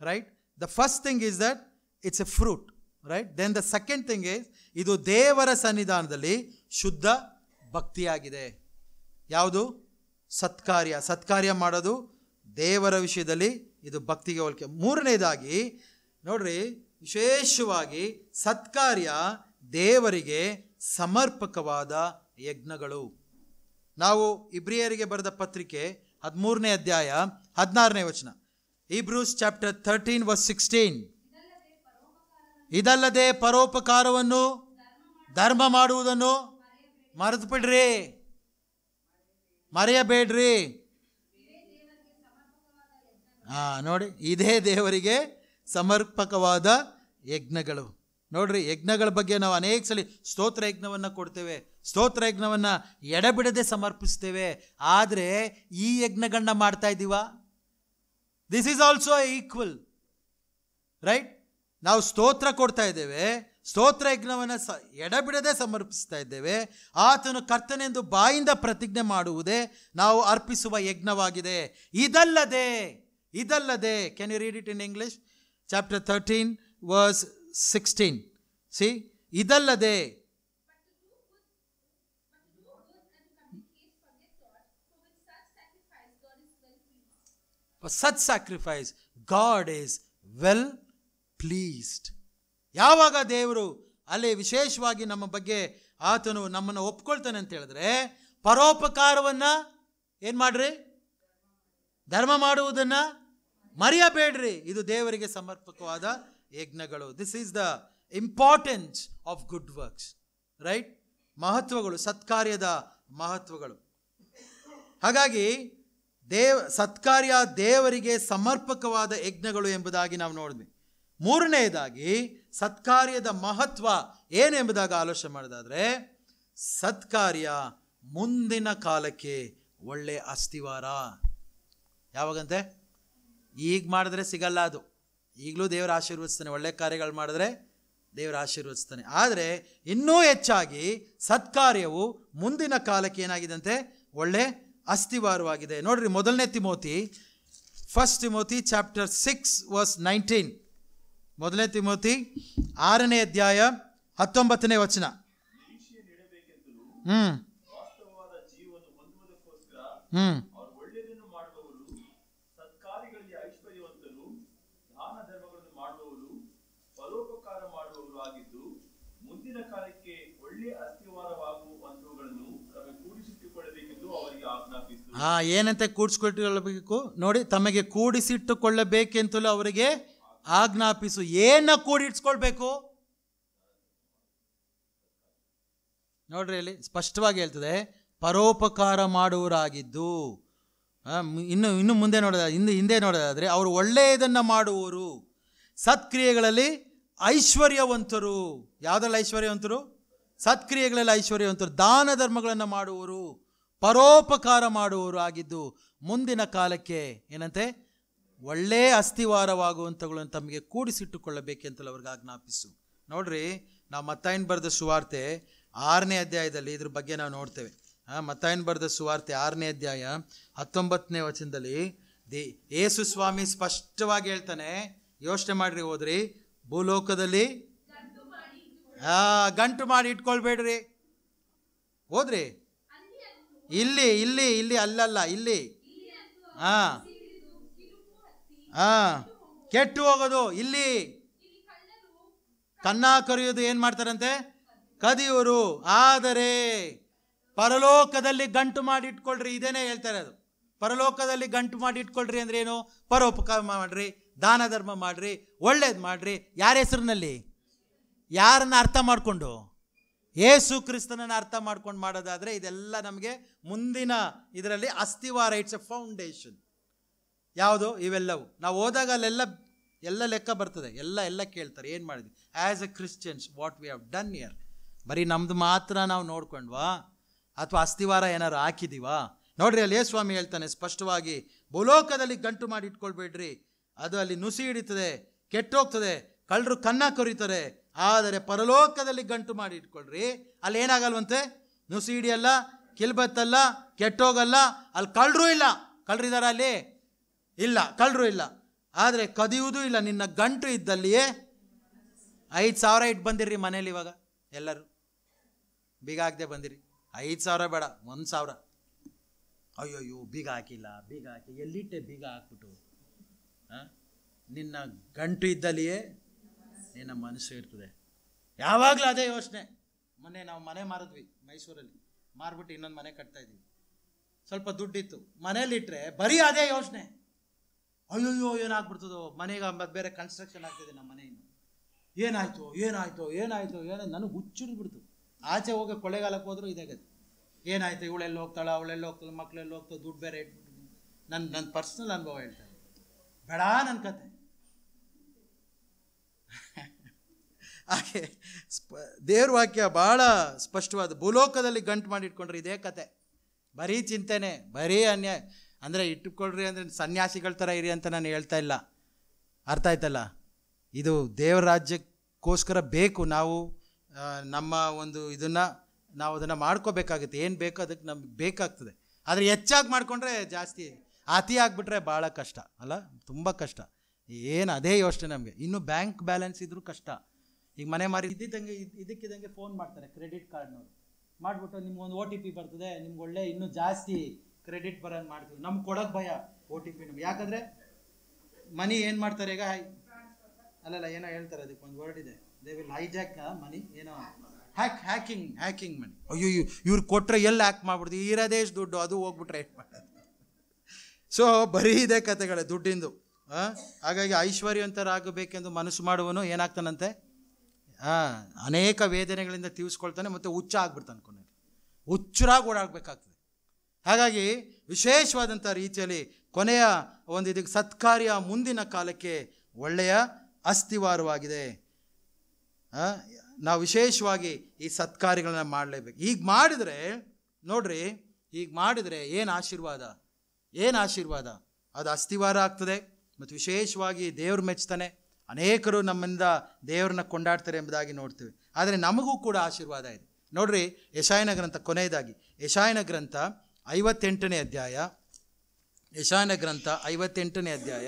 right? The first thing is that it's a fruit. Right. Then the second thing is, ಇದು ದೇವರ ಸನ್ನಿಧಾನದಲ್ಲಿ ಶುದ್ಧ ಭಕ್ತಿಯಾಗಿದೆ. ಯಾವುದು? ಸತ್ಕಾರ್ಯ. ಸತ್ಕಾರ್ಯ ಮಾಡೋದು ದೇವರ ವಿಷಯದಲ್ಲಿ ಇದು ಭಕ್ತಿಗೆ ಹೋಲಿಕೆ. ಮೂರನೇದಾಗಿ ನೋಡ್ರಿ, ವಿಶೇಷವಾಗಿ ಸತ್ಕಾರ್ಯ ದೇವರಿಗೆ ಸಮರ್ಪಕವಾದ ಯಜ್ಞಗಳು. ನಾವು ಇಬ್ರಿಯರಿಗೆ ಬರೆದ ಪತ್ರಿಕೆ 13ನೇ ಅಧ್ಯಾಯ 16ನೇ ವಚನ, Hebrews chapter 13 verse 16. ಇದಲ್ಲದೆ ಪರೋಪಕಾರವನ್ನು ಧರ್ಮ ಮಾಡುವುದನ್ನು ಮರೆತು ಬಿಡ್ರಿ, ಮರೆಯಬೇಡ್ರಿ. ನೋಡಿ, ಇದೇ ದೇವರಿಗೆ ಸಮರ್ಪಕವಾದ ಯಜ್ಞಗಳು. ನೋಡ್ರಿ, ಯಜ್ಞಗಳ ಬಗ್ಗೆ ನಾವು ಅನೇಕ ಸಲ ಸ್ತೋತ್ರ ಯಜ್ಞವನ್ನು ಕೊಡ್ತೇವೆ, ಸ್ತೋತ್ರ ಯಜ್ಞವನ್ನು ಎಡೆಬಿಡದೆ ಸಮರ್ಪಿಸ್ತೇವೆ. ಆದರೆ ಈ ಯಜ್ಞಗಳನ್ನ ಮಾಡ್ತಾ ಇದ್ದೀವ? This is also equal, right? ನಾವು ಸ್ತೋತ್ರ ಕೊಡ್ತಾ ಇದ್ದೇವೆ, ಸ್ತೋತ್ರ ಯಜ್ಞವನ್ನು ಎಡೆಬಿಡದೆ ಸಮರ್ಪಿಸ್ತಾ ಇದ್ದೇವೆ. ಆತನು ಕರ್ತನೆಂದು ಬಾಯಿಂದ ಪ್ರತಿಜ್ಞೆ ಮಾಡುವುದೇ ನಾವು ಅರ್ಪಿಸುವ ಯಜ್ಞವಾಗಿದೆ. ಇದಲ್ಲದೆ can you read it in English? Chapter 13 verse 16. See, ಇದಲ್ಲದೆ such sacrifice God is well pleased. ಯಾವಾಗ ದೇವರು ಅಲ್ಲಿ ವಿಶೇಷವಾಗಿ ನಮ್ಮ ಬಗ್ಗೆ ಆತನು ನಮ್ಮನ್ನು ಒಪ್ಕೊಳ್ತಾನೆ ಅಂತ ಹೇಳಿದ್ರೆ, ಪರೋಪಕಾರವನ್ನು ಏನು ಮಾಡ್ರಿ? ಧರ್ಮ ಮಾಡುವುದನ್ನು ಮರೆಯಬೇಡ್ರಿ. ಇದು ದೇವರಿಗೆ ಸಮರ್ಪಕವಾದ ಯಜ್ಞಗಳು. This is the importance of good works, right? ಮಹತ್ವಗಳು, ಸತ್ಕಾರ್ಯದ ಮಹತ್ವಗಳು. ಹಾಗಾಗಿ ಸತ್ಕಾರ್ಯ ದೇವರಿಗೆ ಸಮರ್ಪಕವಾದ ಯಜ್ಞಗಳು ಎಂಬುದಾಗಿ ನಾವು ನೋಡಿದ್ವಿ. ಮೂರನೆಯದಾಗಿ ಸತ್ಕಾರ್ಯದ ಮಹತ್ವ ಏನೆಂಬುದಾಗಿ ಆಲೋಚನೆ ಮಾಡೋದಾದರೆ, ಸತ್ಕಾರ್ಯ ಮುಂದಿನ ಕಾಲಕ್ಕೆ ಒಳ್ಳೆ ಅಸ್ತಿವಾರ. ಯಾವಾಗಂತೆ? ಈಗ ಮಾಡಿದ್ರೆ ಸಿಗಲ್ಲ ಅದು. ಈಗಲೂ ದೇವರು ಆಶೀರ್ವದಿಸ್ತಾನೆ, ಒಳ್ಳೆ ಕಾರ್ಯಗಳು ಮಾಡಿದ್ರೆ ದೇವರು ಆಶೀರ್ವದಿಸ್ತಾನೆ. ಆದರೆ ಇನ್ನೂ ಹೆಚ್ಚಾಗಿ ಸತ್ಕಾರ್ಯವು ಮುಂದಿನ ಕಾಲಕ್ಕೆ ಏನಾಗಿದಂತೆ? ಒಳ್ಳೆ ಅಸ್ತಿವಾರವಾಗಿದೆ. ನೋಡ್ರಿ, ಮೊದಲನೇ ತಿಮೋತಿ, 1 Timothy chapter 6 verse 19. ಮೊದಲನೇ ತಿಮೋತಿ 6ನೇ ಅಧ್ಯಾಯ 19ನೇ ವಚನ. ಏನಂತೆ ಕೂಡಿಸಿಕೊಳ್ಳಬೇಕು ನೋಡಿ? ತಮಗೆ ಕೂಡಿಸಿಟ್ಟುಕೊಳ್ಳಬೇಕೆಂತಲೂ ಅವರಿಗೆ ಆಜ್ಞಾಪಿಸು. ಏನ ಕೂಡಿಟ್ಸ್ಕೊಳ್ಬೇಕು ನೋಡ್ರಿ, ಅಲ್ಲಿ ಸ್ಪಷ್ಟವಾಗಿ ಹೇಳ್ತದೆ, ಪರೋಪಕಾರ ಮಾಡುವರಾಗಿದ್ದು. ಇನ್ನು ಮುಂದೆ ಹಿಂದೆ ನೋಡೋದಾದ್ರೆ, ಅವರು ಒಳ್ಳೆಯದನ್ನು ಮಾಡುವವರು, ಸತ್ಕ್ರಿಯೆಗಳಲ್ಲಿ ಐಶ್ವರ್ಯವಂತರು. ಯಾವುದ್ರಲ್ಲಿ ಐಶ್ವರ್ಯವಂತರು? ಸತ್ಕ್ರಿಯೆಗಳಲ್ಲಿ ಐಶ್ವರ್ಯವಂತರು. ದಾನ ಧರ್ಮಗಳನ್ನು ಮಾಡುವವರು, ಪರೋಪಕಾರ ಮಾಡುವವರು ಆಗಿದ್ದು ಮುಂದಿನ ಕಾಲಕ್ಕೆ ಏನಂತೆ? ಒಳ್ಳೆಯ ಅಸ್ತಿವಾರವಾಗುವಂಥಗಳನ್ನು ತಮಗೆ ಕೂಡಿಸಿಟ್ಟುಕೊಳ್ಳಬೇಕೆಂತಲೂ ಅವ್ರಿಗೆ ಆಜ್ಞಾಪಿಸು. ನೋಡ್ರಿ, ನಾವು ಮತ್ತಾಯನ ಬರೆದ ಸುವಾರ್ತೆ 6ನೇ ಅಧ್ಯಾಯದಲ್ಲಿ ಇದ್ರ ಬಗ್ಗೆ ನಾವು ನೋಡ್ತೇವೆ. ಮತ್ತಾಯನ ಬರೆದ ಸುವಾರ್ತೆ 6ನೇ ಅಧ್ಯಾಯ 19ನೇ ವಚನದಲ್ಲಿ ಯೇಸು ಸ್ವಾಮಿ ಸ್ಪಷ್ಟವಾಗಿ ಹೇಳ್ತಾನೆ. ಯೋಚನೆ ಮಾಡ್ರಿ, ಹೋದ್ರಿ, ಭೂಲೋಕದಲ್ಲಿ ಗಂಟು ಮಾಡಿ ಇಟ್ಕೊಳ್ಬೇಡ್ರಿ. ಹೋದ್ರಿ, ಇಲ್ಲಿ ಅಲ್ಲಲ್ಲ, ಇಲ್ಲಿ ಕೆಟ್ಟು ಹೋಗೋದು. ಇಲ್ಲಿ ಕನ್ನ ಕರೆಯೋದು ಏನು ಮಾಡ್ತಾರಂತೆ? ಕದಿಯೋರು. ಆದರೆ ಪರಲೋಕದಲ್ಲಿ ಗಂಟು ಮಾಡಿ ಇಟ್ಕೊಳ್ರಿ. ಇದೇನೇ ಹೇಳ್ತಾರೆ ಅದು. ಪರಲೋಕದಲ್ಲಿ ಗಂಟು ಮಾಡಿ ಇಟ್ಕೊಳ್ರಿ ಅಂದ್ರೆ ಏನು? ಪರೋಪಕಾರ ಮಾಡ್ರಿ, ದಾನ ಧರ್ಮ ಮಾಡ್ರಿ, ಒಳ್ಳೇದು ಮಾಡ್ರಿ. ಯಾರ ಹೆಸರಿನಲ್ಲಿ? ಯಾರನ್ನ ಅರ್ಥ ಮಾಡಿಕೊಂಡು? ಯೇಸು ಕ್ರಿಸ್ತನನ್ನು ಅರ್ಥ ಮಾಡ್ಕೊಂಡು ಮಾಡೋದಾದರೆ ಇದೆಲ್ಲ ನಮಗೆ ಮುಂದಿನ ಇದರಲ್ಲಿ ಅಸ್ತಿವಾರ. It's A foundation. ಯಾವುದು? ಇವೆಲ್ಲವು ನಾವು ಹೋದಾಗ ಎಲ್ಲ ಲೆಕ್ಕ ಬರ್ತದೆ. ಎಲ್ಲ ಕೇಳ್ತಾರೆ, ಏನು ಮಾಡಿದ್ವಿ as A Christians, what we have done year. ಬರೀ ನಮ್ದು ಮಾತ್ರ ನಾವು ನೋಡ್ಕೊಂಡ್ವಾ ಅಥವಾ ಅಸ್ತಿವಾರ ಏನಾರು ಹಾಕಿದೀವಾ? ನೋಡ್ರಿ, ಅಲ್ಲಿ ಸ್ವಾಮಿ ಹೇಳ್ತಾನೆ ಸ್ಪಷ್ಟವಾಗಿ, ಭೂಲೋಕದಲ್ಲಿ ಗಂಟು ಮಾಡಿ ಇಟ್ಕೊಳ್ಬೇಡ್ರಿ, ಅದು ಅಲ್ಲಿ ನುಸಿ ಹಿಡಿತದೆ, ಕೆಟ್ಟೋಗ್ತದೆ, ಕಳ್ಳರು ಕನ್ನ ಕೊರಿತಾರೆ. ಆದರೆ ಪರಲೋಕದಲ್ಲಿ ಗಂಟು ಮಾಡಿ ಇಟ್ಕೊಳ್ರಿ, ಅಲ್ಲಿ ಏನಾಗಲ್ವಂತೆ? ನುಸಿ ಹಿಡಿಯಲ್ಲ, ಕಿಲ್ಬತ್ತಲ್ಲ, ಕೆಟ್ಟೋಗಲ್ಲ, ಅಲ್ಲಿ ಕಳ್ಳರು ಇಲ್ಲ. ಕಳ್ಳರಿದಾರ ಅಲ್ಲಿ? ಇಲ್ಲ, ಕಳ್ಳರು ಇಲ್ಲ. ಆದರೆ ಕದಿಯುವುದೂ ಇಲ್ಲ. ನಿನ್ನ ಗಂಟು ಇದ್ದಲ್ಲಿಯೇ 5,000 ಇಟ್ಟು ಬಂದಿರ್ರಿ ಮನೇಲಿ ಇವಾಗ ಎಲ್ಲರೂ, ಬೀಗ ಹಾಕದೆ ಬಂದಿರಿ. 5,000 ಬೇಡ, 1,000. ಅಯ್ಯೋಯ್ಯೋ ಬೀಗ ಹಾಕಿಲ್ಲ, ಬೀಗ ಹಾಕಿ ಎಲ್ಲಿಟ್ಟೆ, ಬೀಗ ಹಾಕ್ಬಿಟ್ಟು. ನಿನ್ನ ಗಂಟು ಇದ್ದಲ್ಲಿಯೇ ನಿನ್ನ ಮನಸ್ಸು ಇರ್ತದೆ. ಯಾವಾಗಲೂ ಅದೇ ಯೋಚನೆ. ಮೊನ್ನೆ ನಾವು ಮನೆ ಮಾರಿದ್ವಿ ಮೈಸೂರಲ್ಲಿ, ಮಾರ್ಬಿಟ್ಟು ಇನ್ನೊಂದು ಮನೆ ಕಟ್ತಾ ಇದ್ವಿ. ಸ್ವಲ್ಪ ದುಡ್ಡಿತ್ತು, ಮನೇಲಿಟ್ರೆ ಬರೀ ಅದೇ ಯೋಚನೆ. ಅಯ್ಯೋಯ್ಯೋ ಏನಾಗ್ಬಿಡ್ತದೋ, ಮನೆಗೆ ಬೇರೆ ಕನ್ಸ್ಟ್ರಕ್ಷನ್ ಆಗ್ತಿದೆ ನಮ್ಮ ಮನೆ, ಇನ್ನು ಏನಾಯ್ತು ಏನಾಯ್ತು ಏನಾಯ್ತು ಏನೋ ನನಗೆ ಹುಚ್ಚಿಡ್ಬಿಡ್ತು. ಆಚೆ ಹೋಗಿ ಕೊಳ್ಳೆಗಾಲಕ್ಕೆ ಹೋದ್ರು ಇದೇ ಗತಿ. ಏನಾಯ್ತು, ಇವಳೆಲ್ಲಿ ಹೋಗ್ತಾಳ, ಅವಳೆಲ್ಲಿ ಹೋಗ್ತಾಳೆ, ಮಕ್ಕಳೆಲ್ಲಿ ಹೋಗ್ತಾಳೆ, ದುಡ್ಡು ಬೇರೆ ಇಟ್ಬಿಟ್ಟು. ನನ್ನ ಪರ್ಸ್ನಲ್ ಅನುಭವ ಹೇಳ್ತಾರೆ, ಬೇಡ ನನ್ನ ಕತೆ. ಹಾಗೆ ದೇವ್ರ ವಾಕ್ಯ ಭಾಳ ಸ್ಪಷ್ಟವಾದ. ಭೂಲೋಕದಲ್ಲಿ ಗಂಟು ಮಾಡಿಟ್ಕೊಂಡ್ರೆ ಇದೇ ಕತೆ, ಬರೀ ಚಿಂತೆನೆ, ಬರೀ ಅನ್ಯಾಯ. ಅಂದರೆ ಇಟ್ಟುಕೊಳ್ರಿ ಅಂದರೆ ಸನ್ಯಾಸಿಗಳ ಥರ ಇರಿ ಅಂತ ನಾನು ಹೇಳ್ತಾ ಇಲ್ಲ, ಅರ್ಥ ಆಯ್ತಲ್ಲ. ಇದು ದೇವರ ರಾಜ್ಯಕ್ಕೋಸ್ಕರ ಬೇಕು. ನಾವು ನಮ್ಮ ಒಂದು ಇದನ್ನು ನಾವು ಅದನ್ನು ಮಾಡ್ಕೋಬೇಕಾಗುತ್ತೆ. ಏನು ಬೇಕೋ ಅದಕ್ಕೆ ನಮ್ಗೆ ಬೇಕಾಗ್ತದೆ. ಆದರೆ ಹೆಚ್ಚಾಗಿ ಮಾಡಿಕೊಂಡ್ರೆ ಜಾಸ್ತಿ, ಅತಿ ಆಗಿಬಿಟ್ರೆ ಭಾಳ ಕಷ್ಟ ಅಲ್ಲ, ತುಂಬ ಕಷ್ಟ. ಏನು ಅದೇ ಯೋಚನೆ ನಮಗೆ. ಇನ್ನು ಬ್ಯಾಂಕ್ ಬ್ಯಾಲೆನ್ಸ್ ಇದ್ರೂ ಕಷ್ಟ. ಈಗ ಮನೆ ಮಾರಿ ಇದಕ್ಕಿದ್ದಂಗೆ ಫೋನ್ ಮಾಡ್ತಾರೆ ಕ್ರೆಡಿಟ್ ಕಾರ್ಡ್ನವ್ರು, ಮಾಡಿಬಿಟ್ಟು ನಿಮ್ಗೊಂದು OTP ಬರ್ತದೆ, ನಿಮ್ಗೆ ಒಳ್ಳೆ ಇನ್ನೂ ಜಾಸ್ತಿ ಕ್ರೆಡಿಟ್ ಬರೋದು ಮಾಡ್ತೀವಿ. ನಮ್ಗೆ ಕೊಡೋಕ್ಕೆ ಭಯ OTP ನಮ್ಗೆ. ಯಾಕಂದರೆ ಮನಿ ಏನು ಮಾಡ್ತಾರೆ ಈಗ, ಅಲ್ಲಲ್ಲ ಏನೋ ಹೇಳ್ತಾರೆ, ಅದಕ್ಕೆ ಒಂದು ವರ್ಡ್ ಇದೆ, ದೇ ವಿಲ್ ಹೈಜಾಕ್ ಮನಿ, ಏನೋ ಹ್ಯಾಕಿಂಗ್ ಮನಿ. ಅಯ್ಯೋ ಇವ್ರು ಕೊಟ್ಟರೆ ಎಲ್ಲಿ ಹ್ಯಾಕ್ ಮಾಡ್ಬಿಡ್ತೀವಿ, ಇರೋದೇ ದುಡ್ಡು ಅದು ಹೋಗ್ಬಿಟ್ರೆ ಏನು ಮಾಡೋದು. ಸೊ ಬರೀ ಇದೆ ಕತೆಗಳೇ ದುಡ್ಡಿಂದು. ಹಾಗಾಗಿ ಐಶ್ವರ್ಯವಂತರಾಗಬೇಕೆಂದು ಮನಸ್ಸು ಮಾಡುವನು ಏನಾಗ್ತಾನಂತೆ, ಅನೇಕ ವೇದನೆಗಳಿಂದ ತೀವಿಸ್ಕೊಳ್ತಾನೆ, ಮತ್ತು ಹುಚ್ಚ ಆಗ್ಬಿಡ್ತಾನೆ, ಕೊನೆಗೆ ಹುಚ್ಚರಾಗಿ ಓಡಾಡಬೇಕಾಗ್ತದೆ. ಹಾಗಾಗಿ ವಿಶೇಷವಾದಂಥ ರೀತಿಯಲ್ಲಿ ಕೊನೆಯ ಒಂದು ಇದಕ್ಕೆ ಸತ್ಕಾರ್ಯ ಮುಂದಿನ ಕಾಲಕ್ಕೆ ಒಳ್ಳೆಯ ಅಸ್ತಿವಾರವಾಗಿದೆ. ನಾವು ವಿಶೇಷವಾಗಿ ಈ ಸತ್ಕಾರ್ಯಗಳನ್ನ ಮಾಡಲೇಬೇಕು. ಈಗ ಮಾಡಿದರೆ ನೋಡ್ರಿ, ಈಗ ಮಾಡಿದರೆ ಏನು ಆಶೀರ್ವಾದ, ಏನು ಆಶೀರ್ವಾದ. ಅದು ಅಸ್ತಿವಾರ ಆಗ್ತದೆ, ಮತ್ತು ವಿಶೇಷವಾಗಿ ದೇವ್ರು ಮೆಚ್ತಾನೆ. ಅನೇಕರು ನಮ್ಮಿಂದ ದೇವ್ರನ್ನ ಕೊಂಡಾಡ್ತಾರೆ ಎಂಬುದಾಗಿ ನೋಡ್ತೀವಿ. ಆದರೆ ನಮಗೂ ಕೂಡ ಆಶೀರ್ವಾದ ಇದೆ. ನೋಡ್ರಿ, ಯೆಶಾಯನ ಗ್ರಂಥ, ಕೊನೆಯದಾಗಿ ಯೆಶಾಯನ ಗ್ರಂಥ 58ನೇ ಅಧ್ಯಾಯ, ಯೆಶಾಯನ ಗ್ರಂಥ 58ನೇ ಅಧ್ಯಾಯ,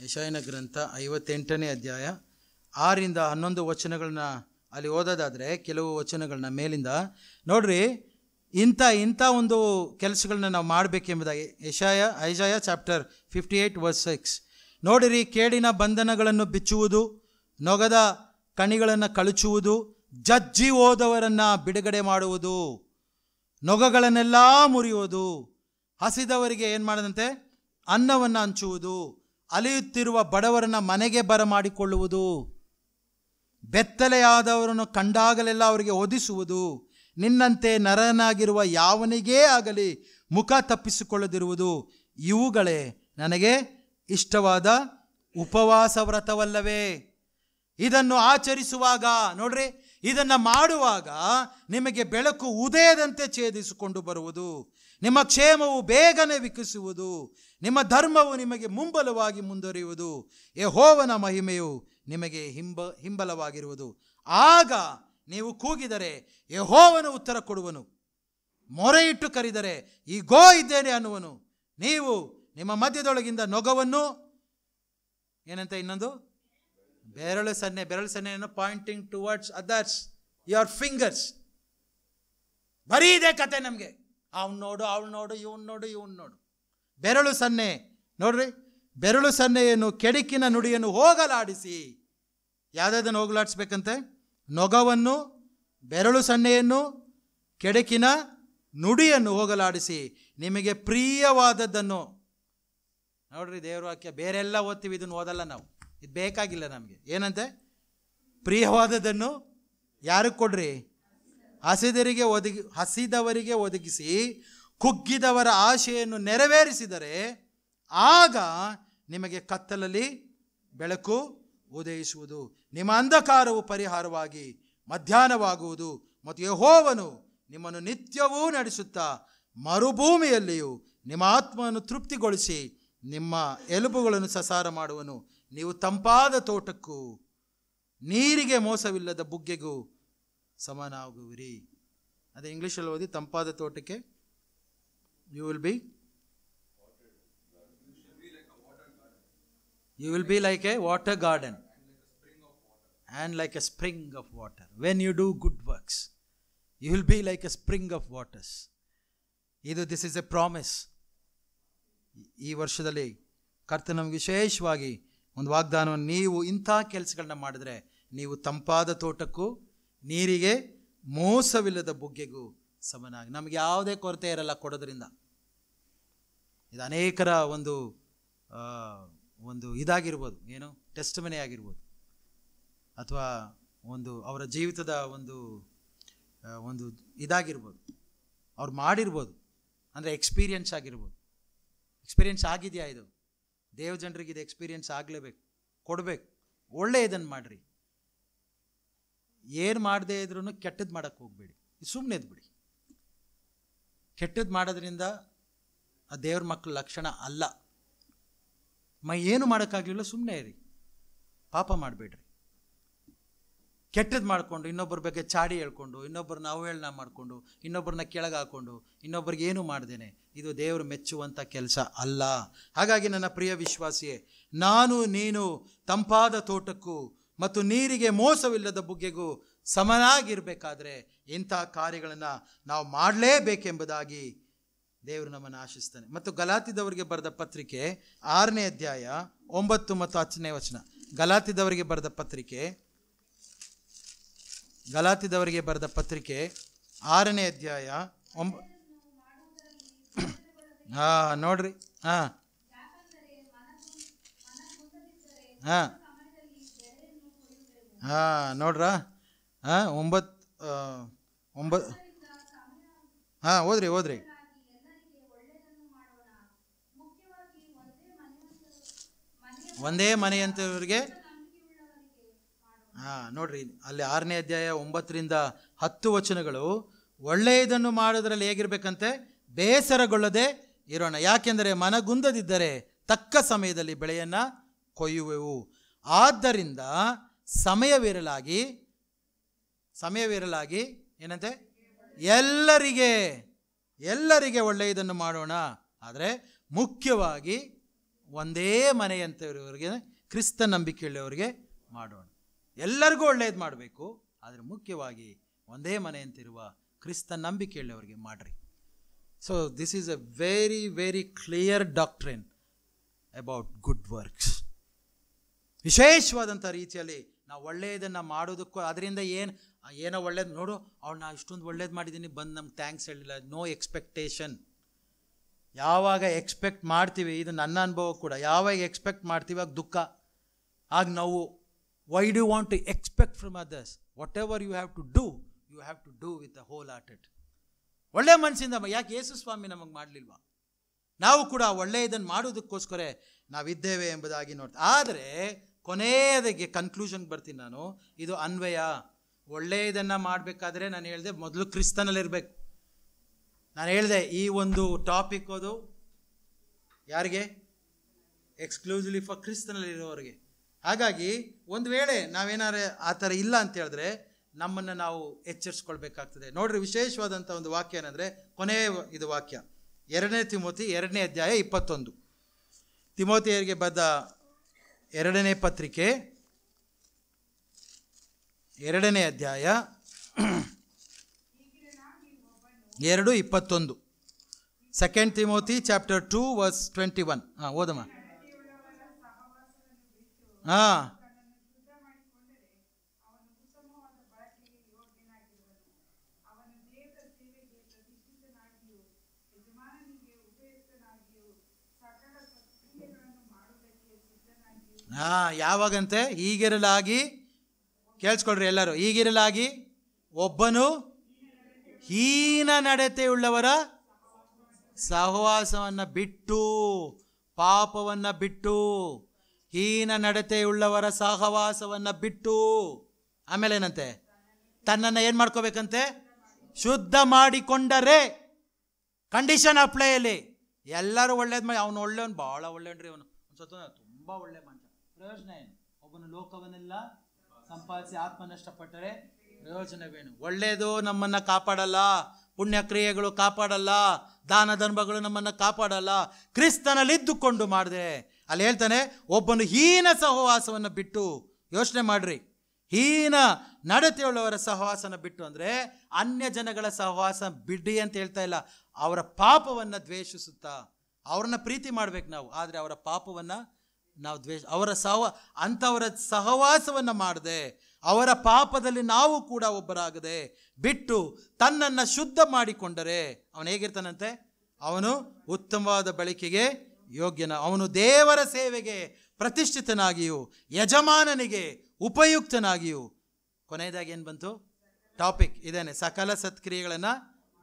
ಯೆಶಾಯನ ಗ್ರಂಥ 58ನೇ ಅಧ್ಯಾಯ 6ರಿಂದ 11 ವಚನಗಳನ್ನ ಅಲ್ಲಿ ಓದೋದಾದರೆ, ಕೆಲವು ವಚನಗಳನ್ನ ಮೇಲಿಂದ ನೋಡ್ರಿ, ಇಂಥ ಒಂದು ಕೆಲಸಗಳನ್ನ ನಾವು ಮಾಡಬೇಕೆಂಬುದಾಗಿ. ಐಸಾಯ ಚಾಪ್ಟರ್ 58 ವರ್ಸ್ 6. ನೋಡಿರಿ, ಕೇಡಿನ ಬಂಧನಗಳನ್ನು ಬಿಚ್ಚುವುದು, ನೊಗದ ಕಣಿಗಳನ್ನು ಕಳಚುವುದು, ಜಜ್ಜಿ ಹೋದವರನ್ನು ಬಿಡುಗಡೆ ಮಾಡುವುದು, ನೊಗಗಳನ್ನೆಲ್ಲ ಮುರಿಯುವುದು, ಹಸಿದವರಿಗೆ ಏನು ಮಾಡದಂತೆ ಅನ್ನವನ್ನು ಹಂಚುವುದು, ಅಲಿಯುತ್ತಿರುವ ಬಡವರನ್ನು ಮನೆಗೆ ಬರಮಾಡಿಕೊಳ್ಳುವುದು, ಬೆತ್ತಲೆಯಾದವರನ್ನು ಕಂಡಾಗಲೆಲ್ಲ ಅವರಿಗೆ ಒದಿಸುವುದು, ನಿನ್ನಂತೆ ನರನಾಗಿರುವ ಯಾವನಿಗೇ ಆಗಲಿ ಮುಖ ತಪ್ಪಿಸಿಕೊಳ್ಳದಿರುವುದು, ಇವುಗಳೇ ನನಗೆ ಇಷ್ಟವಾದ ಉಪವಾಸ ವ್ರತವಲ್ಲವೇ. ಇದನ್ನು ಆಚರಿಸುವಾಗ ನೋಡ್ರಿ, ಇದನ್ನು ಮಾಡುವಾಗ ನಿಮಗೆ ಬೆಳಕು ಉದಯದಂತೆ ಛೇದಿಸಿಕೊಂಡು ಬರುವುದು, ನಿಮ್ಮ ಕ್ಷೇಮವು ಬೇಗನೆ ವಿಕಸಿಸುವುದು, ನಿಮ್ಮ ಧರ್ಮವು ನಿಮಗೆ ಮುಂಬಲವಾಗಿ ಮುಂದುವರಿಯುವುದು, ಯೆಹೋವನ ಮಹಿಮೆಯು ನಿಮಗೆ ಹಿಂಬಲವಾಗಿರುವುದು. ಆಗ ನೀವು ಕೂಗಿದರೆ ಯೆಹೋವನು ಉತ್ತರ ಕೊಡುವನು, ಮೊರೆಯಿಟ್ಟು ಕರೆದರೆ ಈಗೋ ಇದ್ದೇನೆ ಅನ್ನುವನು. ನೀವು ನಿಮ್ಮ ಮಧ್ಯದೊಳಗಿಂದ ನೊಗವನ್ನು ಏನಂತ ಇನ್ನೊಂದು ಬೆರಳು ಸನ್ನೆಯನ್ನು pointing towards others, your fingers. ಬರೀ ಇದೆ ಕತೆ ನಮಗೆ. ಅವ್ನು ನೋಡು, ಅವಳು ನೋಡು, ಇವನು ನೋಡು, ಇವನು ನೋಡು. ಬೆರಳು ಸನ್ನೆ ನೋಡ್ರಿ, ಬೆರಳು ಸನ್ನೆಯನ್ನು ಕೆಡಕಿನ ನುಡಿಯನ್ನು ಹೋಗಲಾಡಿಸಿ. ಯಾವುದನ್ನು ಹೋಗಲಾಡಿಸ್ಬೇಕಂತೆ? ನೊಗವನ್ನು, ಬೆರಳು ಸನ್ನೆಯನ್ನು, ಕೆಡಕಿನ ನುಡಿಯನ್ನು ಹೋಗಲಾಡಿಸಿ ನಿಮಗೆ ಪ್ರಿಯವಾದದ್ದನ್ನು. ನೋಡ್ರಿ, ದೇವ್ರ ವಾಕ್ಯ ಬೇರೆಲ್ಲ ಓದ್ತೀವಿ, ಇದನ್ನು ಓದಲ್ಲ ನಾವು. ಇದು ಬೇಕಾಗಿಲ್ಲ ನಮಗೆ. ಏನಂತೆ? ಪ್ರಿಯವಾದದ್ದನ್ನು ಯಾರಿಗೆ ಕೊಡ್ರಿ? ಹಸಿದವರಿಗೆ ಒದಗಿಸಿ ಕುಗ್ಗಿದವರ ಆಶೆಯನ್ನು ನೆರವೇರಿಸಿದರೆ ಆಗ ನಿಮಗೆ ಕತ್ತಲಲ್ಲಿ ಬೆಳಕು ಉದಯಿಸುವುದು, ನಿಮ್ಮ ಅಂಧಕಾರವು ಪರಿಹಾರವಾಗಿ ಮಧ್ಯಾಹ್ನವಾಗುವುದು, ಮತ್ತು ಯೆಹೋವನು ನಿಮ್ಮನ್ನು ನಿತ್ಯವೂ ನಡೆಸುತ್ತಾ ಮರುಭೂಮಿಯಲ್ಲಿಯೂ ನಿಮ್ಮ ಆತ್ಮವನ್ನು ತೃಪ್ತಿಗೊಳಿಸಿ ನಿಮ್ಮ ಎಲುಬುಗಳನ್ನು ಸಸಾರ ಮಾಡುವನು. ನೀವು ತಂಪಾದ ತೋಟಕ್ಕೂ ನೀರಿಗೆ ಮೋಸವಿಲ್ಲದ ಬುಗ್ಗೆಗೂ ಸಮನಾಗುವಿರಿ. ಅದೇ ಇಂಗ್ಲೀಷಲ್ಲಿ ಓದಿ, ತಂಪಾದ ತೋಟಕ್ಕೆ you will be You will be like a water garden and like a spring of water. When you do good works, you will be like a spring of waters. This is a promise. ಈ ವರ್ಷದಲ್ಲಿ ಕರ್ತನ ನಮಗೆ ವಿಶೇಷವಾಗಿ ಒಂದು ವಾಗ್ದಾನವನ್ನು, ನೀವು ಇಂಥ ಕೆಲಸಗಳನ್ನ ಮಾಡಿದ್ರೆ ನೀವು ತಂಪಾದ ತೋಟಕ್ಕೂ ನೀರಿಗೆ ಮೋಸವಿಲ್ಲದ ಬುಗ್ಗೆಗೂ ಸಮನಾಗಿ. ನಮಗೆ ಯಾವುದೇ ಕೊರತೆ ಇರಲ್ಲ ಕೊಡೋದ್ರಿಂದ. ಇದು ಅನೇಕರ ಒಂದು ಇದಾಗಿರ್ಬೋದು, ಏನು ಟೆಸ್ಟಿಮನಿ ಆಗಿರ್ಬೋದು, ಅಥವಾ ಅವರ ಜೀವಿತದ ಒಂದು ಇದಾಗಿರ್ಬೋದು, ಅವ್ರು ಮಾಡಿರ್ಬೋದು, ಅಂದರೆ ಎಕ್ಸ್ಪೀರಿಯನ್ಸ್ ಆಗಿರ್ಬೋದು. ಎಕ್ಸ್ಪೀರಿಯನ್ಸ್ ಆಗಿದೆಯಾ? ಇದು ದೇವ ಜನರಿಗೆ ಇದು ಎಕ್ಸ್ಪೀರಿಯನ್ಸ್ ಆಗಲೇಬೇಕು, ಕೊಡಬೇಕು. ಒಳ್ಳೆ ಇದನ್ನು ಮಾಡಿರಿ. ಏನು ಮಾಡದೇ ಇದ್ರೂ ಕೆಟ್ಟದ್ದು ಮಾಡೋಕ್ಕೆ ಹೋಗಬೇಡಿ, ಸುಮ್ಮನೆ ಇದ್ಬಿಡಿ. ಕೆಟ್ಟದ್ದು ಮಾಡೋದ್ರಿಂದ ಆ ದೇವ್ರ ಮಕ್ಕಳ ಲಕ್ಷಣ ಅಲ್ಲ. ಏನು ಮಾಡೋಕ್ಕಾಗಲಿಲ್ಲ, ಸುಮ್ಮನೆ ಇರಿ, ಪಾಪ ಮಾಡಬೇಡ್ರಿ. ಕೆಟ್ಟದ್ದು ಮಾಡಿಕೊಂಡು, ಇನ್ನೊಬ್ಬರ ಬಗ್ಗೆ ಚಾಡಿ ಹೇಳ್ಕೊಂಡು, ಇನ್ನೊಬ್ಬರನ್ನ ಅವಹೇಳನ ಮಾಡಿಕೊಂಡು, ಇನ್ನೊಬ್ಬರನ್ನ ಕೆಳಗೆ ಹಾಕ್ಕೊಂಡು, ಇನ್ನೊಬ್ಬರಿಗೆ ಏನು ಮಾಡ್ದೇನೆ, ಇದು ದೇವರು ಮೆಚ್ಚುವಂಥ ಕೆಲಸ ಅಲ್ಲ. ಹಾಗಾಗಿ ನನ್ನ ಪ್ರಿಯ ವಿಶ್ವಾಸಿಯೇ, ನಾನು ನೀನು ತಂಪಾದ ತೋಟಕ್ಕೂ ಮತ್ತು ನೀರಿಗೆ ಮೋಸವಿಲ್ಲದ ಬುಗ್ಗೆಗೂ ಸಮನಾಗಿರಬೇಕಾದ್ರೆ ಇಂಥ ಕಾರ್ಯಗಳನ್ನು ನಾವು ಮಾಡಲೇಬೇಕೆಂಬುದಾಗಿ ದೇವರು ನಮ್ಮನ್ನು ಆಶಿಸ್ತಾನೆ. ಮತ್ತು ಗಲಾತಿದವರಿಗೆ ಬರೆದ ಪತ್ರಿಕೆ 6ನೇ ಅಧ್ಯಾಯ 9 ಮತ್ತು 10ನೇ ವಚನ. ಗಲಾತಿದವರಿಗೆ ಬರೆದ ಪತ್ರಿಕೆ 6ನೇ ಅಧ್ಯಾಯ ನೋಡ್ರಿ. ನೋಡ್ರ 9 ಓದ್ರಿ. ಒಂದೇ ಮನೆಯಂತವರಿಗೆ ನೋಡ್ರಿ, ಅಲ್ಲಿ 6ನೇ ಅಧ್ಯಾಯ 9ರಿಂದ 10 ವಚನಗಳು ಒಳ್ಳೆಯದನ್ನು ಮಾಡೋದ್ರಲ್ಲಿ ಹೇಗಿರ್ಬೇಕಂತೆ, ಬೇಸರಗೊಳ್ಳದೆ ಇರೋಣ. ಯಾಕೆಂದರೆ ಮನಗುಂದದಿದ್ದರೆ ತಕ್ಕ ಸಮಯದಲ್ಲಿ ಬೆಳೆಯನ್ನು ಕೊಯ್ಯುವೆವು. ಆದ್ದರಿಂದ ಸಮಯವಿರಲಾಗಿ ಏನಂತೆ, ಎಲ್ಲರಿಗೆ ಒಳ್ಳೆಯದನ್ನು ಮಾಡೋಣ. ಆದರೆ ಮುಖ್ಯವಾಗಿ ಒಂದೇ ಮನೆಯಂತವರಿಗೆ, ಕ್ರಿಸ್ತ ನಂಬಿಕೆಯುಳ್ಳವರಿಗೆ ಮಾಡೋಣ. ಎಲ್ಲರಿಗೂ ಒಳ್ಳೆಯದು ಮಾಡಬೇಕು, ಆದರೆ ಮುಖ್ಯವಾಗಿ ಒಂದೇ ಮನೆಯಂತಿರುವ ಕ್ರಿಸ್ತ ನಂಬಿಕೆಯುಳ್ಳವರಿಗೆ ಮಾಡಿರಿ. So this is A very very clear doctrine about good works. ವಿಶೇಷವಾದಂಥ ರೀತಿಯಲ್ಲಿ ನಾವು ಒಳ್ಳೆಯದನ್ನು ಮಾಡೋದಕ್ಕೂ, ಅದರಿಂದ ಏನೋ ಒಳ್ಳೇದು ನೋಡು, ನಾ ಇಷ್ಟೊಂದು ಒಳ್ಳೇದು ಮಾಡಿದ್ದೀನಿ, ಬಂದು ನಮ್ಗೆ ಥ್ಯಾಂಕ್ಸ್ ಹೇಳಿಲ್ಲ. No expectation. ಯಾವಾಗ ಎಕ್ಸ್ಪೆಕ್ಟ್ ಮಾಡ್ತೀವಿ, ಇದು ನನ್ನ ಅನುಭವ ಕೂಡ, ಯಾವಾಗ ಎಕ್ಸ್ಪೆಕ್ಟ್ ಮಾಡ್ತೀವಿ ಆಗ ದುಃಖ, ಆಗ ನೋವು. Why do want to expect from others? Whatever you have to do, you have to do with the wholehearted. ಒಳ್ಳೆ ಮನಸ್ಸಿಂದ. ಯಾಕೆ ಯೇಸು ಸ್ವಾಮಿ ನಮಗೆ ಮಾಡಲಿಲ್ವಾ? ನಾವು ಕೂಡ ಒಳ್ಳೆಯದನ್ನು ಮಾಡೋದಕ್ಕೋಸ್ಕರ ನಾವಿದ್ದೇವೆ ಎಂಬುದಾಗಿ ನೋಡ್ತೀವಿ. ಆದರೆ ಕೊನೆಯದಾಗಿ ಕನ್ಕ್ಲೂಷನ್ಗೆ ಬರ್ತೀನಿ ನಾನು. ಇದು ಅನ್ವಯ. ಒಳ್ಳೆಯದನ್ನು ಮಾಡಬೇಕಾದ್ರೆ ನಾನು ಹೇಳಿದೆ, ಮೊದಲು ಕ್ರಿಸ್ತನಲ್ಲಿರಬೇಕು. ನಾನು ಹೇಳಿದೆ ಈ ಒಂದು ಟಾಪಿಕ್ ಅದು ಯಾರಿಗೆ? ಎಕ್ಸ್ಕ್ಲೂಸಿವ್ಲಿ ಫಾರ್ ಕ್ರಿಸ್ತನಲ್ಲಿರೋರಿಗೆ. ಹಾಗಾಗಿ ಒಂದು ವೇಳೆ ನಾವೇನಾರು ಆ ಥರ ಇಲ್ಲ ಅಂತ ಹೇಳಿದ್ರೆ ನಮ್ಮನ್ನು ನಾವು ಎಚ್ಚರಿಸ್ಕೊಳ್ಬೇಕಾಗ್ತದೆ. ನೋಡ್ರಿ, ವಿಶೇಷವಾದಂಥ ಒಂದು ವಾಕ್ಯ ಏನಂದರೆ, ಕೊನೆಯ ಇದು ವಾಕ್ಯ 2 ತಿಮೋತಿ 2ನೇ ಅಧ್ಯಾಯ 21. ತಿಮೋತಿಯರಿಗೆ ಬರೆದ 2ನೇ ಪತ್ರಿಕೆ 2ನೇ ಅಧ್ಯಾಯ 2:21. 2 ತಿಮೋತಿ ಚಾಪ್ಟರ್ 2 ವರ್ಸ್ 21. ಓದಮ್ಮ. ಯಾವಾಗಂತೆ? ಹೀಗಿರಲಾಗಿ, ಕೇಳಿಸ್ಕೊಳ್ರಿ ಎಲ್ಲರೂ, ಹೀಗಿರಲಾಗಿ ಒಬ್ಬನು ಹೀನ ನಡತೆಯುಳ್ಳವರ ಸಹವಾಸವನ್ನು ಬಿಟ್ಟು, ಪಾಪವನ್ನು ಬಿಟ್ಟು, ಹೀನ ನಡತೆಯುಳ್ಳವರ ಸಹವಾಸವನ್ನು ಬಿಟ್ಟು, ಆಮೇಲೆ ಏನಂತೆ? ತನ್ನನ್ನು ಏನು ಮಾಡ್ಕೋಬೇಕಂತೆ? ಶುದ್ಧ ಮಾಡಿಕೊಂಡರೆ. ಕಂಡೀಷನ್ ಅಪ್ಲೈಯಲ್ಲಿ ಎಲ್ಲರೂ ಒಳ್ಳೇದು ಮಾಡಿ, ಅವನು ಒಳ್ಳೆಯವನು, ಭಾಳ ಒಳ್ಳೆಯನ್ರಿ ಅವನು, ತುಂಬ ಒಳ್ಳೆ ಮನುಷ್ಯ. ಪ್ರಯೋಜನ ಏನು? ಒಬ್ಬನು ಲೋಕವನ್ನೆಲ್ಲ ಸಂಪಾದಿಸಿ ಆತ್ಮ ನಷ್ಟಪಟ್ಟರೆ ಪ್ರಯೋಜನವೇನು? ಒಳ್ಳೆಯದು ನಮ್ಮನ್ನು ಕಾಪಾಡಲ್ಲ, ಪುಣ್ಯಕ್ರಿಯೆಗಳು ಕಾಪಾಡಲ್ಲ, ದಾನ ಧರ್ಮಗಳು ನಮ್ಮನ್ನು ಕಾಪಾಡಲ್ಲ. ಕ್ರಿಸ್ತನಲ್ಲಿದ್ದುಕೊಂಡು ಮಾಡಿದೆ. ಅಲ್ಲಿ ಹೇಳ್ತಾನೆ, ಒಬ್ಬನು ಹೀನ ಸಹವಾಸವನ್ನು ಬಿಟ್ಟು, ಯೋಚನೆ ಮಾಡ್ರಿ, ಹೀನ ನಡತೆಯುಳ್ಳವರ ಸಹವಾಸನ ಬಿಟ್ಟು ಅಂದರೆ ಅನ್ಯ ಜನಗಳ ಸಹವಾಸ ಬಿಡಿ ಅಂತ ಹೇಳ್ತಾ ಇಲ್ಲ. ಅವರ ಪಾಪವನ್ನು ದ್ವೇಷಿಸುತ್ತಾ ಅವ್ರನ್ನ ಪ್ರೀತಿ ಮಾಡ್ಬೇಕು ನಾವು, ಆದರೆ ಅವರ ಪಾಪವನ್ನು ನಾವು ಅಂಥವರ ಸಹವಾಸವನ್ನು ಮಾಡದೆ, ಅವರ ಪಾಪದಲ್ಲಿ ನಾವು ಕೂಡ ಒಬ್ಬರಾಗದೆ ಬಿಟ್ಟು ತನ್ನನ್ನು ಶುದ್ಧ ಮಾಡಿಕೊಂಡರೆ ಅವನು ಹೇಗಿರ್ತಾನಂತೆ? ಅವನು ಉತ್ತಮವಾದ ಬಳಕೆಗೆ ಯೋಗ್ಯನ, ಅವನು ದೇವರ ಸೇವೆಗೆ ಪ್ರತಿಷ್ಠಿತನಾಗಿಯೂ ಯಜಮಾನನಿಗೆ ಉಪಯುಕ್ತನಾಗಿಯೂ. ಕೊನೆಯದಾಗಿ ಏನು ಬಂತು? ಟಾಪಿಕ್ ಇದೇನೆ, ಸಕಲ ಸತ್ಕ್ರಿಯೆಗಳನ್ನು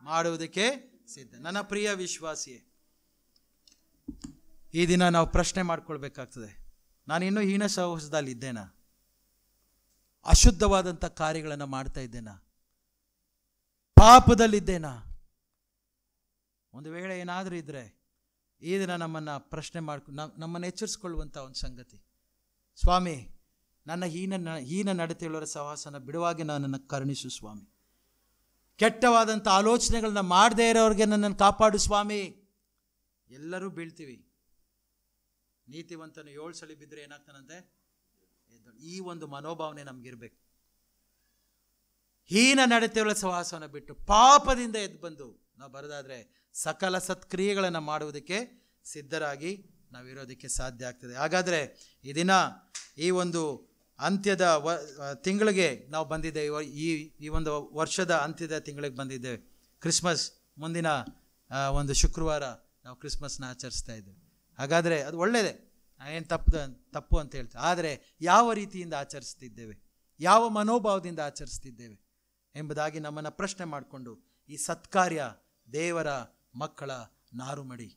ಮಾಡುವುದಕ್ಕೆ ಸಿದ್ಧ. ನನ್ನ ಪ್ರಿಯ ವಿಶ್ವಾಸಿಯೇ, ಈ ದಿನ ನಾವು ಪ್ರಶ್ನೆ ಮಾಡ್ಕೊಳ್ಬೇಕಾಗ್ತದೆ, ನಾನು ಇನ್ನೂ ಹೀನ ಸಹವಾಸದಲ್ಲಿ ಇದ್ದೇನಾ? ಅಶುದ್ಧವಾದಂಥ ಕಾರ್ಯಗಳನ್ನು ಮಾಡ್ತಾ ಇದ್ದೇನಾ? ಪಾಪದಲ್ಲಿದ್ದೇನಾ? ಒಂದು ವೇಳೆ ಏನಾದರೂ ಇದ್ದರೆ ಈ ದಿನ ನಮ್ಮನ್ನು ಪ್ರಶ್ನೆ ನಮ್ಮನ್ನು ಎಚ್ಚರಿಸ್ಕೊಳ್ಳುವಂಥ ಒಂದು ಸಂಗತಿ, ಸ್ವಾಮಿ ನನ್ನ ಹೀನ ನಡತೆಯುಳ್ಳವರ ಸಹವಾಸನ ಬಿಡುವಾಗಿ ನನ್ನನ್ನು ಕರುಣಿಸು ಸ್ವಾಮಿ. ಕೆಟ್ಟವಾದಂಥ ಆಲೋಚನೆಗಳನ್ನ ಮಾಡದೇ ಇರೋರಿಗೆ ನನ್ನನ್ನು ಕಾಪಾಡು ಸ್ವಾಮಿ. ಎಲ್ಲರೂ ಬೀಳ್ತೀವಿ. ನೀತಿವಂತನು 7 ಸಲ ಬಿದ್ದರೆ ಏನಾಗ್ತಾನಂತೆ? ಈ ಒಂದು ಮನೋಭಾವನೆ ನಮಗಿರ್ಬೇಕು. ಹೀನ ನಡತೆಯುಳ್ಳ ಸಹವಾಸವನ್ನು ಬಿಟ್ಟು ಪಾಪದಿಂದ ಎದ್ದು ಬಂದು ನಾವು ಬರೋದಾದರೆ ಸಕಲ ಸತ್ಕ್ರಿಯೆಗಳನ್ನು ಮಾಡುವುದಕ್ಕೆ ಸಿದ್ಧರಾಗಿ ನಾವಿರೋದಕ್ಕೆ ಸಾಧ್ಯ ಆಗ್ತದೆ. ಹಾಗಾದರೆ ಈ ದಿನ ಈ ಒಂದು ಅಂತ್ಯದ ತಿಂಗಳಿಗೆ ನಾವು ಬಂದಿದ್ದೇವೆ. ಈ ಒಂದು ವರ್ಷದ ಅಂತ್ಯದ ತಿಂಗಳಿಗೆ ಬಂದಿದ್ದೇವೆ. ಕ್ರಿಸ್ಮಸ್ ಮುಂದಿನ ಒಂದು ಶುಕ್ರವಾರ ನಾವು ಕ್ರಿಸ್ಮಸ್ನ ಆಚರಿಸ್ತಾ ಇದ್ದೇವೆ. ಹಾಗಾದರೆ ಅದು ಒಳ್ಳೆಯದೇ, ಏನು ತಪ್ಪು ಅಂತ ಹೇಳ್ತೇವೆ. ಆದರೆ ಯಾವ ರೀತಿಯಿಂದ ಆಚರಿಸ್ತಿದ್ದೇವೆ, ಯಾವ ಮನೋಭಾವದಿಂದ ಆಚರಿಸ್ತಿದ್ದೇವೆ ಎಂಬುದಾಗಿ ನಮ್ಮನ್ನು ಪ್ರಶ್ನೆ ಮಾಡಿಕೊಂಡು ಈ ಸತ್ಕಾರ್ಯ ದೇವರ ಮಕ್ಕಳ ನಾರುಮಡಿ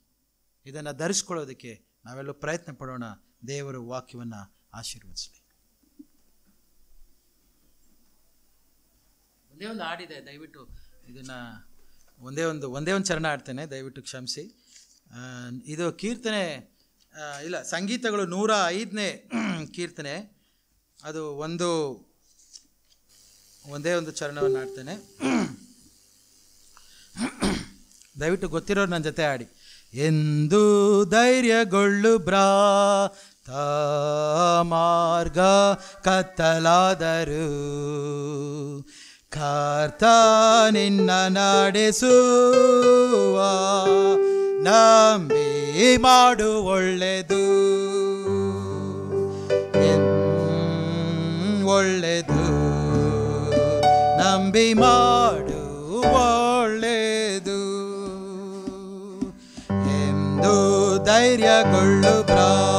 ಇದನ್ನು ಧರಿಸ್ಕೊಳ್ಳೋದಕ್ಕೆ ನಾವೆಲ್ಲ ಪ್ರಯತ್ನ ಪಡೋಣ. ದೇವರ ವಾಕ್ಯವನ್ನು ಆಶೀರ್ವದಿಸಲಿ. ಒಂದೇ ಒಂದು ಹಾಡಿದೆ, ದಯವಿಟ್ಟು ಇದನ್ನು ಒಂದೇ ಒಂದು ಚರಣ ಆಡ್ತೇನೆ, ದಯವಿಟ್ಟು ಕ್ಷಮಿಸಿ. ಇದು ಕೀರ್ತನೆ ಇಲ್ಲ, ಸಂಗೀತಗಳು 105ನೇ ಕೀರ್ತನೆ, ಅದು ಒಂದೇ ಒಂದು ಚರಣವನ್ನು ಆಡ್ತೇನೆ. ದಯವಿಟ್ಟು ಗೊತ್ತಿರೋರು ನನ್ನ ಜೊತೆ ಆಡಿ. ಎಂದು ಧೈರ್ಯಗೊಳ್ಳು ಭ್ರಾತ, ಮಾರ್ಗ ಕತ್ತಲಾದರು ಕರ್ತ ನಿನ್ನ ನಡೆಸುವ, ನಂಬಿ ಮಾಡು ಒಳ್ಳೆದು, ಒಳ್ಳೆದು ನಂಬಿ ಮಾಡು ಒಳ್ಳೆದು. ಎಂದು ಧೈರ್ಯಗೊಳ್ಳು ಭ್ರಾತ,